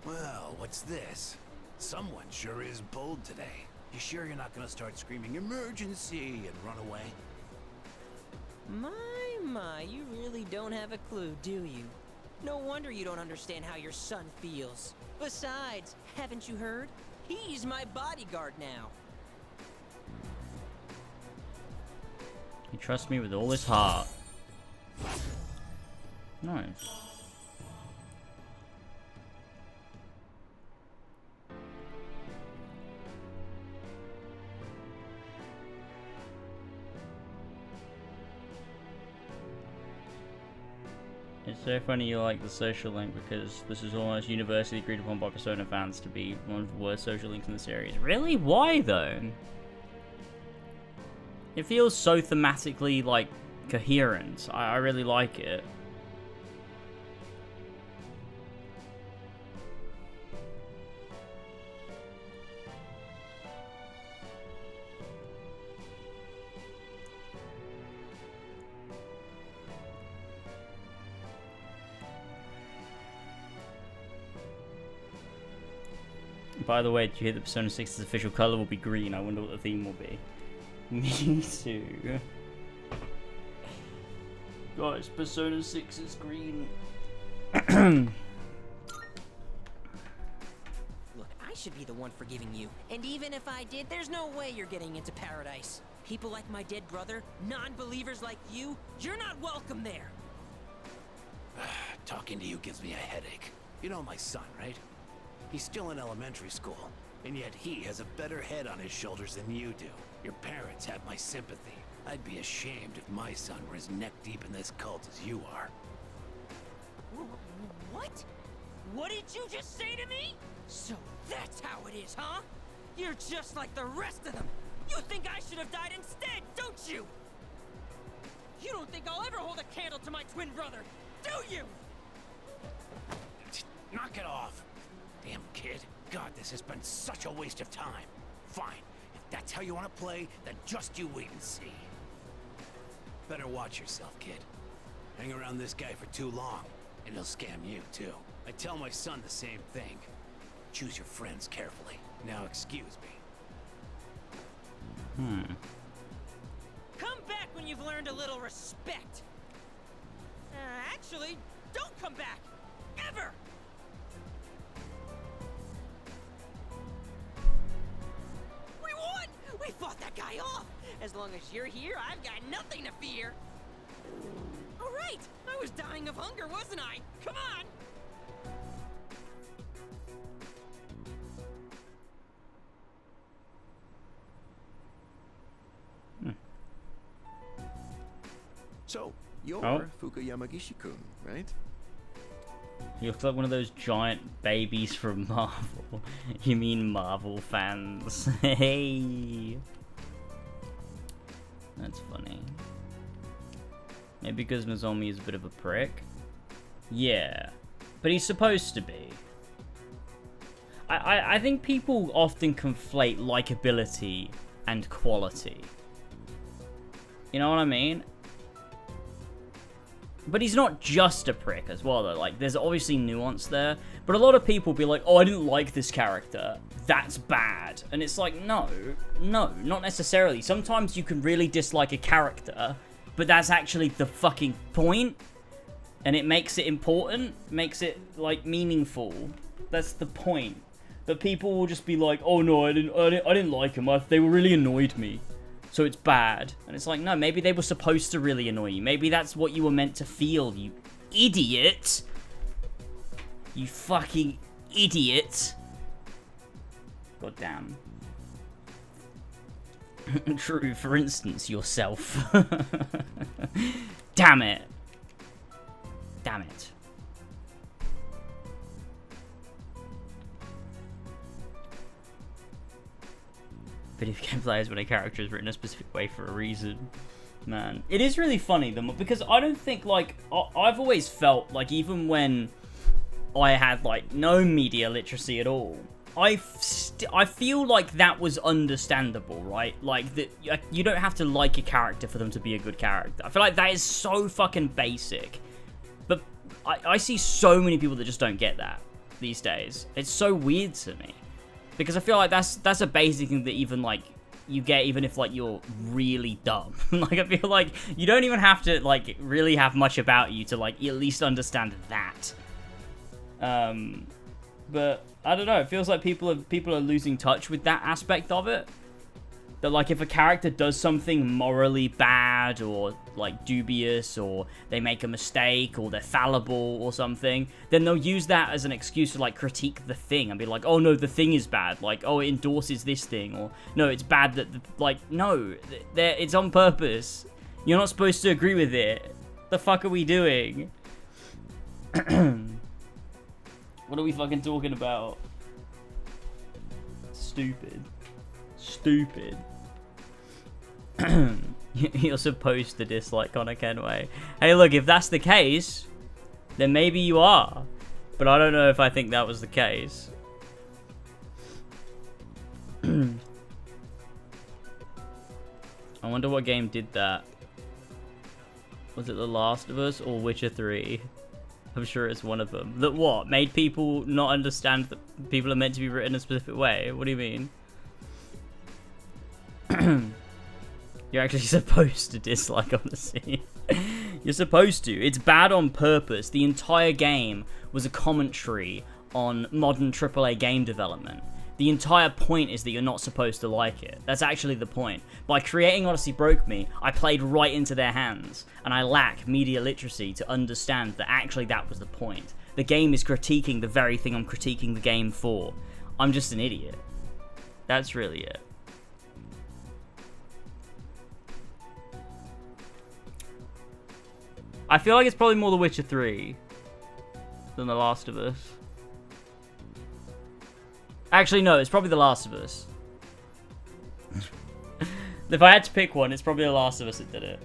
Well, what's this? Someone sure is bold today. You sure you're not gonna start screaming emergency and run away? My, you really don't have a clue, do you? No wonder you don't understand how your son feels. Besides, haven't you heard? He's my bodyguard now. He trusts me with all his heart. Nice. It's so funny you like the social link because this is almost universally agreed upon by Persona fans to be one of the worst social links in the series. Really? Why though? It feels so thematically, like, coherent. I really like it. By the way, did you hear that Persona 6's official color will be green? I wonder what the theme will be. Me too. Guys, Persona 6 is green. Look, I should be the one forgiving you. And even if I did, there's no way you're getting into paradise. People like my dead brother, non-believers like you, you're not welcome there. Talking to you gives me a headache. You know my son, right? He's still in elementary school, and yet he has a better head on his shoulders than you do. Your parents have my sympathy. I'd be ashamed if my son were as neck deep in this cult as you are. What? What did you just say to me? So that's how it is, huh? You're just like the rest of them. You think I should have died instead, don't you? You don't think I'll ever hold a candle to my twin brother, do you? Knock it off. Damn kid. God, this has been such a waste of time. Fine. If that's how you want to play, then just you wait and see. Better watch yourself, kid. Hang around this guy for too long, and he'll scam you, too. I tell my son the same thing. Choose your friends carefully. Now excuse me. Come back when you've learned a little respect. Actually, don't come back. Ever! We won! We fought that guy off! As long as you're here, I've got nothing to fear. All right, I was dying of hunger, wasn't I? Come on! So, you're Fuuka Yamagishi-kun, right? He looks like one of those giant babies from Marvel. You mean Marvel fans? Hey! That's funny. Maybe because Nozomi is a bit of a prick? Yeah. But he's supposed to be. I think people often conflate likability and quality. You know what I mean? But he's not just a prick as well, though. Like, there's obviously nuance there. But a lot of people be like, oh, I didn't like this character. That's bad. And it's like, no, not necessarily. Sometimes you can really dislike a character, but that's actually the fucking point. And it makes it important, makes it, like, meaningful. That's the point. But people will just be like, oh, no, I didn't like him. They really annoyed me. So it's bad. And it's like, no, maybe they were supposed to really annoy you. Maybe that's what you were meant to feel, you idiot. You fucking idiot. God damn. True, for instance, yourself. Damn it. Damn it. Video game players when a character is written a specific way for a reason. Man, it is really funny though, because I don't think, like, I've always felt like even when I had like no media literacy at all, I feel like that was understandable, right? Like that you don't have to like a character for them to be a good character. I feel like that is so fucking basic, but I see so many people that just don't get that these days. It's so weird to me. Because I feel like that's a basic thing that even, like, you get even if, like, you're really dumb. Like, I feel like you don't even have to, like, really have much about you to, like, at least understand that. But, I don't know, it feels like people are losing touch with that aspect of it. That, like, if a character does something morally bad or, like, dubious, or they make a mistake, or they're fallible or something, then they'll use that as an excuse to, like, critique the thing and be like, oh, no, the thing is bad. Like, oh, it endorses this thing. Or, no, it's bad that, like, no, it's on purpose. You're not supposed to agree with it. The fuck are we doing? What are we fucking talking about? Stupid. Stupid. You're supposed to dislike Connor Kenway. Hey, look, if that's the case, then maybe you are. But I don't know if I think that was the case. I wonder what game did that. Was it The Last of Us or Witcher 3? I'm sure it's one of them. That what? Made people not understand that people are meant to be written a specific way? What do you mean? You're actually supposed to dislike on the scene. You're supposed to. It's bad on purpose. The entire game was a commentary on modern AAA game development. The entire point is that you're not supposed to like it. That's actually the point. By creating Odyssey Broke Me, I played right into their hands, and I lack media literacy to understand that actually that was the point. The game is critiquing the very thing I'm critiquing the game for. I'm just an idiot. That's really it. I feel like it's probably more The Witcher 3 than The Last of Us. Actually, no, it's probably The Last of Us. If I had to pick one, it's probably The Last of Us that did it.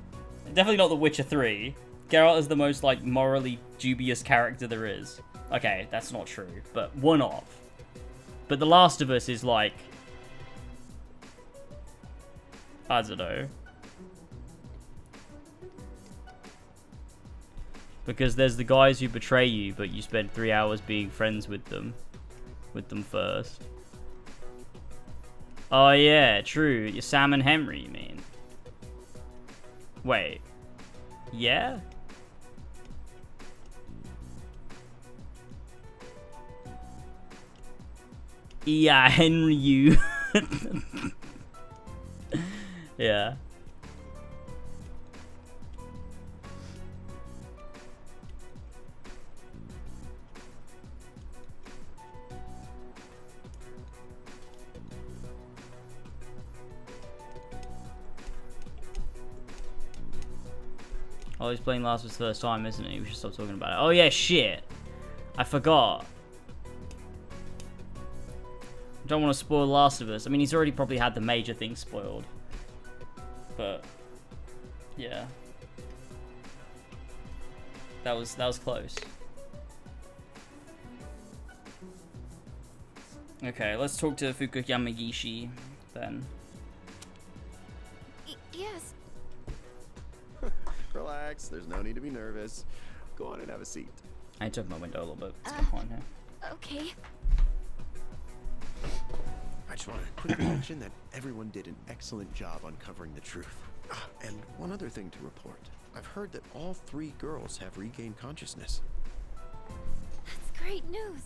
Definitely not The Witcher 3. Geralt is the most, like, morally dubious character there is. Okay, that's not true, but one of. But The Last of Us is, like... I don't know. Because there's the guys who betray you, but you spend 3 hours being friends with them. With them first. Oh yeah, true. You're Sam and Henry, you mean? Wait. Yeah? Yeah, Henry, you. Yeah. Oh, he's playing Last of Us first time, isn't he? We should stop talking about it. Oh yeah, shit. I forgot. I don't want to spoil Last of Us. I mean, he's already probably had the major things spoiled. But yeah. That was close. Okay, let's talk to Fuuka Yamagishi then. Yes. Relax, there's no need to be nervous. Go on and have a seat. I took my window a little bit. Let's get on here. Okay. I just want to quickly mention that everyone did an excellent job uncovering the truth. And one other thing to report. I've heard that all 3 girls have regained consciousness. That's great news.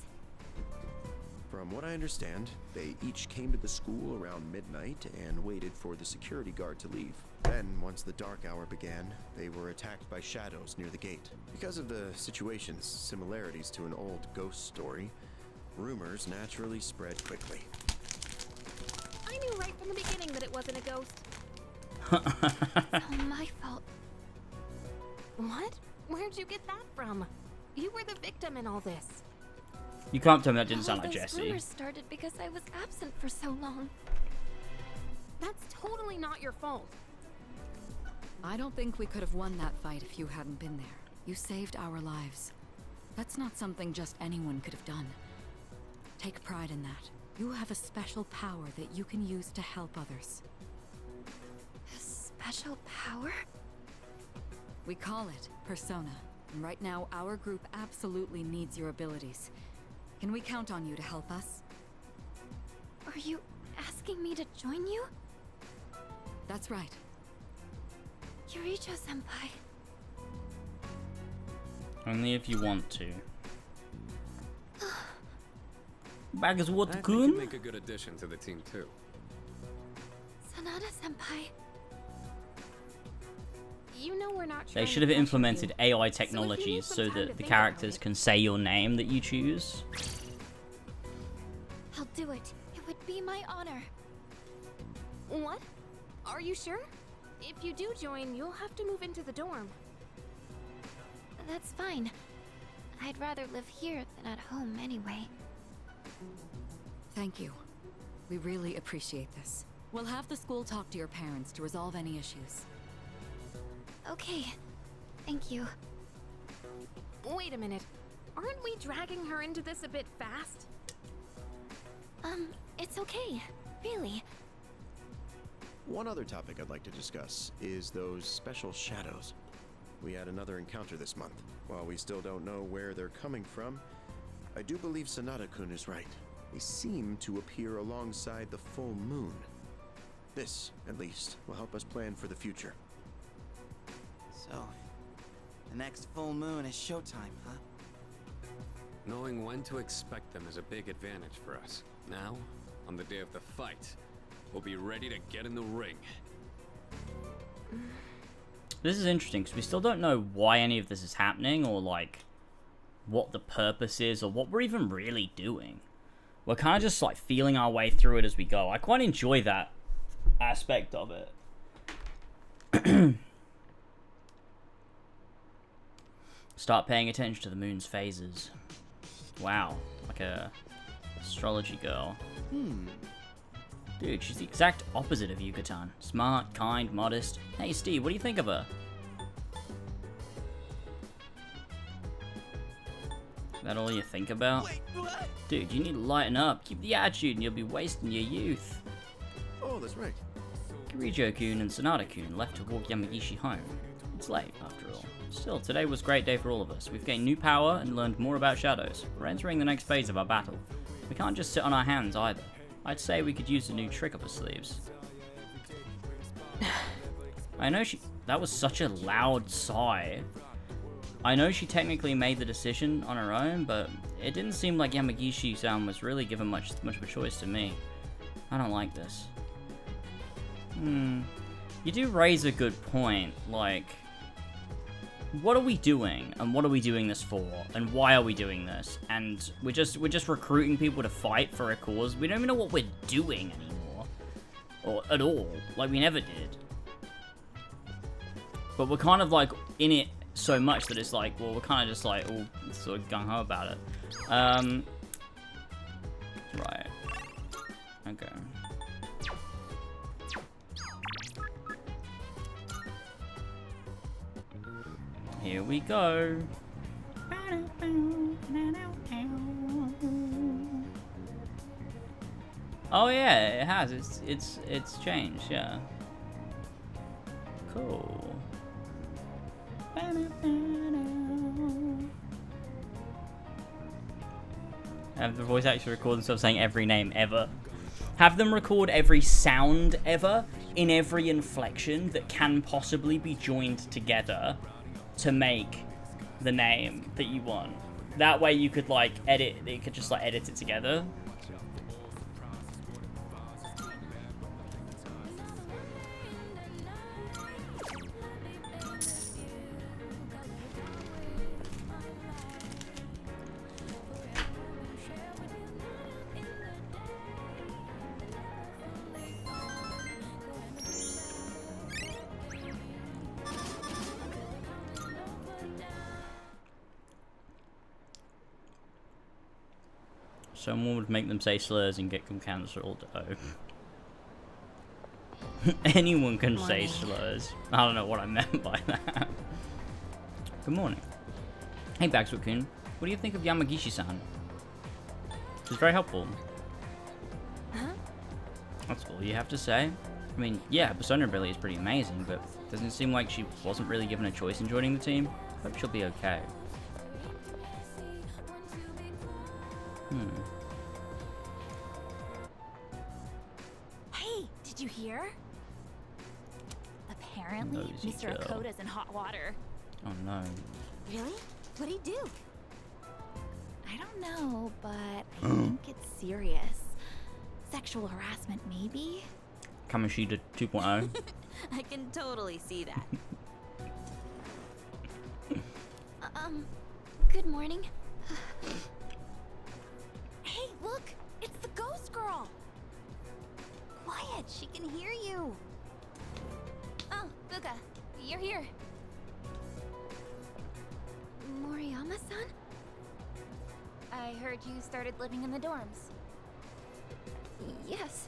From what I understand, they each came to the school around midnight and waited for the security guard to leave. Then, once the dark hour began, they were attacked by shadows near the gate. Because of the situation's similarities to an old ghost story, rumors naturally spread quickly. I knew right from the beginning that it wasn't a ghost. Oh, my fault. What? Where'd you get that from? You were the victim in all this. You can't tell me that didn't All sound of like those Jesse. rumors started because I was absent for so long. That's totally not your fault. I don't think we could have won that fight if you hadn't been there. You saved our lives. That's not something just anyone could have done. Take pride in that. You have a special power that you can use to help others. A special power? We call it Persona. And right now, our group absolutely needs your abilities. Can we count on you to help us? Are you asking me to join you? That's right. Yuricho-senpai. Only if you want to. Back as I what think kun? you'd make a good addition to the team too. Sanada-senpai. You know we're not They trying should to have pressure implemented you. AI technologies so some time that to the think characters about can say your name that you choose. I'll do it. It would be my honor. What? Are you sure? If you do join, you'll have to move into the dorm. That's fine. I'd rather live here than at home anyway. Thank you. We really appreciate this. We'll have the school talk to your parents to resolve any issues. Okay. Thank you. Wait a minute. Aren't we dragging her into this a bit fast? It's okay. Really. One other topic I'd like to discuss is those special shadows. We had another encounter this month. While we still don't know where they're coming from, I do believe Sanada-kun is right. They seem to appear alongside the full moon. This, at least, will help us plan for the future. So, the next full moon is showtime, huh? Knowing when to expect them is a big advantage for us. Now, on the day of the fight, we'll be ready to get in the ring. This is interesting because we still don't know why any of this is happening, or like what the purpose is, or what we're even really doing. We're kind of just like feeling our way through it as we go. I quite enjoy that aspect of it. Start paying attention to the moon's phases. Wow, like a astrology girl. Dude, she's the exact opposite of Yucatan. Smart, kind, modest. Hey Steve, what do you think of her? That all you think about? Wait, what? Dude, you need to lighten up. Keep the attitude and you'll be wasting your youth. Oh, that's right. Kirijo-kun and Sanada-kun left to walk Yamagishi home. It's late, after all. Still, today was a great day for all of us. We've gained new power and learned more about shadows. We're entering the next phase of our battle. We can't just sit on our hands either. I'd say we could use a new trick up our sleeves. I know that was such a loud sigh. I know she technically made the decision on her own, but it didn't seem like Yamagishi-san was really given much of a choice to me. I don't like this. You do raise a good point, like, what are we doing, and what are we doing this for, and why are we doing this? And we're just recruiting people to fight for a cause. We don't even know what we're doing anymore, or at all. Like, we never did. But we're kind of like in it so much that it's like, well, we're kind of just like all sort of gung ho about it. Right. Okay. Here we go. Oh yeah, it has. It's changed. Yeah. Cool. Have the voice actors record themselves saying every name ever. Have them record every sound ever in every inflection that can possibly be joined together to make the name that you want. That way you could like edit, you could just like edit it together. Someone would make them say slurs and get them cancelled. Oh. Anyone can say slurs. I don't know what I meant by that. Good morning. Hey, Bagswood-kun. What do you think of Yamagishi-san? She's very helpful. Huh? That's all you have to say. I mean, yeah, her persona ability is pretty amazing, but doesn't it seem like she wasn't really given a choice in joining the team? Hope she'll be okay. Hey, did you hear? Apparently, Nosy Mr. girl. Akoda's in hot water. Oh no. Really? What'd he do? I don't know, but I think it's serious. Sexual harassment, maybe? Kamishita 2.0. I can totally see that. Good morning. Hey, look! It's the ghost girl! Quiet, she can hear you. Oh, Fuuka, you're here. Moriyama-san? I heard you started living in the dorms. Yes.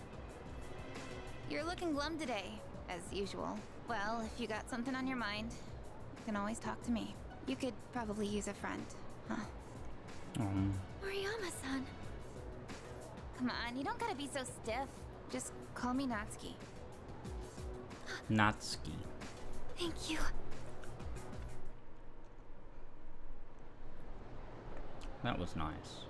You're looking glum today, as usual. Well, if you got something on your mind, you can always talk to me. You could probably use a friend, huh? Moriyama-san. Come on, you don't gotta be so stiff. Just call me Natsuki. Natsuki. Thank you. That was nice.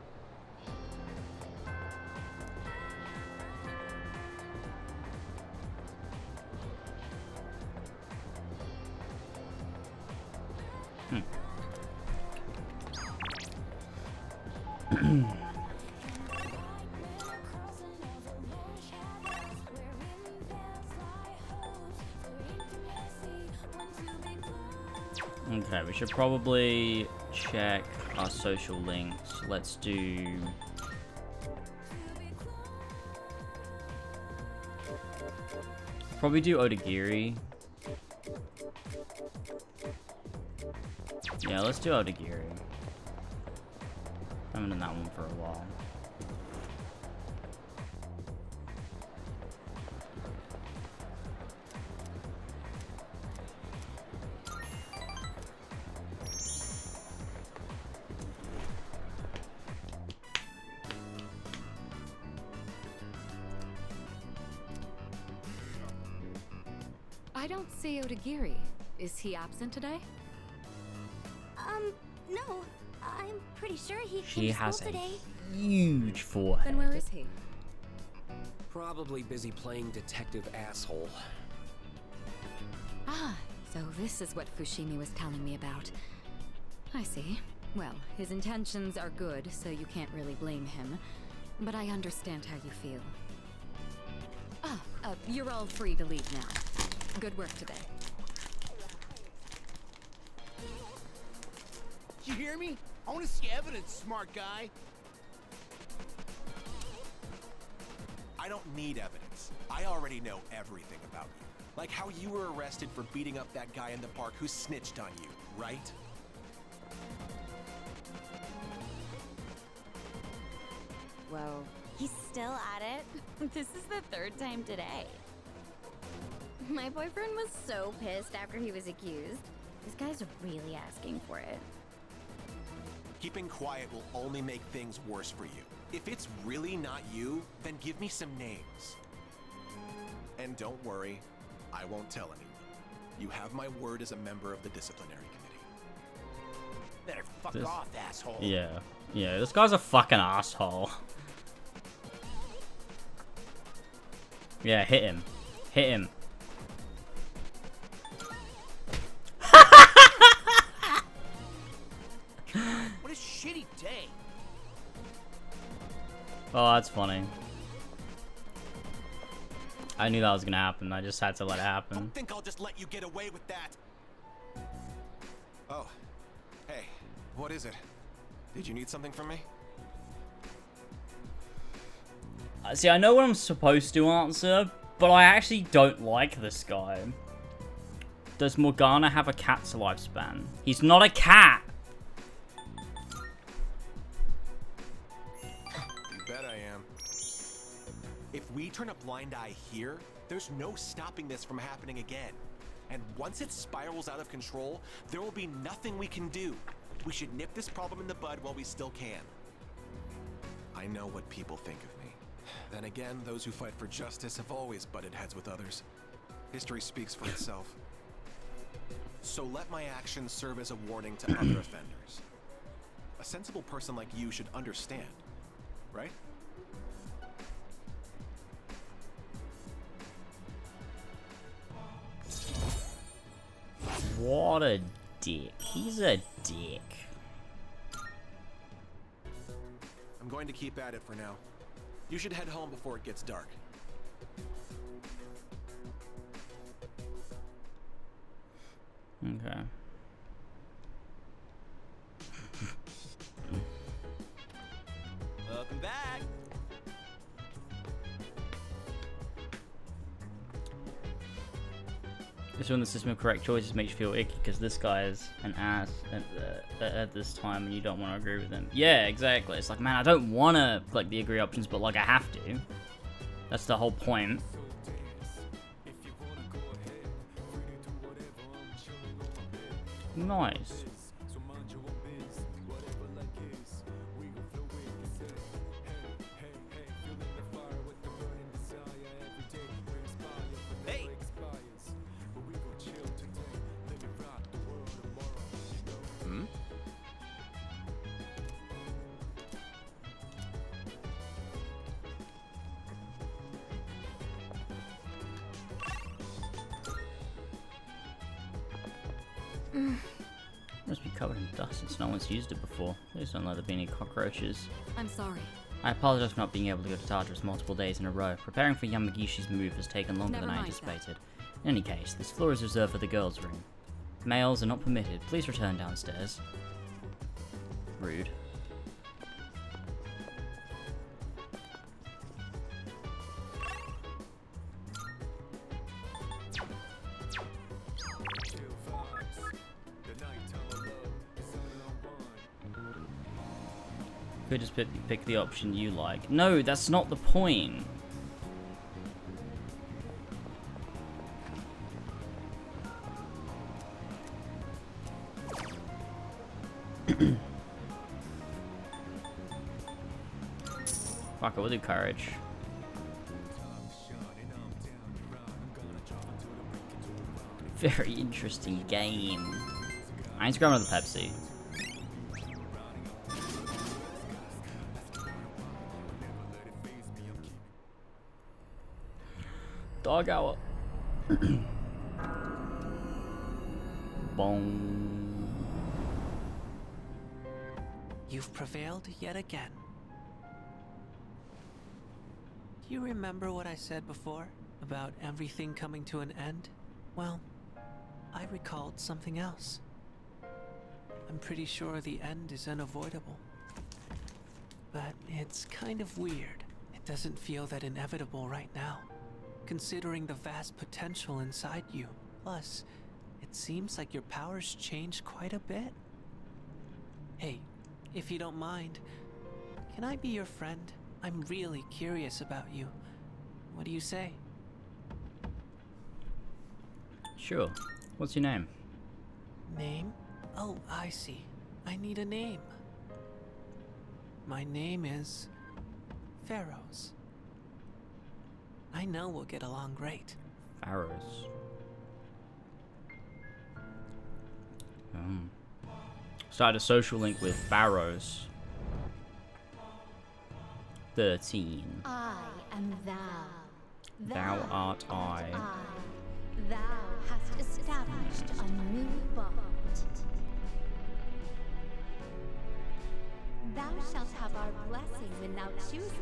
Okay, we should probably check our social links. Let's do... Probably do Odagiri. Yeah, let's do Odagiri. I haven't done that one for a while. I don't see Odagiri. Is he absent today? No. I'm pretty sure he She came to has school a today. huge forehead. Then where is he? Probably busy playing detective asshole. Ah, so this is what Fushimi was telling me about. I see. Well, his intentions are good, so you can't really blame him. But I understand how you feel. You're all free to leave now. Good work today. You hear me? I want to see evidence, smart guy. I don't need evidence. I already know everything about you. Like how you were arrested for beating up that guy in the park who snitched on you, right? Whoa. He's still at it? This is the third time today. My boyfriend was so pissed after he was accused. This guy's really asking for it. Keeping quiet will only make things worse for you. If it's really not you, then give me some names. And don't worry, I won't tell anyone. You have my word as a member of the disciplinary committee. Better fuck off, asshole. Yeah. Yeah, this guy's a fucking asshole. Yeah, hit him. Hit him. What a shitty day. Oh, that's funny. I knew that was gonna happen. I just had to let it happen. Don't think I'll just let you get away with that. Oh. Hey, what is it? Did you need something from me? See, I know what I'm supposed to answer, but I actually don't like this guy. Does Morgana have a cat's lifespan? He's not a cat! You bet I am. If we turn a blind eye here, there's no stopping this from happening again. And once it spirals out of control, there will be nothing we can do. We should nip this problem in the bud while we still can. I know what people think of me. Then again, those who fight for justice have always butted heads with others. History speaks for itself. So let my actions serve as a warning to other offenders. A sensible person like you should understand, right? What a dick. He's a dick. I'm going to keep at it for now. You should head home before it gets dark. Okay. Welcome back. This one, the system of correct choices makes you feel icky because this guy is an ass at this time and you don't want to agree with him. Yeah, exactly. It's like, man, I don't want to click the agree options, but like I have to. That's the whole point. Nice. Hey! Hmm? Must be covered in dust since no one's used it before. Please don't let there be any cockroaches. I'm sorry. I apologize for not being able to go to Tartarus multiple days in a row. Preparing for Yamagishi's move has taken longer Never than I mind anticipated. In any case, this floor is reserved for the girls' room. Males are not permitted. Please return downstairs. Rude. Could just pick the option you like. No, that's not the point. Fuck it, we'll do courage. Very interesting game. I need to grab another Pepsi. Dog hour. Boom. You've prevailed yet again. Do you remember what I said before about everything coming to an end? Well, I recalled something else. I'm pretty sure the end is unavoidable. But it's kind of weird. It doesn't feel that inevitable right now, considering the vast potential inside you. Plus, it seems like your powers changed quite a bit. Hey, if you don't mind, can I be your friend? I'm really curious about you. What do you say? Sure. What's your name? Name? Oh, I see. I need a name. My name is Pharaohs. I know we'll get along great. Pharaohs. Started a social link with Pharaohs. 13. I am thou. Thou art I. Thou hast established a new bond. Thou shalt have our blessing when thou choosest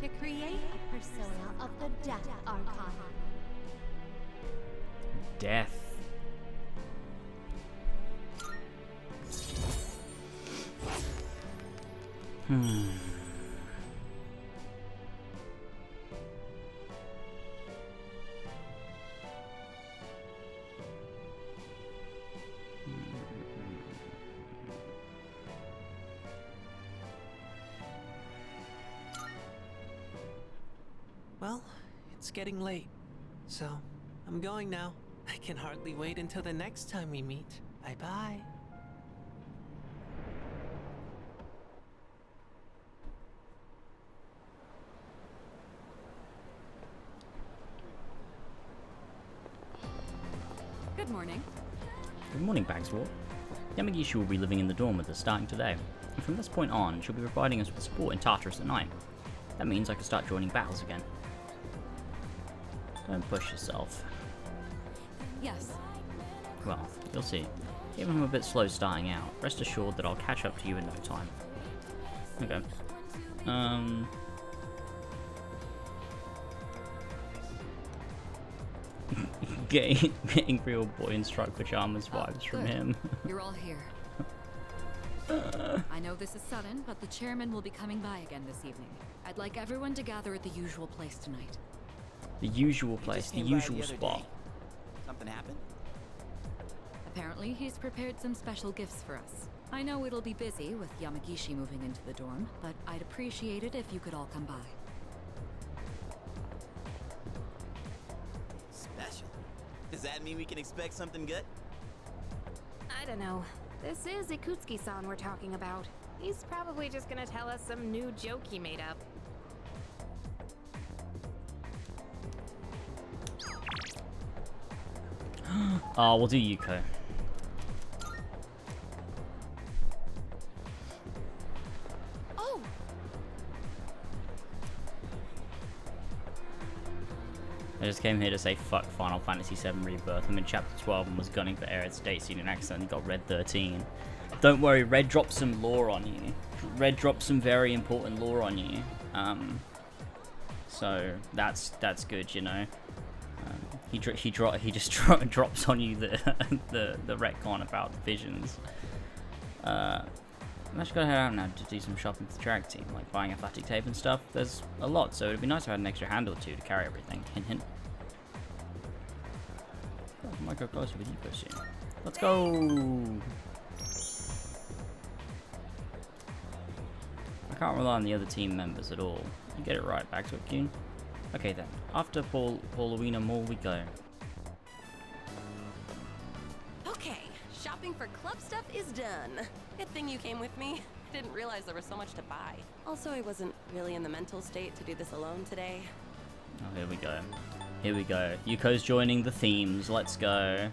to create a persona of the Death Archon. Death. Well, it's getting late, so I'm going now. I can hardly wait until the next time we meet. Bye-bye. Good morning. Good morning, Bagswell. Yamagishi will be living in the dorm with us starting today, and from this point on, she'll be providing us with support in Tartarus at night. That means I can start joining battles again. Don't push yourself. Yes. Well, you'll see. Even if I'm a bit slow starting out, rest assured that I'll catch up to you in no time. Okay. Getting real boy in striped pajamas vibes from him. You're all here. I know this is sudden, but the chairman will be coming by again this evening. I'd like everyone to gather at the usual place tonight. The usual place, the usual spot. Something happened? Apparently, he's prepared some special gifts for us. I know it'll be busy with Yamagishi moving into the dorm, but I'd appreciate it if you could all come by. Special? Does that mean we can expect something good? I don't know. This is Ikutsuki-san we're talking about. He's probably just gonna tell us some new joke he made up. Oh, we'll do Yuko. Oh! I just came here to say fuck Final Fantasy VII Rebirth. I'm in chapter 12 and was gunning for Aerith's date scene and accidentally got Red 13. Don't worry, Red dropped some lore on you. Red dropped some very important lore on you. So that's good, you know. He just drops on you the the retcon about visions. I'm actually gonna head out now to do some shopping for the drag team, like buying athletic tape and stuff. There's a lot, so it'd be nice to have an extra hand or two to carry everything. Hint, hint. Oh, I might go closer with you guys soon. Let's go. I can't rely on the other team members at all. You get it right. Back to it, Kuhn. Okay then. After Paulowina Mall we go. Okay, shopping for club stuff is done. Good thing you came with me. I didn't realize there was so much to buy. Also, I wasn't really in the mental state to do this alone today. Oh, here we go. Here we go. Yuko's joining the themes. Let's go.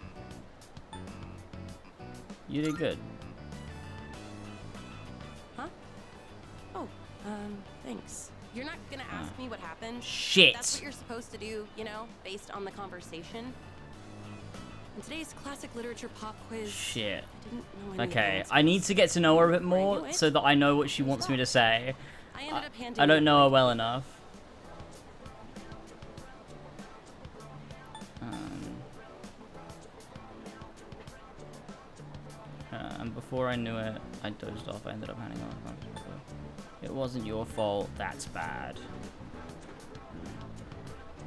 You did good. Huh? Oh, thanks. You're not gonna ask me what happened? Shit. That's what you're supposed to do, you know, based on the conversation. In today's classic literature pop quiz. Shit. I didn't know any of the Okay, answers. I need to get to know her a bit more so that I know what she wants me to say. I ended up handing I don't you know her well enough. And before I knew it, I dozed off. I ended up handing on. It wasn't your fault. That's bad.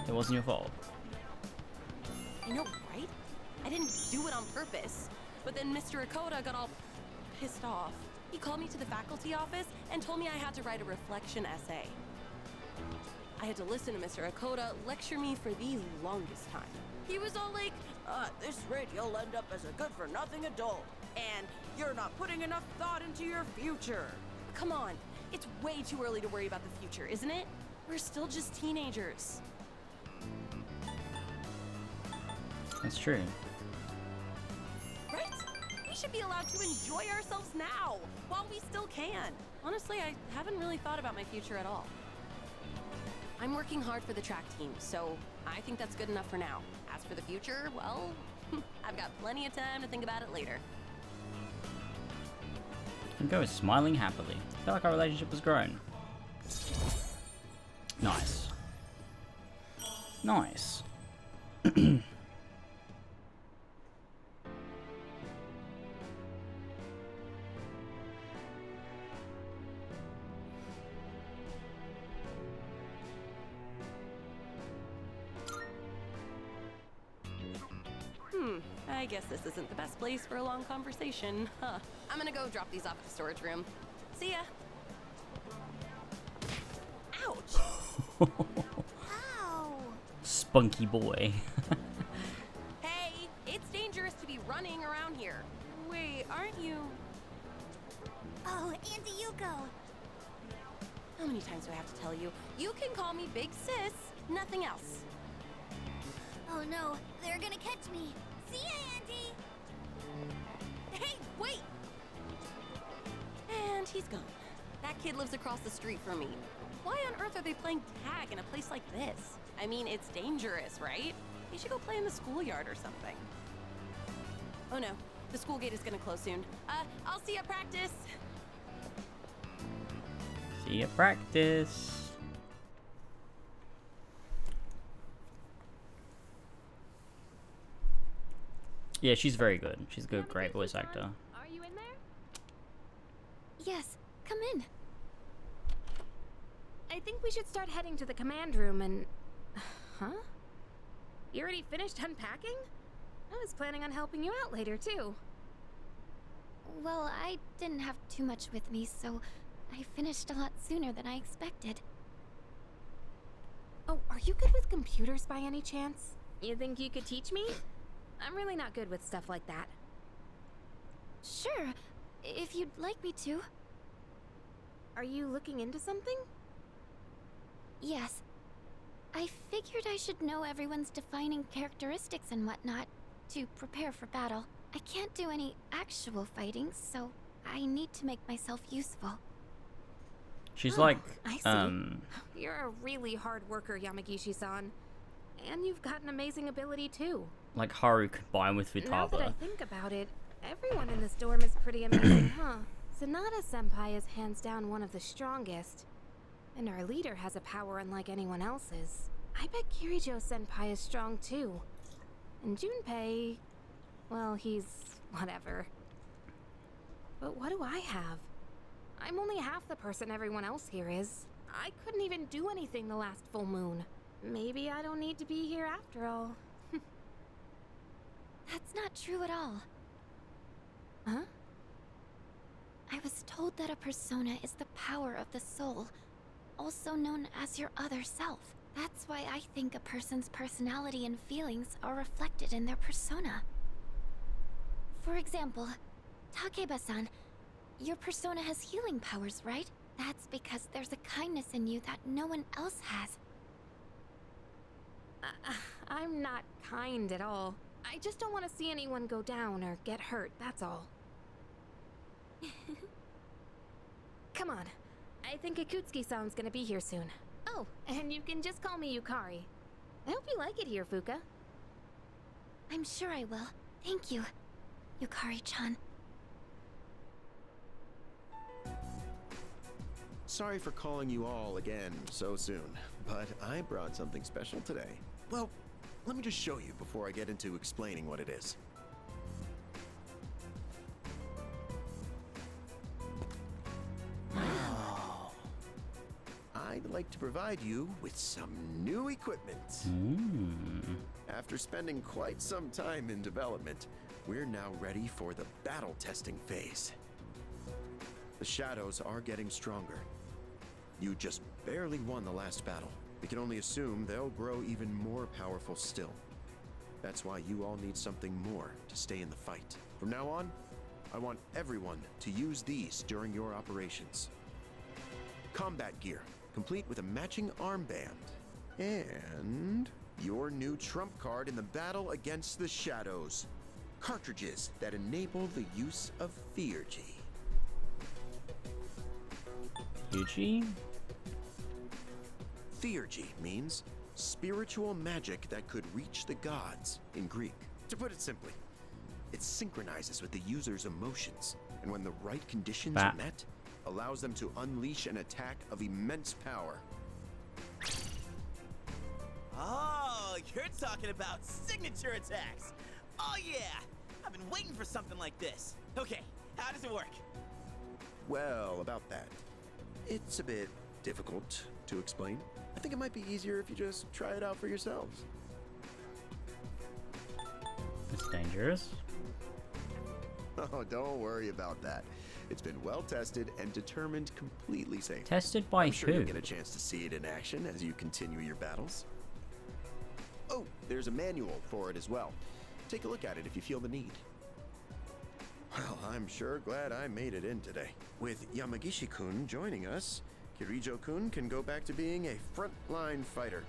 It wasn't your fault. I know, right? I didn't do it on purpose. But then Mr. Akoda got all pissed off. He called me to the faculty office and told me I had to write a reflection essay. I had to listen to Mr. Akoda lecture me for the longest time. He was all like, At this rate, you'll end up as a good-for-nothing adult. And you're not putting enough thought into your future. come on. It's way too early to worry about the future, isn't it? We're still just teenagers. That's true. Right? We should be allowed to enjoy ourselves now, while we still can. Honestly, I haven't really thought about my future at all. I'm working hard for the track team, so I think that's good enough for now. As for the future, well, I've got plenty of time to think about it later. Yuko is smiling happily. I feel like our relationship has grown. Nice. Nice. I guess this isn't the best place for a long conversation, huh? I'm gonna go drop these off at the storage room. See ya. Ouch! Ow! Spunky boy. Hey, it's dangerous to be running around here. Wait, aren't you? Oh, Auntie Yuko. How many times do I have to tell you? You can call me Big Sis, nothing else. Oh no, they're gonna catch me. See ya, Auntie! Hey, wait! And he's gone. That kid lives across the street from me. Why on earth are they playing tag in a place like this? I mean, it's dangerous, right? They should go play in the schoolyard or something. Oh no, the school gate is gonna close soon. I'll see you at practice. See you at practice. Yeah, she's very good. She's a good, great voice actor. Are you in there? Yes, come in. I think we should start heading to the command room and... Huh? You already finished unpacking? I was planning on helping you out later, too. Well, I didn't have too much with me, so I finished a lot sooner than I expected. Oh, are you good with computers by any chance? You think you could teach me? I'm really not good with stuff like that. Sure, if you'd like me to. Are you looking into something? Yes. I figured I should know everyone's defining characteristics and whatnot to prepare for battle. I can't do any actual fighting, so I need to make myself useful. She's Oh, like, I see. You're a really hard worker, Yamagishi-san. And you've got an amazing ability, too. like Haru combined with Now that I Futaba. think about it, everyone in this dorm is pretty amazing, huh? Sanada-senpai is hands down one of the strongest. And our leader has a power unlike anyone else's. I bet Kirijo-senpai is strong, too. And Junpei, well, he's whatever. But what do I have? I'm only half the person everyone else here is. I couldn't even do anything the last full moon. Maybe I don't need to be here after all. That's not true at all. Huh? I was told that a persona is the power of the soul, also known as your other self. That's why I think a person's personality and feelings are reflected in their persona. For example, Takeba-san, your persona has healing powers, right? That's because there's a kindness in you that no one else has. I'm not kind at all. I just don't want to see anyone go down or get hurt, that's all. Come on. I think Ikutsuki-san's gonna be here soon. Oh, and you can just call me Yukari. I hope you like it here, Fuuka. I'm sure I will. Thank you, Yukari-chan. Sorry for calling you all again so soon, but I brought something special today. Well, let me just show you before I get into explaining what it is. I'd like to provide you with some new equipment. After spending quite some time in development, we're now ready for the battle testing phase. The shadows are getting stronger. You just barely won the last battle. We can only assume they'll grow even more powerful still. That's why you all need something more to stay in the fight. From now on, I want everyone to use these during your operations. Combat gear, complete with a matching armband. And your new trump card in the battle against the shadows. Cartridges that enable the use of Theurgy. Theurgy? Theurgy means spiritual magic that could reach the gods in Greek. To put it simply, it synchronizes with the user's emotions, and when the right conditions are met, allows them to unleash an attack of immense power. Oh, you're talking about signature attacks. Oh yeah, I've been waiting for something like this. Okay, how does it work? Well, about that, it's a bit difficult to explain. I think it might be easier if you just try it out for yourselves. It's dangerous. Oh, don't worry about that. It's been well tested and determined completely safe. Tested by I'm sure who? you'll get a chance to see it in action as you continue your battles. Oh, there's a manual for it as well. Take a look at it if you feel the need. Well, I'm sure glad I made it in today. With Yamagishi-kun joining us, Kirijo-kun can go back to being a frontline fighter.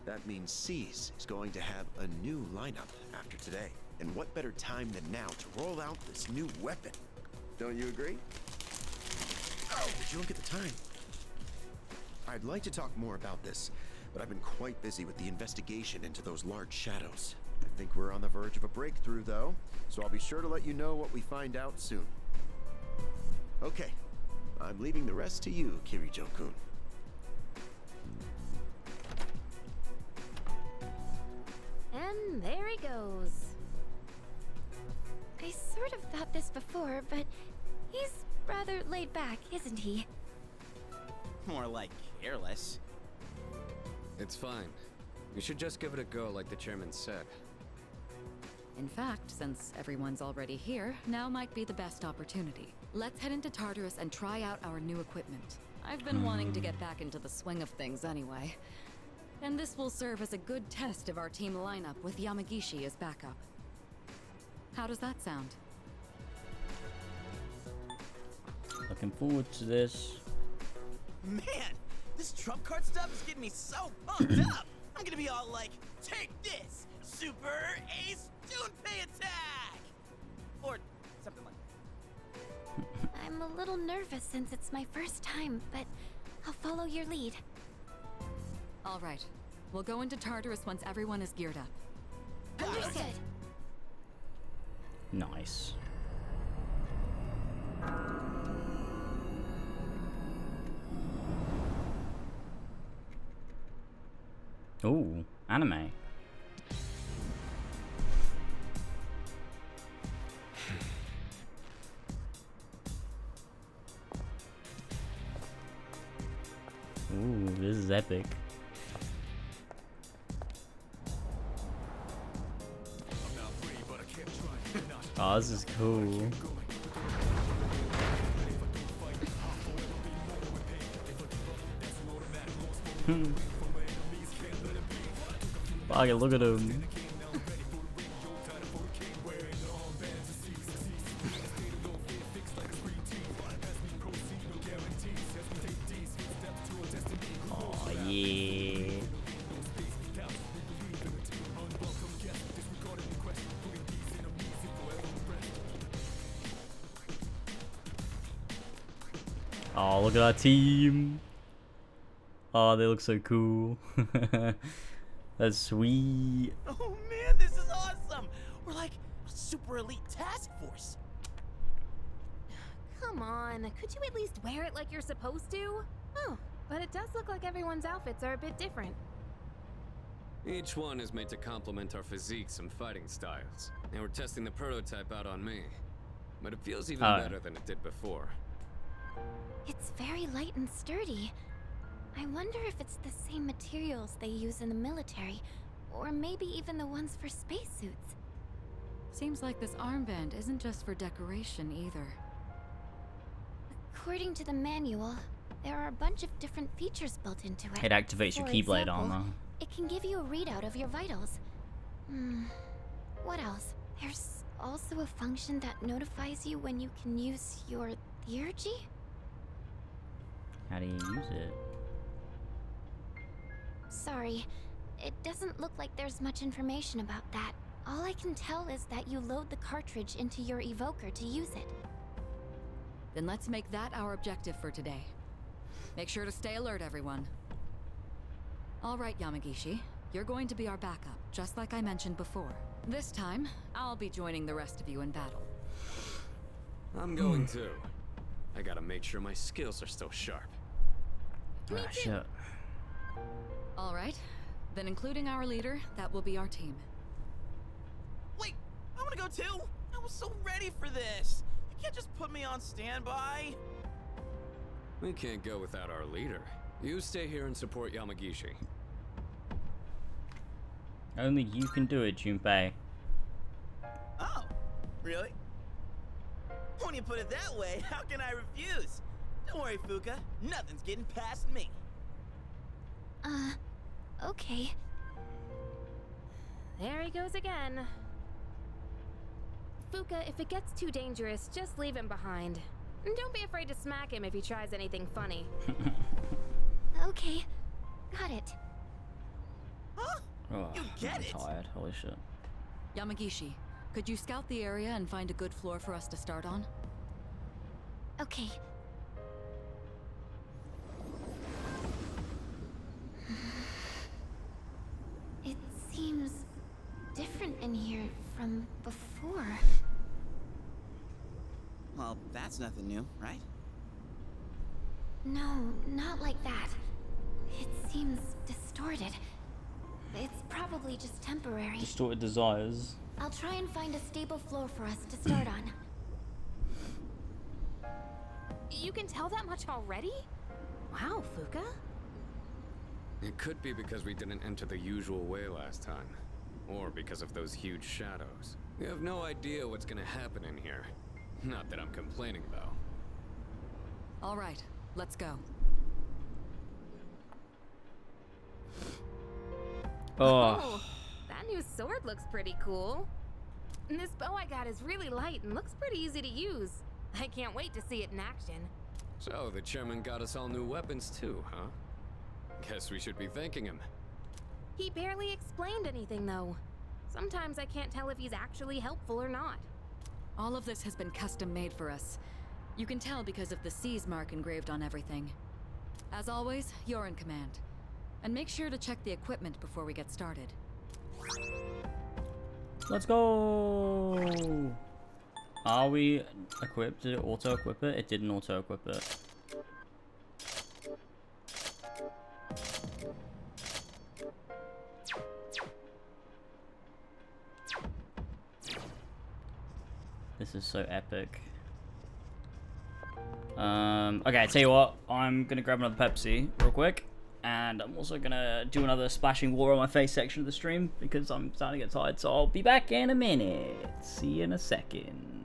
That means Seize is going to have a new lineup after today. And what better time than now to roll out this new weapon? Don't you agree? Oh, did you look at the time? I'd like to talk more about this, but I've been quite busy with the investigation into those large shadows. I think we're on the verge of a breakthrough, though, so I'll be sure to let you know what we find out soon. Okay, I'm leaving the rest to you, Kirijo-kun. And there he goes. I sort of thought this before, but he's rather laid back, isn't he? More like careless. It's fine. We should just give it a go like the chairman said. In fact, since everyone's already here, now might be the best opportunity. Let's head into Tartarus and try out our new equipment. I've been wanting to get back into the swing of things anyway. And this will serve as a good test of our team lineup with Yamagishi as backup. How does that sound? Looking forward to this. Man, this trump card stuff is getting me so pumped up. I'm gonna be all like, take this, Super Ace Junpei attack! Or something like that. I'm a little nervous since it's my first time, but I'll follow your lead. All right. We'll go into Tartarus once everyone is geared up. Understood. Nice. Oh, anime. epic. Oh, this is cool. Fuck it, look at him. Oh yeah. Oh, look at our team. Oh, they look so cool. That's sweet. Oh man, this is awesome! We're like a super elite task force. Come on, could you at least wear it like you're supposed to? Oh, but it does look like everyone's outfits are a bit different. Each one is made to complement our physiques and fighting styles. And we're testing the prototype out on me. But it feels even better than it did before. It's very light and sturdy. I wonder if it's the same materials they use in the military, or maybe even the ones for spacesuits. Seems like this armband isn't just for decoration either. According to the manual, there are a bunch of different features built into it. It activates your Keyblade example, armor. It can give you a readout of your vitals. What else? There's also a function that notifies you when you can use your Theurgy? How do you use it? Sorry, it doesn't look like there's much information about that. All I can tell is that you load the cartridge into your evoker to use it. Then let's make that our objective for today. Make sure to stay alert, everyone. All right, Yamagishi. You're going to be our backup, just like I mentioned before. This time, I'll be joining the rest of you in battle. I'm going too. I gotta make sure my skills are still sharp. Ah, shit. All right. Then including our leader, that will be our team. Wait, I want to go too. I was so ready for this. You can't just put me on standby. We can't go without our leader. You stay here and support Yamagishi. Only you can do it, Junpei. Oh, really? When you put it that way, how can I refuse? Don't worry, Fuuka. Nothing's getting past me. Okay. There he goes again. Fuuka, if it gets too dangerous, just leave him behind. And don't be afraid to smack him if he tries anything funny. Okay, got it. Huh? Oh, You get I'm it? tired. Holy shit. Yamagishi, could you scout the area and find a good floor for us to start on? Okay. It seems different in here from before. Well, that's nothing new, right? No, not like that. It seems distorted. It's probably just temporary. Distorted desires. I'll try and find a stable floor for us to start on. You can tell that much already? Wow, Fuuka. It could be because we didn't enter the usual way last time. Or because of those huge shadows. We have no idea what's gonna happen in here. Not that I'm complaining, though. All right, let's go. Oh. That new sword looks pretty cool. And this bow I got is really light and looks pretty easy to use. I can't wait to see it in action. So, the chairman got us all new weapons too, huh? Guess we should be thanking him. He barely explained anything, though. Sometimes I can't tell if he's actually helpful or not. All of this has been custom made for us. You can tell because of the C's mark engraved on everything. As always, you're in command. And make sure to check the equipment before we get started. Let's go! Are we equipped? Did it auto-equip it? It didn't auto-equip it. This is so epic. Okay, tell you what, I'm gonna grab another Pepsi real quick, and and I'm also gonna do another splashing water on my face section of the stream because I'm starting to get tired. So I'll be back in a minute. See you in a second.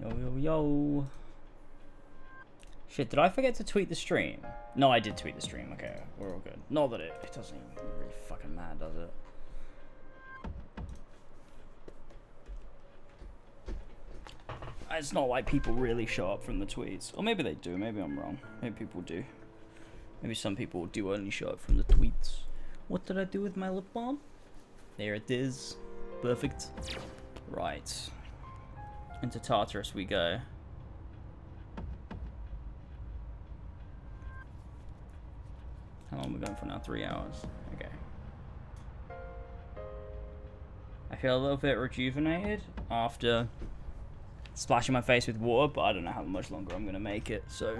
Yo, yo, yo. Shit, did I forget to tweet the stream? No, I did tweet the stream. Okay, we're all good. Not that it doesn't even really fucking matter, does it? It's not like people really show up from the tweets. Or maybe they do. Maybe I'm wrong. Maybe people do. Maybe some people do only show up from the tweets. What did I do with my lip balm? There it is. Perfect. Right. Into Tartarus we go. How long are we going for now? 3 hours. Okay. I feel a little bit rejuvenated after splashing my face with water, but I don't know how much longer I'm going to make it, so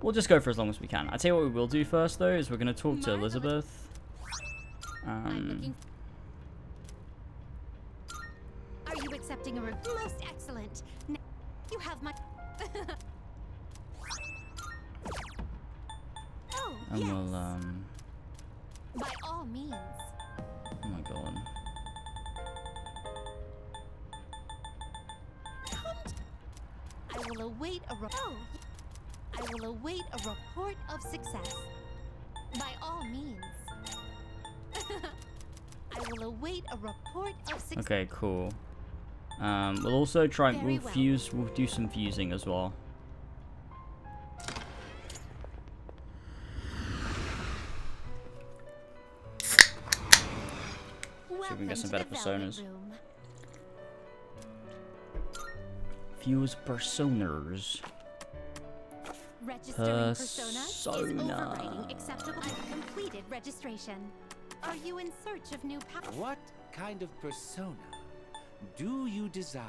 we'll just go for as long as we can. I'll tell you what we will do first, though, is we're going to talk to Elizabeth. Are you accepting a most excellent? Now you have my. Oh, and yes. we'll, By all means. oh my god. I will await a I will await a report of success. By all means. I will await a report of success. Okay, cool. We'll also try. We'll do some fusing as well. See if we can get some better personas. Fuse personas. Registering persona is overriding acceptable. I've completed registration. Are you in search of new power? What kind of persona do you desire?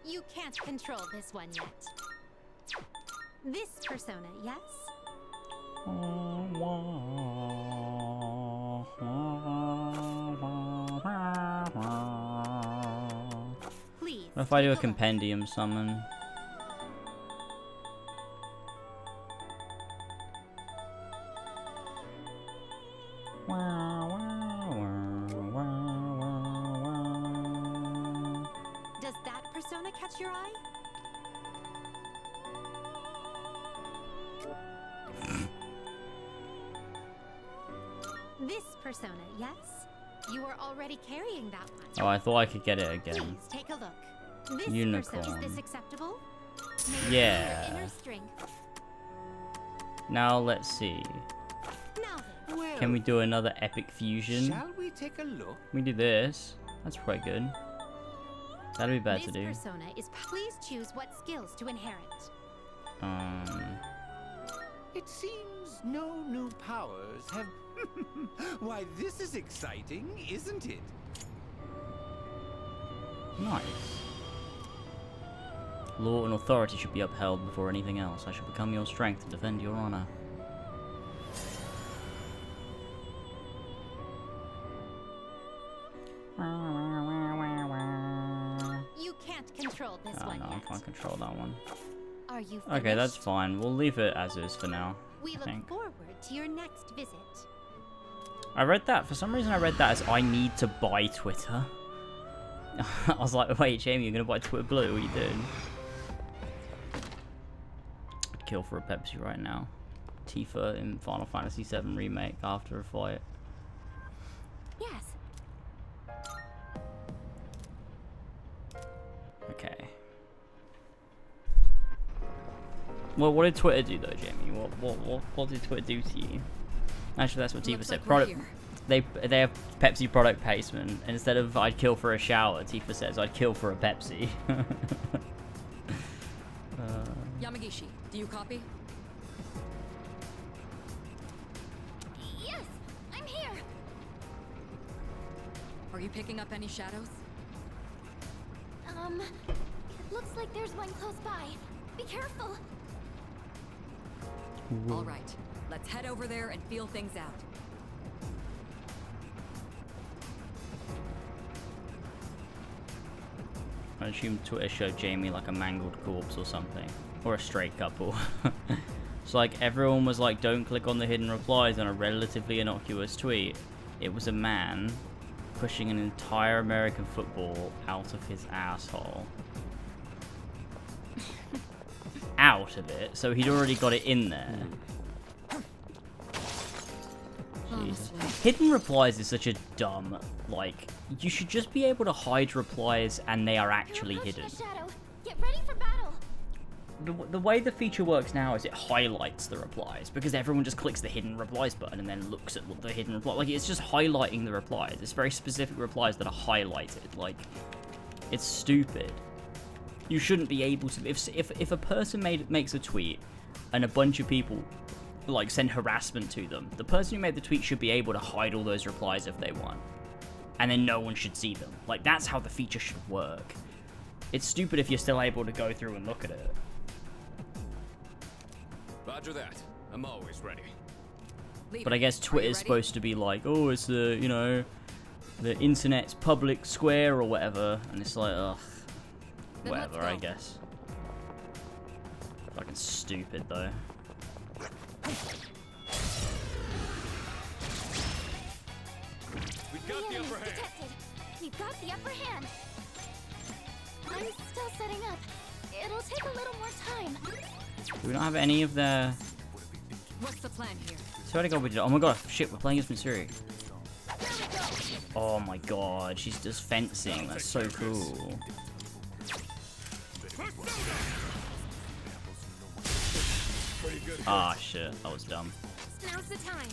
You can't control this one yet. This persona, yes? Please. What if I do a compendium summon? Does that persona catch your eye? This persona, yes? You are already carrying that one. Oh, I thought I could get it again. Please take a look. This Unicorn. persona, is this acceptable? Yeah. Inner strength. Now let's see. Now then. Can we do another epic fusion? Shall we take a look? We do this. That's quite good. That'd be bad to do. This persona is. Please choose what skills to inherit. It seems no new powers have. Why, this is exciting, isn't it? Nice. Law and authority should be upheld before anything else. I shall become your strength to defend your honor. You can't control this one no, yet. I can't control that one. Are you finished? Okay, that's fine. We'll leave it as is for now. We I look think. forward to your next visit. I read that. For some reason, I read that as I need to buy Twitter. I was like, wait, Jamie, you're going to buy Twitter Blue? What are you doing? I'd kill for a Pepsi right now. Tifa in Final Fantasy VII Remake after a fight. Yes. Okay. Well, what did Twitter do though, Jamie? What did Twitter do to you? Actually, that's what Tifa said. Product. They have Pepsi product placement. And instead of I'd kill for a shower, Tifa says I'd kill for a Pepsi. Yamagishi, do you copy? Yes, I'm here. Are you picking up any shadows? It looks like there's one close by. Be careful. All right, let's head over there and feel things out. I assume Twitter showed Jamie like a mangled corpse or something. Or a straight couple. So like everyone was like, don't click on the hidden replies on a relatively innocuous tweet. It was a man pushing an entire American football out of his asshole. Out of it, so he'd already got it in there. Jesus. Hidden replies is such a dumb, like, you should just be able to hide replies and they are actually hidden. Shadow, get ready for battle. The way the feature works now is it highlights the replies because everyone just clicks the hidden replies button and then looks at what the hidden reply. Like, it's just highlighting the replies. It's very specific replies that are highlighted. Like, it's stupid. You shouldn't be able to. If a person makes a tweet and a bunch of people like send harassment to them. The person who made the tweet should be able to hide all those replies if they want, and then no one should see them. Like, that's how the feature should work. It's stupid if you're still able to go through and look at it. Roger that. I'm always ready. But I guess Twitter's supposed to be like, oh, it's the, you know, the internet's public square or whatever, and it's like, ugh, whatever, I guess. Fucking stupid though. We've got the upper hand. We've got the upper hand. I'm still setting up. It'll take a little more time. We don't have any of the... What's the plan here? Swear to God, we did. Oh my god, shit, we're playing as Mitsuri. Oh my god, she's just fencing. That's so cool. Ah, shit, that was dumb. Now's the time.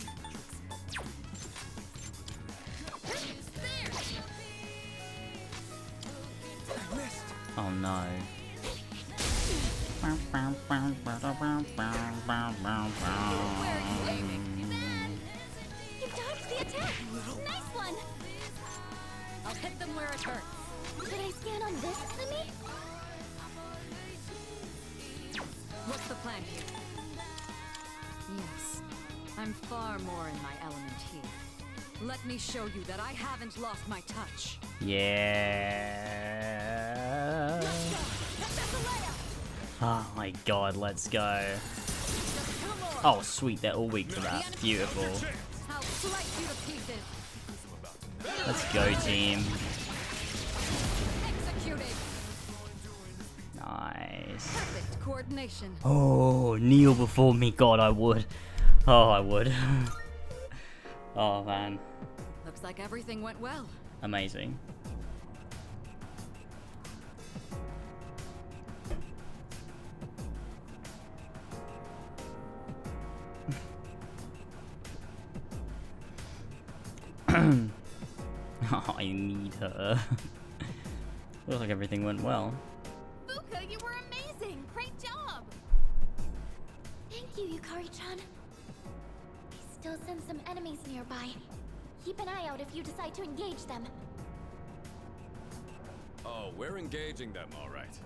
Oh no. You dodged the attack. Nice one. I'll hit them where it hurts. Should I scan on this enemy? What's the plan here? Yes, I'm far more in my element here. Let me show you that I haven't lost my touch. Yeah. Oh my god, let's go. Oh sweet, they're all weak to that. Beautiful. I'll slice you to pieces. Let's go, team. Executed. Nice. Perfect coordination. Oh, kneel before me, God, I would. Oh, I would. Oh man. Looks like everything went well. Amazing. Oh, I need her. Looks like everything went well. Fuuka, you were amazing! Great job! Thank you, Yukari-chan. I still sense some enemies nearby. Keep an eye out if you decide to engage them. Oh, we're engaging them, all right.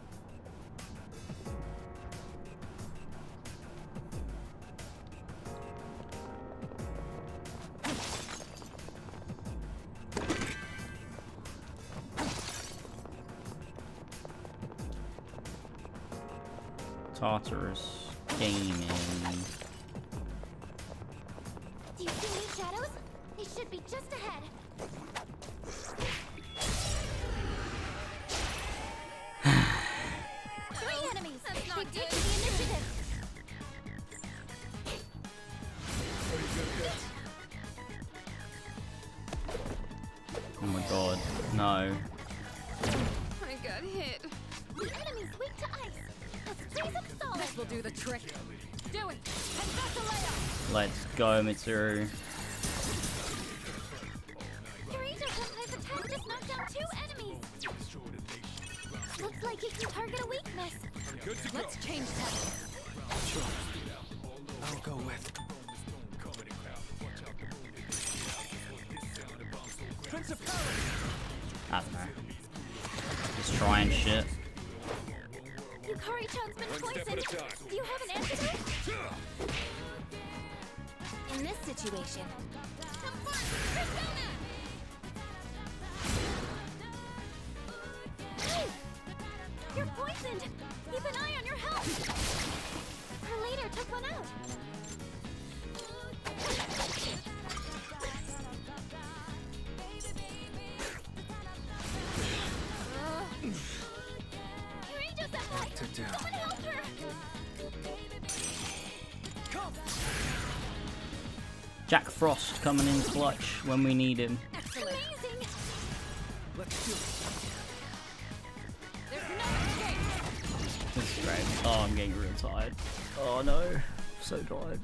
Tartarus gaming. Do you see any shadows? They should be just ahead. Three enemies! They've taken the initiative! Oh my god, no. I got hit. The enemy's weak to ice. Let's freeze them solid. This will do the trick. Do it! And that's a layup! Let's go, Mitsuru. Kirito-senpai's attack just knocked down 2 enemies. Looks like he can target a weakness. Good to go. Let's change that. Sure. I'll go with. Prince of Power. I don't know. Just trying shit. Yukari-chan's been poisoned. Do you have an antidote? In this situation, you're poisoned! Keep an eye on your health! Her leader took one out. Kirito-senpai! Someone help her! Jack Frost coming in clutch when we need him. Amazing! Let's do it. There's no escape. This is great. Oh, I'm getting real tired. Oh no, so tired.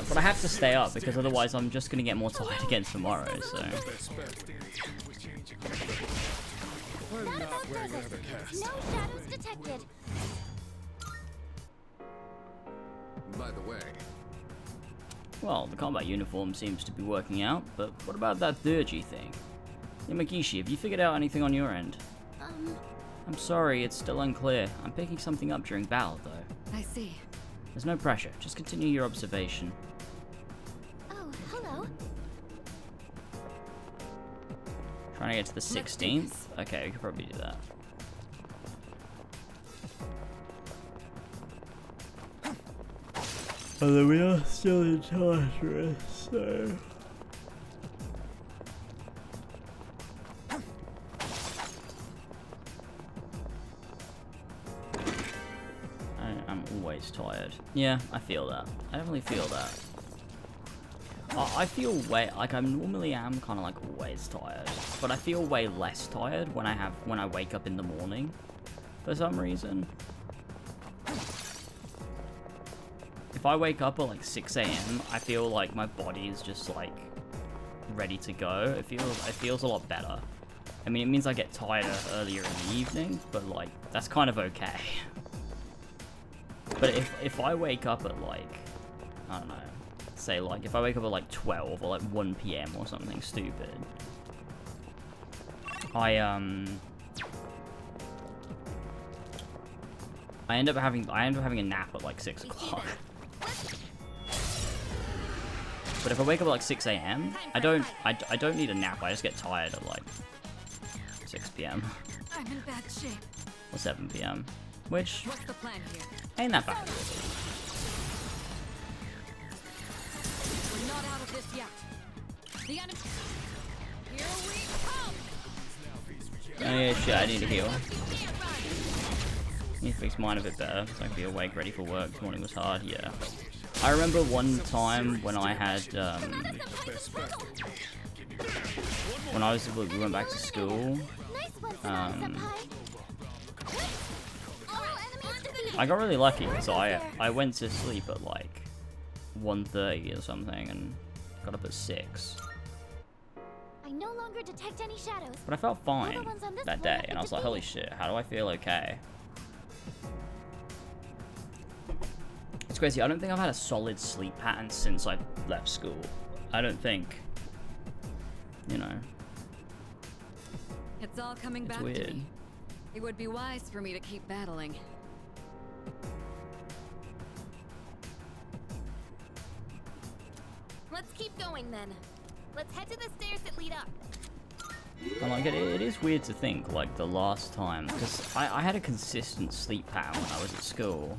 But I have to stay up because otherwise I'm just gonna get more tired again tomorrow. So. That about does it. No shadows detected. By the way, Well, the combat uniform seems to be working out, but what about that Theurgy thing? Yamagishi, have you figured out anything on your end? I'm sorry, it's still unclear. I'm picking something up during battle, though. I see. There's no pressure. Just continue your observation. Oh, hello. Trying to get to the 16th? Okay, we could probably do that. Although we are still in Tartarus, so... I'm always tired. Yeah, I feel that. I definitely feel that. I feel way, like I normally am kind of like always tired, but I feel way less tired when I wake up in the morning, for some reason. If I wake up at like 6 AM, I feel like my body is just like ready to go. It feels a lot better. I mean, it means I get tired earlier in the evening, but like that's kind of okay. But if I wake up at like, I don't know, say like if I wake up at like 12 or like 1 PM or something stupid, I end up having a nap at like 6 o'clock. But if I wake up at like 6 AM, I don't need a nap. I just get tired at like 6 PM I'm in bad shape. or 7 PM, which What's the plan here? ain't that bad. We're not out of this yet. The enemy. Here we come. Oh yeah, shit, I need to heal. Need to fix mine a bit better so I can be awake, ready for work. This morning was hard, yeah. I remember one time when I had, we went back to school, I got really lucky because I went to sleep at like 1:30 or something and got up at 6. I no longer detect any shadows. But I felt fine that day and I was like, holy shit, how do I feel okay? It's crazy, I don't think I've had a solid sleep pattern since I left school. I don't think, you know. It's all coming It's back weird. to me. It would be wise for me to keep battling. Let's keep going then. Let's head to the stairs that lead up. And like, it is weird to think, like, the last time, because I had a consistent sleep pattern when I was at school,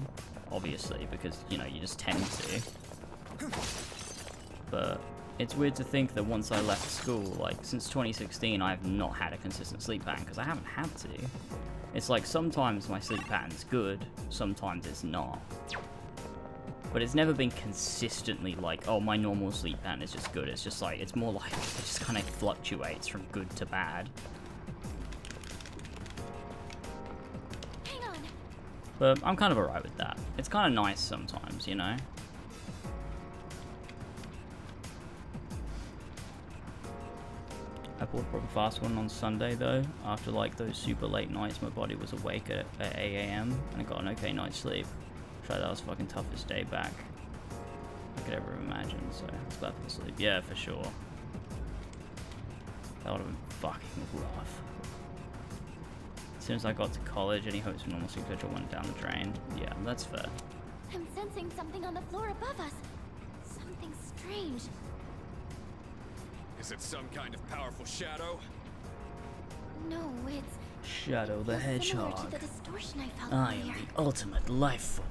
obviously, because, you know, you just tend to. But it's weird to think that once I left school, like, since 2016, I've not had a consistent sleep pattern, because I haven't had to. It's like, sometimes my sleep pattern's good, sometimes it's not. But it's never been consistently like, oh, my normal sleep pattern is just good. It's just like, it's more like, it just kind of fluctuates from good to bad. Hang on. But I'm kind of alright with that. It's kind of nice sometimes, you know? I pulled a proper fast one on Sunday though. After like those super late nights, my body was awake at 8 AM and I got an okay night's sleep. That was fucking toughest day back I could ever imagine, so it's glad for the sleep. Yeah, for sure. That would have been fucking rough. As soon as I got to college, any hopes for normal sleep schedule went down the drain. Yeah, that's fair. I'm sensing something on the floor above us. Something strange. Is it some kind of powerful shadow? No, it's Shadow the similar Hedgehog. to the distortion I felt I am earlier. the ultimate life form.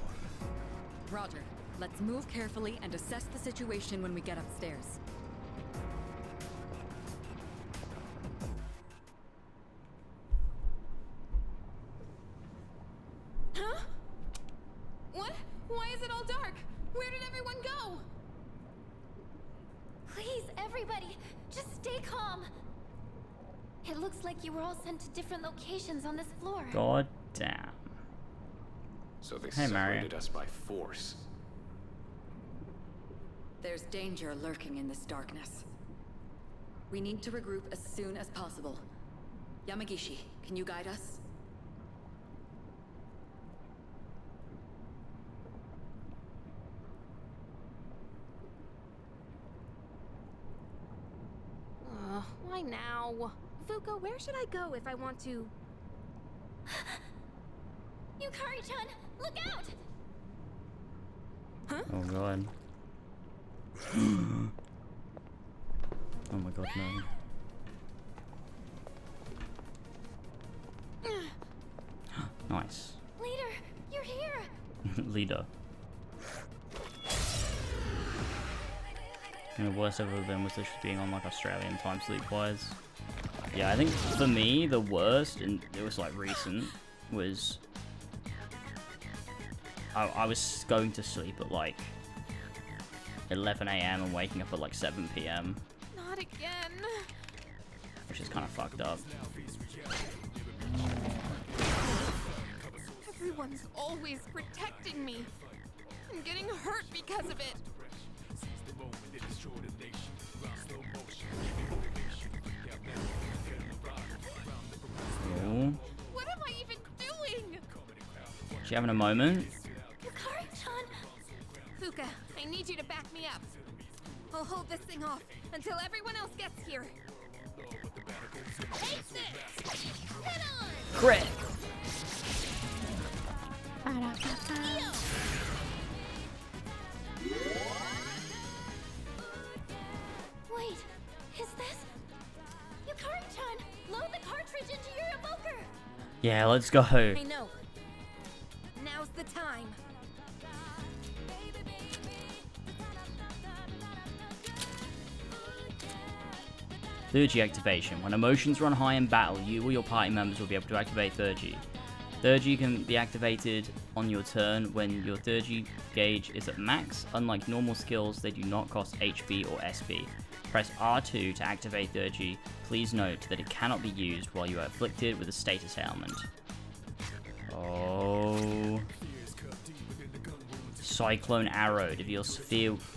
Roger. Let's move carefully and assess the situation when we get upstairs. Huh? What? Why is it all dark? Where did everyone go? Please, everybody, just stay calm. It looks like you were all sent to different locations on this floor. God damn. So they Hey, Mario. separated us by force. There's danger lurking in this darkness. We need to regroup as soon as possible. Yamagishi, can you guide us? Why now? Fuuka, where should I go if I want to... Yukari-chan, look out! Huh? Oh god. Oh my god, no. Nice. Leader, you're here! Leader. And the worst I've ever been was literally being on like Australian time sleep wise. Yeah, I think for me the worst, and it was like recent, was I was going to sleep at like 11 AM and waking up at like 7 PM. Not again. Which is kind of fucked up. Everyone's always protecting me. I'm getting hurt because of it. Oh. What am I even doing? She having a moment? Yukari-chan! Fuuka, I need you to back me up. I'll hold this thing off until everyone else gets here. Ace it! Head on! Crit! Wait, is this? Yukari-chan, load the cartridge into your evoker! Yeah, let's go. I know. Now's the time. Theurgy activation. When emotions run high in battle, you or your party members will be able to activate Theurgy. Theurgy can be activated on your turn when your Theurgy gauge is at max. Unlike normal skills, they do not cost HP or SP. Press R2 to activate Theurgy. Please note that it cannot be used while you are afflicted with a status ailment. Oh. Cyclone Arrow deals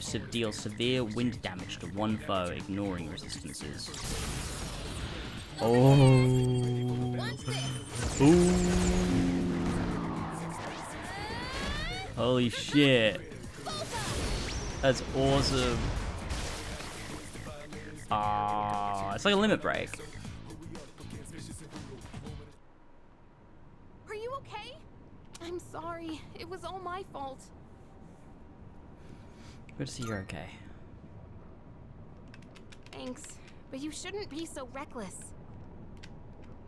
severe wind damage to one foe, ignoring resistances. Oh. Ooh. Holy shit. That's awesome. Ah, it's like a limit break. Are you okay? I'm sorry. It was all my fault. Good to see you're okay. Thanks, but you shouldn't be so reckless.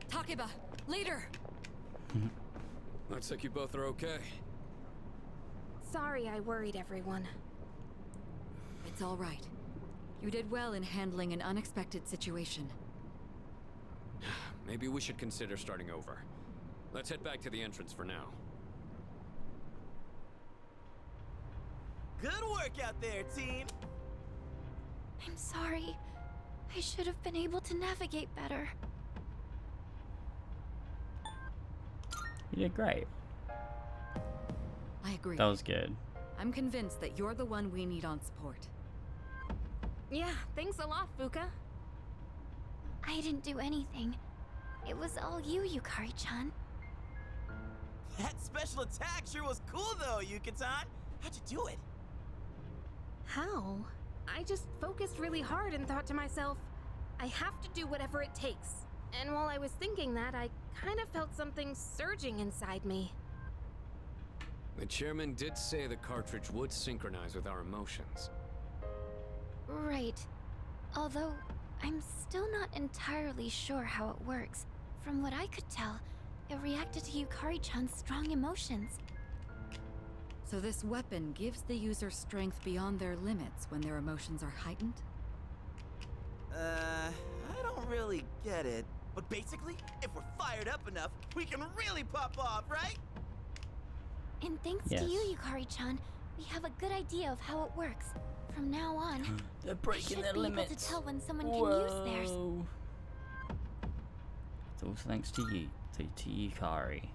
Takeba, leader! Looks like you both are okay. Sorry I worried everyone. It's all right. You did well in handling an unexpected situation. Maybe we should consider starting over. Let's head back to the entrance for now. Good work out there, team! I'm sorry. I should have been able to navigate better. You did great. I agree. That was good. I'm convinced that you're the one we need on support. Yeah, thanks a lot, Fuuka. I didn't do anything. It was all you, Yukari-chan. That special attack sure was cool though, Yuka-tan. How'd you do it? How? I just focused really hard and thought to myself, I have to do whatever it takes. And while I was thinking that, I kind of felt something surging inside me. The chairman did say the cartridge would synchronize with our emotions. Right. Although, I'm still not entirely sure how it works. From what I could tell, it reacted to Yukari-chan's strong emotions. So this weapon gives the user strength beyond their limits when their emotions are heightened? I don't really get it. But basically, if we're fired up enough, we can really pop off, right? And thanks to you, Yukari-chan, we have a good idea of how it works. From now on, they're breaking their limits. Able to tell when someone can use theirs. It's all thanks to you, to Yukari.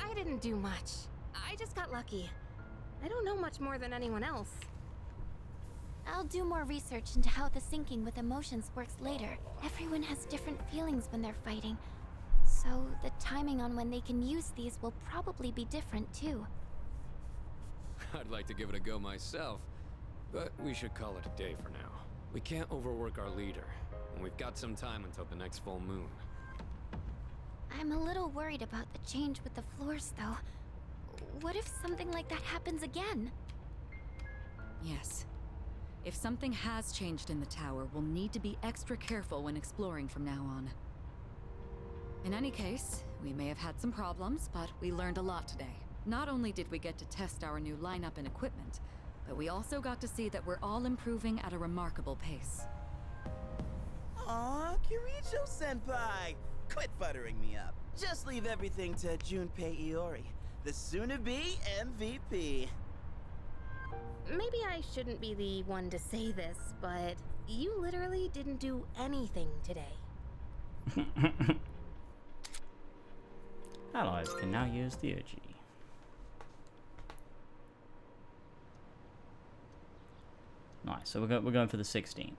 I didn't do much. I just got lucky. I don't know much more than anyone else. I'll do more research into how the syncing with emotions works later. Everyone has different feelings when they're fighting, so the timing on when they can use these will probably be different too. I'd like to give it a go myself, but we should call it a day for now. We can't overwork our leader. And we've got some time until the next full moon. I'm a little worried about the change with the floors, though. What if something like that happens again? Yes. If something has changed in the tower, we'll need to be extra careful when exploring from now on. In any case, we may have had some problems, but we learned a lot today. Not only did we get to test our new lineup and equipment, but we also got to see that we're all improving at a remarkable pace. Aw, Kirijo-senpai! Quit buttering me up. Just leave everything to Junpei Iori, the soon-to-be MVP. Maybe I shouldn't be the one to say this, but you literally didn't do anything today. Allies can now use Theurgy. Nice, so we're going for the 16th.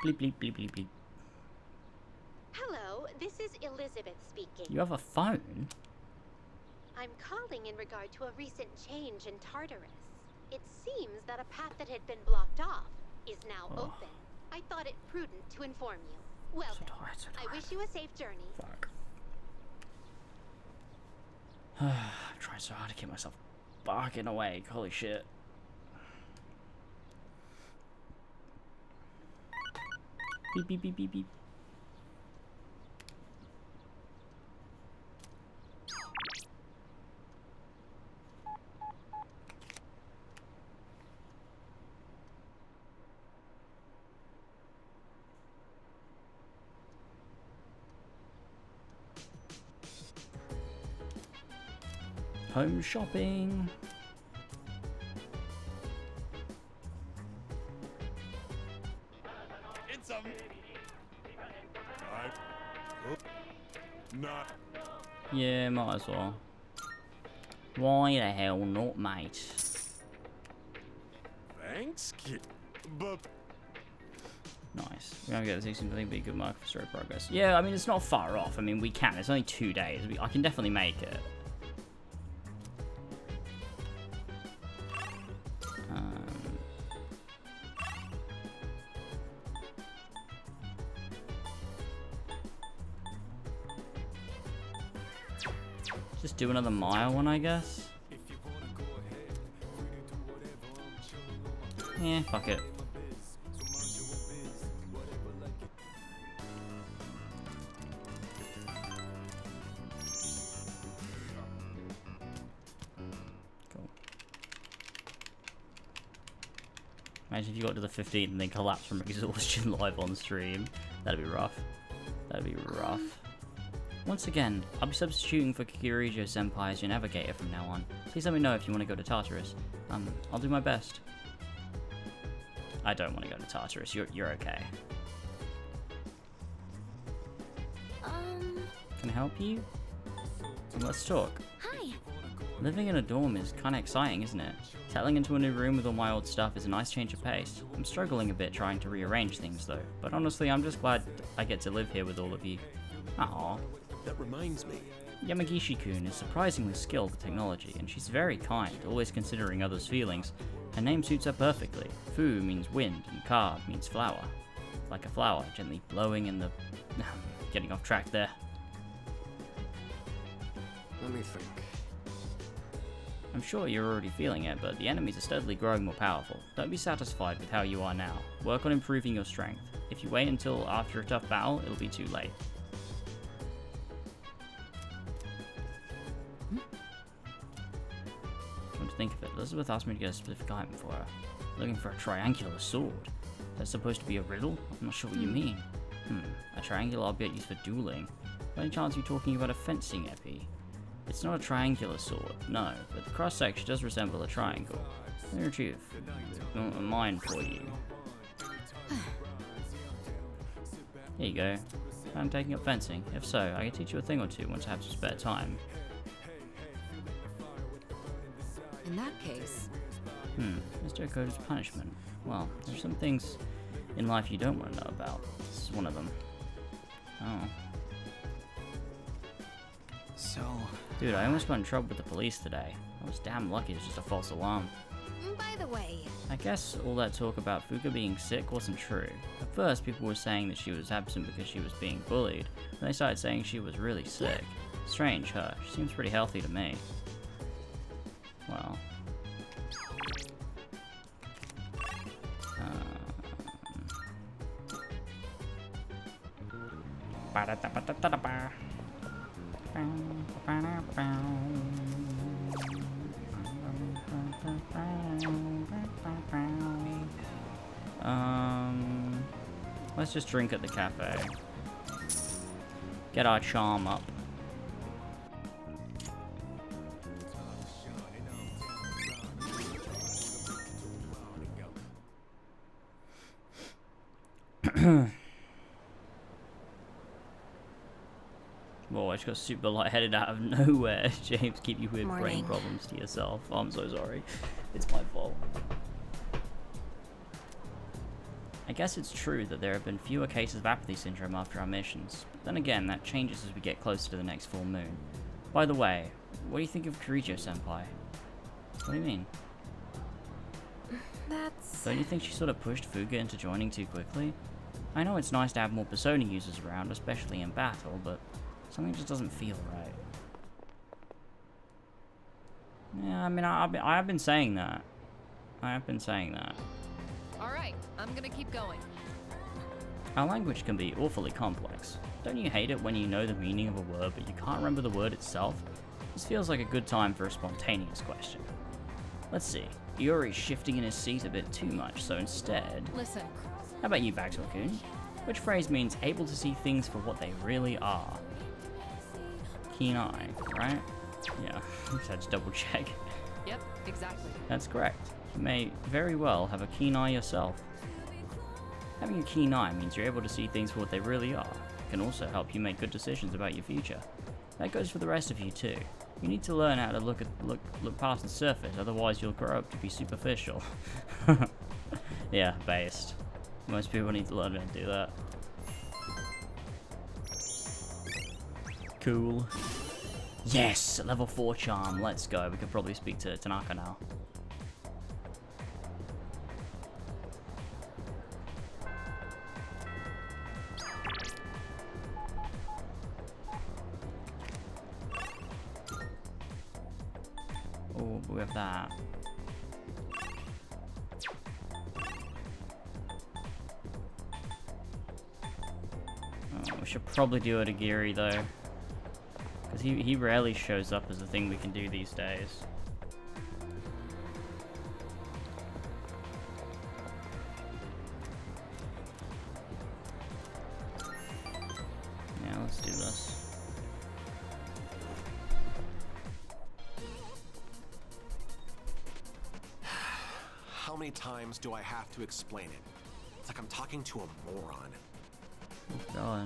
Bleep, bleep, bleep, bleep, bleep. Hello, this is Elizabeth speaking. You have a phone? I'm calling in regard to a recent change in Tartarus. It seems that a path that had been blocked off is now open. I thought it prudent to inform you. Well then, I wish you a safe journey. Fuck. I'm trying so hard to keep myself barking awake. Holy shit. Beep, beep, beep, beep, beep. Home shopping. It's a... Not. Yeah, might as well. Why the hell not, mate? Thanks, kid. But... Nice. We're gonna get the 16th. I think it'd be a good mark for story progress. Yeah, I mean, it's not far off. I mean, we can. It's only 2 days. I can definitely make it. Just do another mile one, I guess. Yeah, fuck it. Cool. Imagine if you got to the 15th and then collapsed from exhaustion live on stream. That'd be rough. That'd be rough. Once again, I'll be substituting for Kirijo-senpai as your navigator from now on. Please let me know if you want to go to Tartarus. I'll do my best. I don't want to go to Tartarus. You're okay. Can I help you? Let's talk. Hi. Living in a dorm is kind of exciting, isn't it? Settling into a new room with all my old stuff is a nice change of pace. I'm struggling a bit trying to rearrange things though, but honestly I'm just glad I get to live here with all of you. Aww. That reminds me. Yamagishi-kun is surprisingly skilled with technology, and she's very kind, always considering others' feelings. Her name suits her perfectly. Fu means wind, and ka means flower. Like a flower, gently blowing in the... Getting off track there. Let me think. I'm sure you're already feeling it, but the enemies are steadily growing more powerful. Don't be satisfied with how you are now. Work on improving your strength. If you wait until after a tough battle, it'll be too late. Come to think of it, Elizabeth asked me to get a specific item for her. Looking for a triangular sword. That's supposed to be a riddle? I'm not sure what you mean. A triangular object used for dueling. By any chance you're talking about a fencing epi? It's not a triangular sword, no, but the cross-section does resemble a triangle. Let me retrieve mine for you. Here you go. I'm taking up fencing. If so, I can teach you a thing or two once I have some spare time. In that case... Mr. Okoda's punishment. Well, there's some things in life you don't want to know about. This is one of them. Oh. So... Dude, I almost got in trouble with the police today. I was damn lucky it was just a false alarm. By the way... I guess all that talk about Fuuka being sick wasn't true. At first, people were saying that she was absent because she was being bullied, and they started saying she was really sick. Strange, huh? She seems pretty healthy to me. Well. Let's just drink at the cafe. Get our charm up. Whoa, I just got super lightheaded out of nowhere. James, keep you with brain problems to yourself. Oh, I'm so sorry. It's my fault. I guess it's true that there have been fewer cases of apathy syndrome after our missions. But then again, that changes as we get closer to the next full moon. By the way, what do you think of Kirijo-senpai? What do you mean? Don't you think she sort of pushed Fuuka into joining too quickly? I know it's nice to have more Persona users around, especially in battle, but something just doesn't feel right. Yeah, I mean, I have been saying that. Alright, I'm gonna keep going. Our language can be awfully complex. Don't you hate it when you know the meaning of a word but you can't remember the word itself? This feels like a good time for a spontaneous question. Let's see. Yuri's shifting in his seat a bit too much, so instead... Listen. How about you, Baxter-kun? Which phrase means able to see things for what they really are? Keen eye, right? Yeah, just had to double check. Yep, exactly. That's correct. You may very well have a keen eye yourself. Having a keen eye means you're able to see things for what they really are. It can also help you make good decisions about your future. That goes for the rest of you too. You need to learn how to look past the surface, otherwise you'll grow up to be superficial. Yeah, based. Most people need to learn how to do that. Cool. Yes! Level 4 charm, let's go. We could probably speak to Tanaka now. Oh, we have that. Oh, we should probably do it to Giri though. Because he rarely shows up as a thing we can do these days. Yeah, let's do this. How many times do I have to explain it? It's like I'm talking to a moron.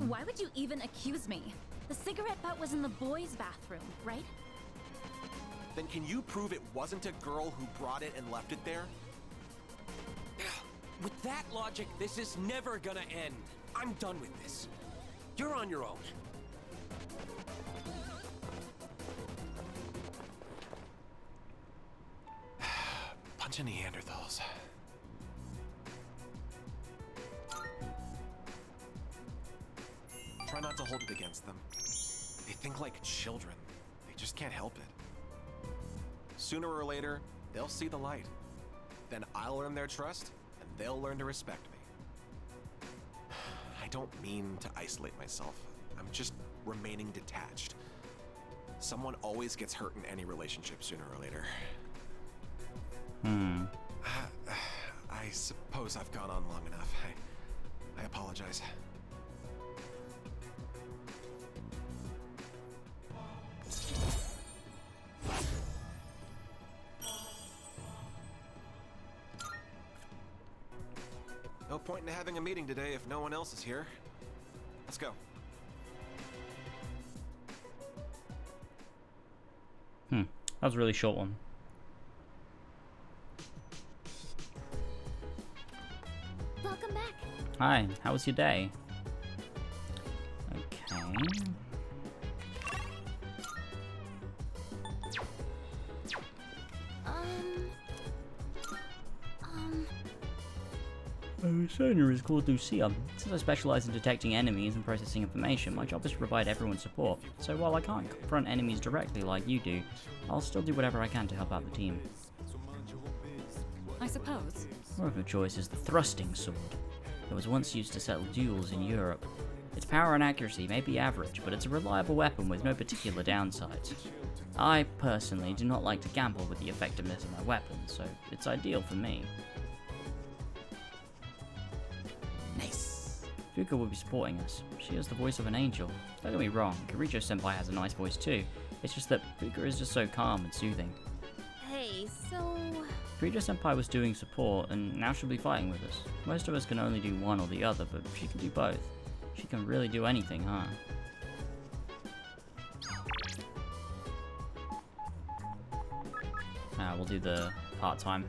Why would you even accuse me? The cigarette butt was in the boys' bathroom, right? Then can you prove it wasn't a girl who brought it and left it there? With that logic, this is never gonna end. I'm done with this. You're on your own. Bunch of Neanderthals. Try not to hold it against them. They think like children. They just can't help it. Sooner or later, they'll see the light. Then I'll earn their trust, and they'll learn to respect me. I don't mean to isolate myself. I'm just remaining detached. Someone always gets hurt in any relationship sooner or later. I suppose I've gone on long enough. I apologize. No point in having a meeting today if no one else is here. Let's go. That was a really short one. Welcome back. Hi, how was your day? Okay. My persona is called Lucia. Since I specialize in detecting enemies and processing information, my job is to provide everyone support. So while I can't confront enemies directly like you do, I'll still do whatever I can to help out the team. I suppose. More of a choice is the thrusting sword. It was once used to settle duels in Europe. Its power and accuracy may be average, but it's a reliable weapon with no particular downsides. I personally do not like to gamble with the effectiveness of my weapon, so it's ideal for me. Nice. Fuuka will be supporting us. She has the voice of an angel. Don't get me wrong, Kirijo-senpai has a nice voice too. It's just that Fuuka is just so calm and soothing. Hey, so... Kirijo-senpai was doing support, and now she'll be fighting with us. Most of us can only do one or the other, but she can do both. She can really do anything, huh? We'll do the part-time.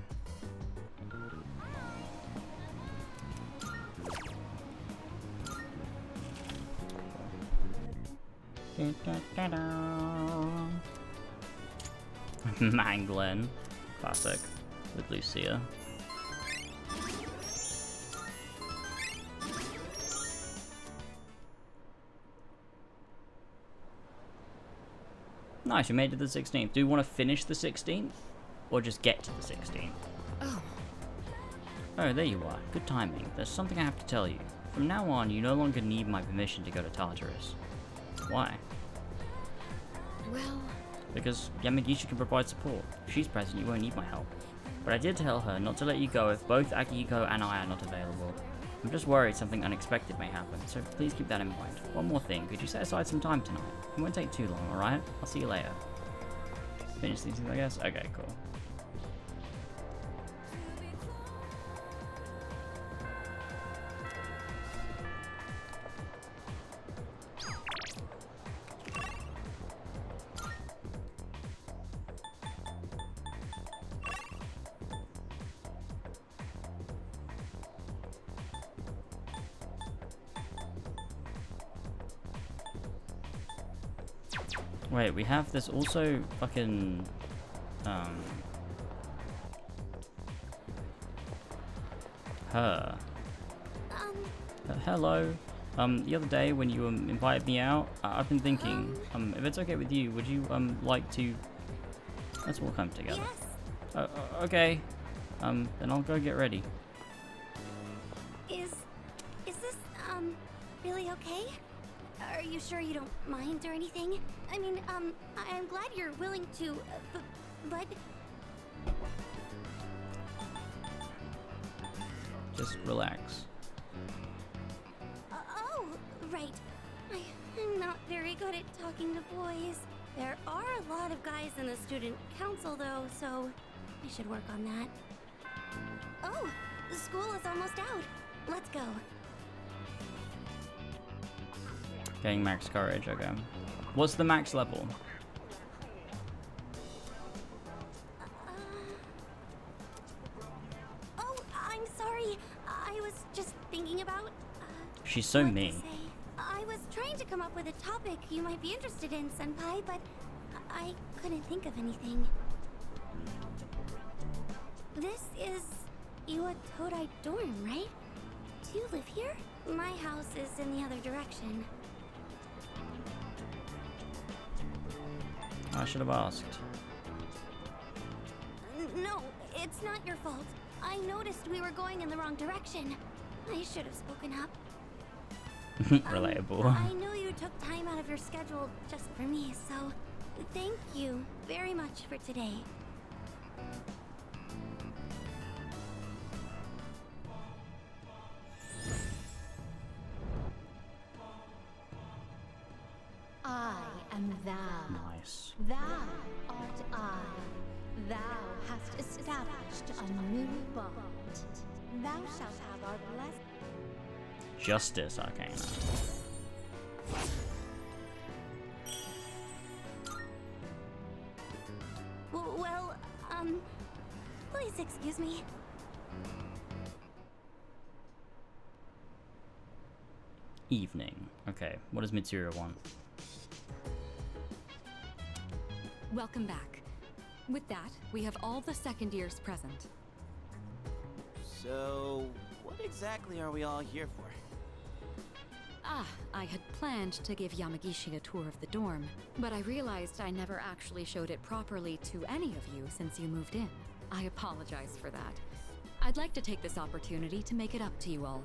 Manglin. Classic. With Lucia. Nice, you made it to the 16th. Do you want to finish the 16th? Or just get to the 16th? Oh. Oh, there you are. Good timing. There's something I have to tell you. From now on, you no longer need my permission to go to Tartarus. Why? Well... Because Yamagishi can provide support. If she's present, you won't need my help. But I did tell her not to let you go if both Akihiko and I are not available. I'm just worried something unexpected may happen, so please keep that in mind. One more thing, could you set aside some time tonight? It won't take too long, alright? I'll see you later. Finish these things, I guess? Okay, cool. Wait, we have this also fucking her. Hello. The other day when you invited me out, I've been thinking, if it's okay with you, would you like to? Let's all come together. Yes. Okay. Then I'll go get ready. Is this really okay? Are you sure you don't mind or anything? I mean, I'm glad you're willing to, but... Just relax. Oh, right. I'm not very good at talking to boys. There are a lot of guys in the student council, though, so I should work on that. Oh, school is almost out. Let's go. Getting max courage, okay. What's the max level? Oh, I'm sorry. I was just thinking about... She's so mean. I was trying to come up with a topic you might be interested in, Senpai, but I couldn't think of anything. This is Iwatodai dorm, right? Do you live here? My house is in the other direction. I should have asked. No, it's not your fault. I noticed we were going in the wrong direction. I should have spoken up. Relatable. I know you took time out of your schedule just for me, so thank you very much for today. I am thou. Nice. Thou art I. Thou hast established a new bond. Thou shalt have our blessing. Justice Arcana. Well, please excuse me. Evening. Okay, what does Mitsuru want? Welcome back. With that, we have all the second years present. So, what What exactly are we all here for? Ah, I had planned to give Yamagishi a tour of the dorm, but I realized I never actually showed it properly to any of you since you moved in. I apologize for that. I'd like to take this opportunity to make it up to you all.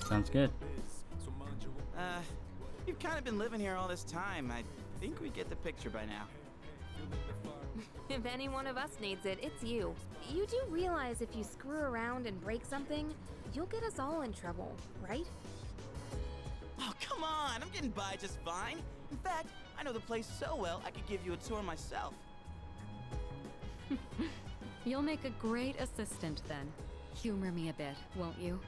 Sounds good. You've kind of been living here all this time. I think we get the picture by now. If any one of us needs it, it's you. You do realize if you screw around and break something, you'll get us all in trouble, right? Oh, come on! I'm getting by just fine. In fact, I know the place so well, I could give you a tour myself. You'll make a great assistant then. Humor me a bit, won't you?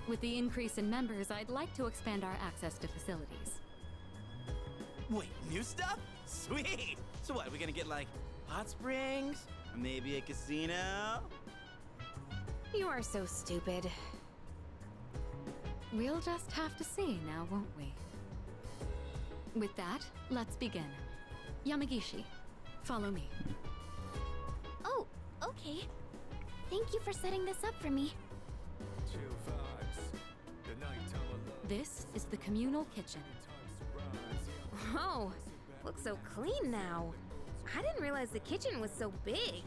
With the increase in members, I'd like to expand our access to facilities. Wait, new stuff? Sweet! So what, are we gonna get like hot springs? Or maybe a casino? You are so stupid. We'll just have to see now, won't we? With that, let's begin. Yamagishi, follow me. Oh, okay. Thank you for setting this up for me. This is the communal kitchen. Oh, looks so clean now. I didn't realize the kitchen was so big.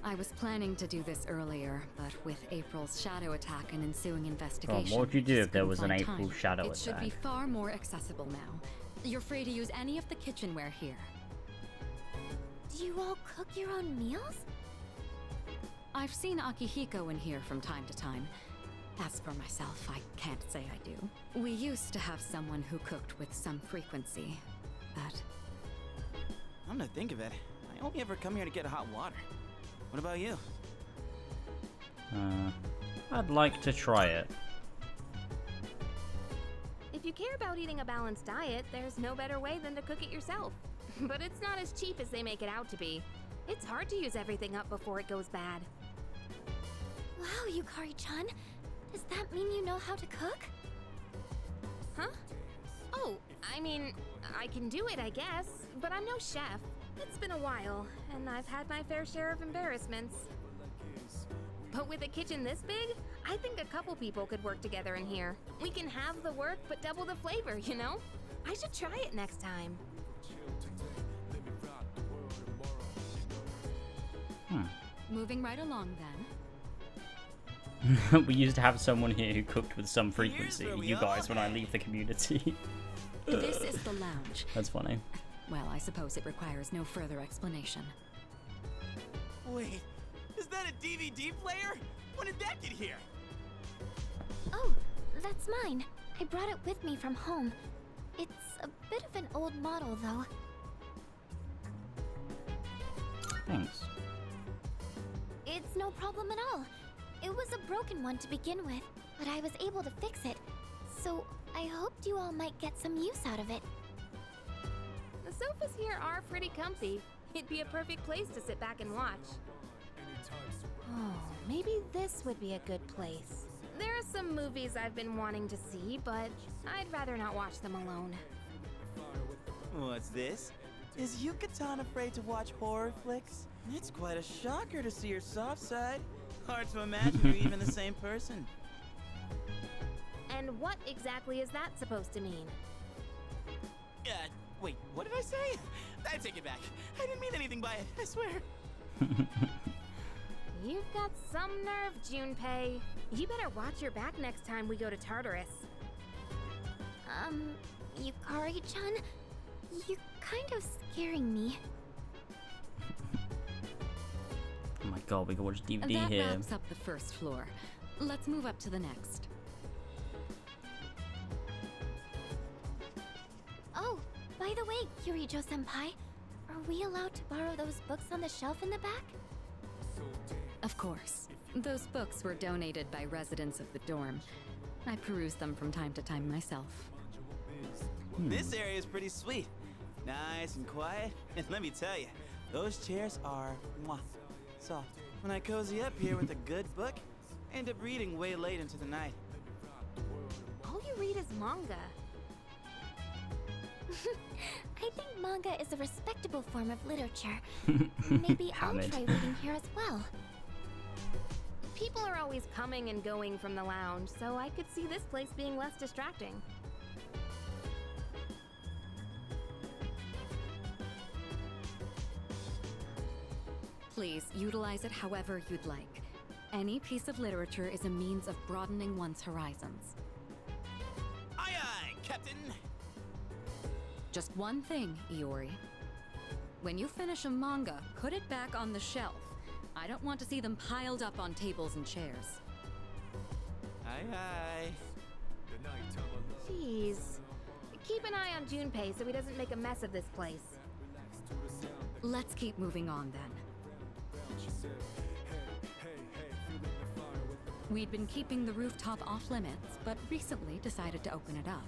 I was planning to do this earlier, but with April's shadow attack and ensuing investigation... what would you do if there was an couldn't April find shadow It should be attack? far more accessible now. You're free to use any of the kitchenware here. Do you all cook your own meals? I've seen Akihiko in here from time to time. As for myself, I can't say I do. We used to have someone who cooked with some frequency, but... I'm gonna think of it. I only ever come here to get hot water. What about you? I'd like to try it. If you care about eating a balanced diet, there's no better way than to cook it yourself. But it's not as cheap as they make it out to be. It's hard to use everything up before it goes bad. Wow, Yukari-chan. Does that mean you know how to cook? Huh? Oh, I mean, I can do it, I guess, but I'm no chef. It's been a while, and I've had my fair share of embarrassments. But with a kitchen this big, I think a couple people could work together in here. We can have the work, but double the flavor, you know? I should try it next time. Moving right along then. We used to have someone here who cooked with some frequency. You guys, when I leave the community. This is the lounge. That's funny. Well, I suppose it requires no further explanation. Wait, is that a DVD player? When did that get here? Oh, that's mine. I brought it with me from home. It's a bit of an old model, though. Thanks. It's no problem at all. It was a broken one to begin with, but I was able to fix it. So I hoped you all might get some use out of it. The sofas here are pretty comfy. It'd be a perfect place to sit back and watch. Oh, maybe this would be a good place. There are some movies I've been wanting to see, but I'd rather not watch them alone. What's this? Is Yucatan afraid to watch horror flicks? It's quite a shocker to see your soft side. Hard to imagine you're even the same person. And what exactly is that supposed to mean? Wait, what did I say? I take it back. I didn't mean anything by it, I swear. You've got some nerve, Junpei. You better watch your back next time we go to Tartarus. Yukari-chan, you're kind of scaring me. Oh my god, we can watch DVD That here. wraps up the first floor. Let's move up to the next. Oh, by the way, Kirijo-senpai, are we allowed to borrow those books on the shelf in the back? Of course. Those books were donated by residents of the dorm. I peruse them from time to time myself. This area is pretty sweet. Nice and quiet. And let me tell you, those chairs are soft. When I cozy up here with a good book, I end up reading way late into the night. All you read is manga. I think manga is a respectable form of literature. Maybe I'll try reading here as well. People are always coming and going from the lounge, so I could see this place being less distracting. Please utilize it however you'd like. Any piece of literature is a means of broadening one's horizons. Aye aye, Captain! Just one thing, Iori. When you finish a manga, put it back on the shelf. I don't want to see them piled up on tables and chairs. Aye aye. Jeez. Keep an eye on Junpei so he doesn't make a mess of this place. Let's keep moving on then. We'd been keeping the rooftop off limits, but recently decided to open it up.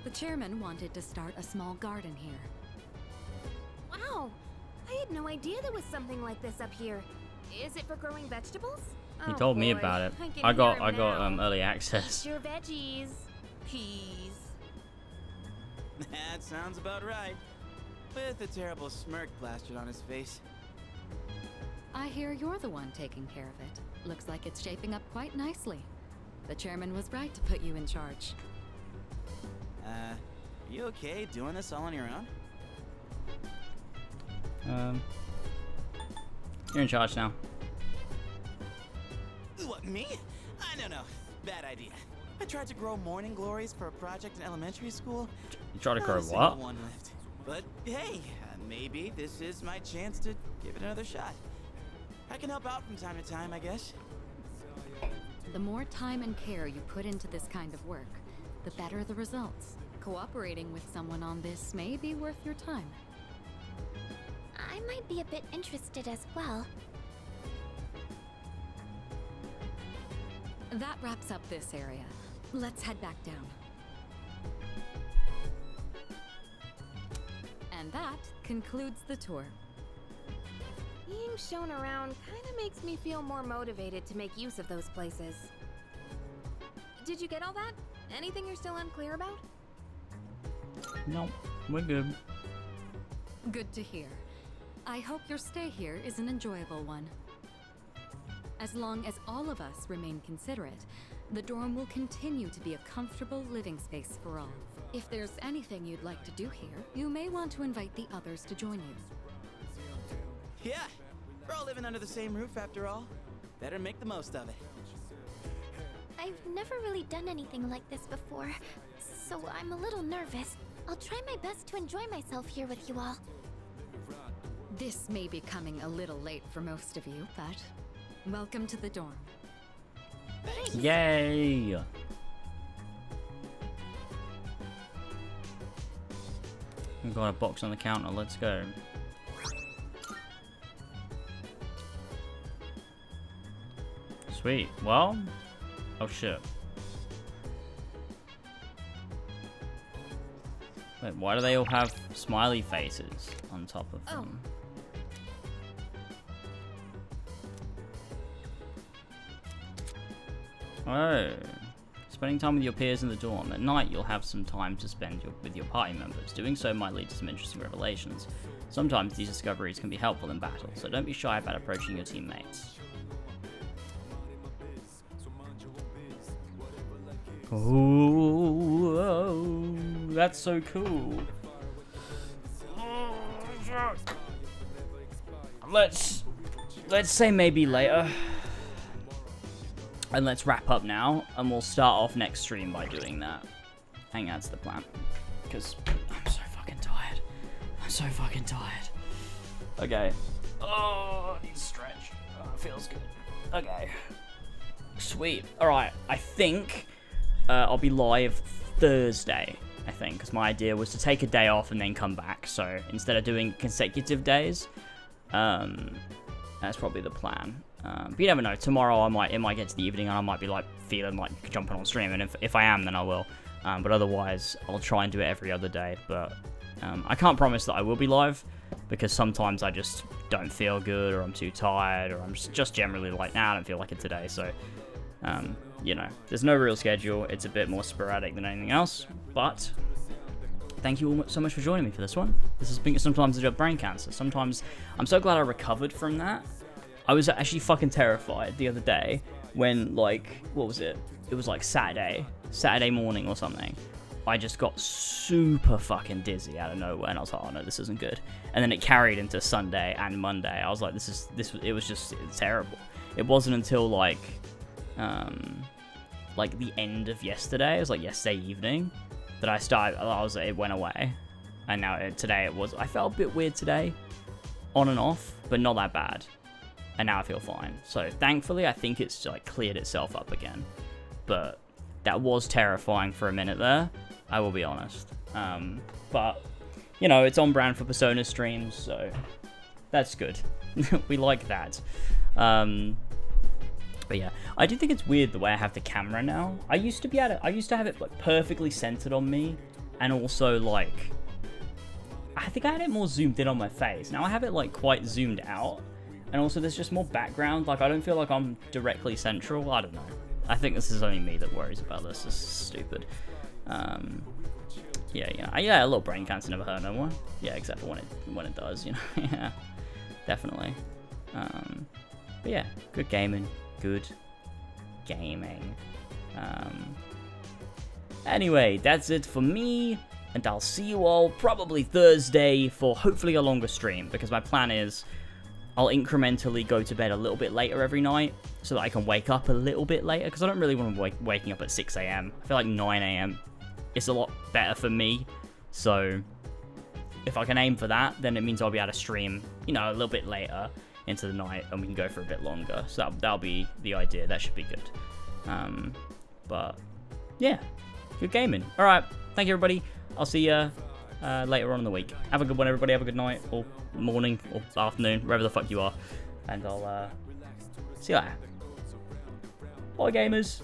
The chairman wanted to start a small garden here. Wow! I had no idea there was something like this up here. Is it for growing vegetables? He told me about it. I got early access. Eat your veggies. Peas. That sounds about right. With a terrible smirk plastered on his face. I hear you're the one taking care of it. Looks like it's shaping up quite nicely. The chairman was right to put you in charge. Are you okay doing this all on your own? You're in charge now. What, me? No. Bad idea. I tried to grow morning glories for a project in elementary school. You tried to grow Not a single what? one lived. But hey, maybe this is my chance to give it another shot. I can help out from time to time, I guess. The more time and care you put into this kind of work, the better the results. Cooperating with someone on this may be worth your time. I might be a bit interested as well. That wraps up this area. Let's head back down. And that concludes the tour. Being shown around kinda makes me feel more motivated to make use of those places. Did you get all that? Anything you're still unclear about? No, we're good. Good to hear. I hope your stay here is an enjoyable one. As long as all of us remain considerate, the dorm will continue to be a comfortable living space for all. If there's anything you'd like to do here, you may want to invite the others to join you. Yeah, we're all living under the same roof after all. Better make the most of it. I've never really done anything like this before, so I'm a little nervous. I'll try my best to enjoy myself here with you all. This may be coming a little late for most of you, but welcome to the dorm. Yay! We've got a box on the counter, let's go. Sweet, well, oh shit. Wait, why do they all have smiley faces on top of them? Oh. Spending time with your peers in the dorm. At night, you'll have some time to spend with your party members. Doing so might lead to some interesting revelations. Sometimes these discoveries can be helpful in battle, so don't be shy about approaching your teammates. Oh, that's so cool. Let's say maybe later. And let's wrap up now, and we'll start off next stream by doing that. I think that's the plan. Because I'm so fucking tired. I'm so fucking tired. Okay. Oh, I need to stretch. Oh, it feels good. Okay. Sweet. Alright, I think I'll be live Thursday, I think. Because my idea was to take a day off and then come back. So instead of doing consecutive days, that's probably the plan. But you never know. Tomorrow it might get to the evening and I might be like feeling like jumping on stream, and if I am, then I will. But otherwise, I'll try and do it every other day. But I can't promise that I will be live because sometimes I just don't feel good, or I'm too tired, or I'm just generally like, nah, I don't feel like it today. So you know, there's no real schedule. It's a bit more sporadic than anything else. But thank you all so much for joining me for this one. This has been sometimes a brain cancer. Sometimes I'm so glad I recovered from that. I was actually fucking terrified the other day when, like, what was it? It was like Saturday morning or something. I just got super fucking dizzy out of nowhere, and I was like, oh no, this isn't good. And then it carried into Sunday and Monday. I was like, it was just terrible. It wasn't until like the end of yesterday, it was like yesterday evening, that it went away. And now today I felt a bit weird today, on and off, but not that bad. And now I feel fine. So thankfully, I think it's like cleared itself up again. But that was terrifying for a minute there, I will be honest. But, you know, it's on brand for Persona streams, so that's good. We like that. But yeah, I do think it's weird the way I have the camera now. I used to have it like perfectly centered on me, and also like, I think I had it more zoomed in on my face. Now I have it like quite zoomed out, and also there's just more background. Like I don't feel like I'm directly central. I don't know. I think this is only me that worries about this. This is stupid. Yeah, a little brain cancer never hurt no one. Yeah, except for when it does, you know. Yeah, definitely. But yeah, good gaming. Anyway, that's it for me, and I'll see you all probably Thursday for hopefully a longer stream, because my plan is I'll incrementally go to bed a little bit later every night so that I can wake up a little bit later, because I don't really want to waking up at 6 a.m. I feel like 9 a.m. is a lot better for me, so if I can aim for that, then it means I'll be able to stream, you know, a little bit later into the night, and we can go for a bit longer. So that'll be the idea. That should be good. But yeah, good gaming. All right, thank you everybody. I'll see you later on in the week. Have a good one, everybody. Have a good night or morning or afternoon, wherever the fuck you are, and I'll see you later. Bye, gamers.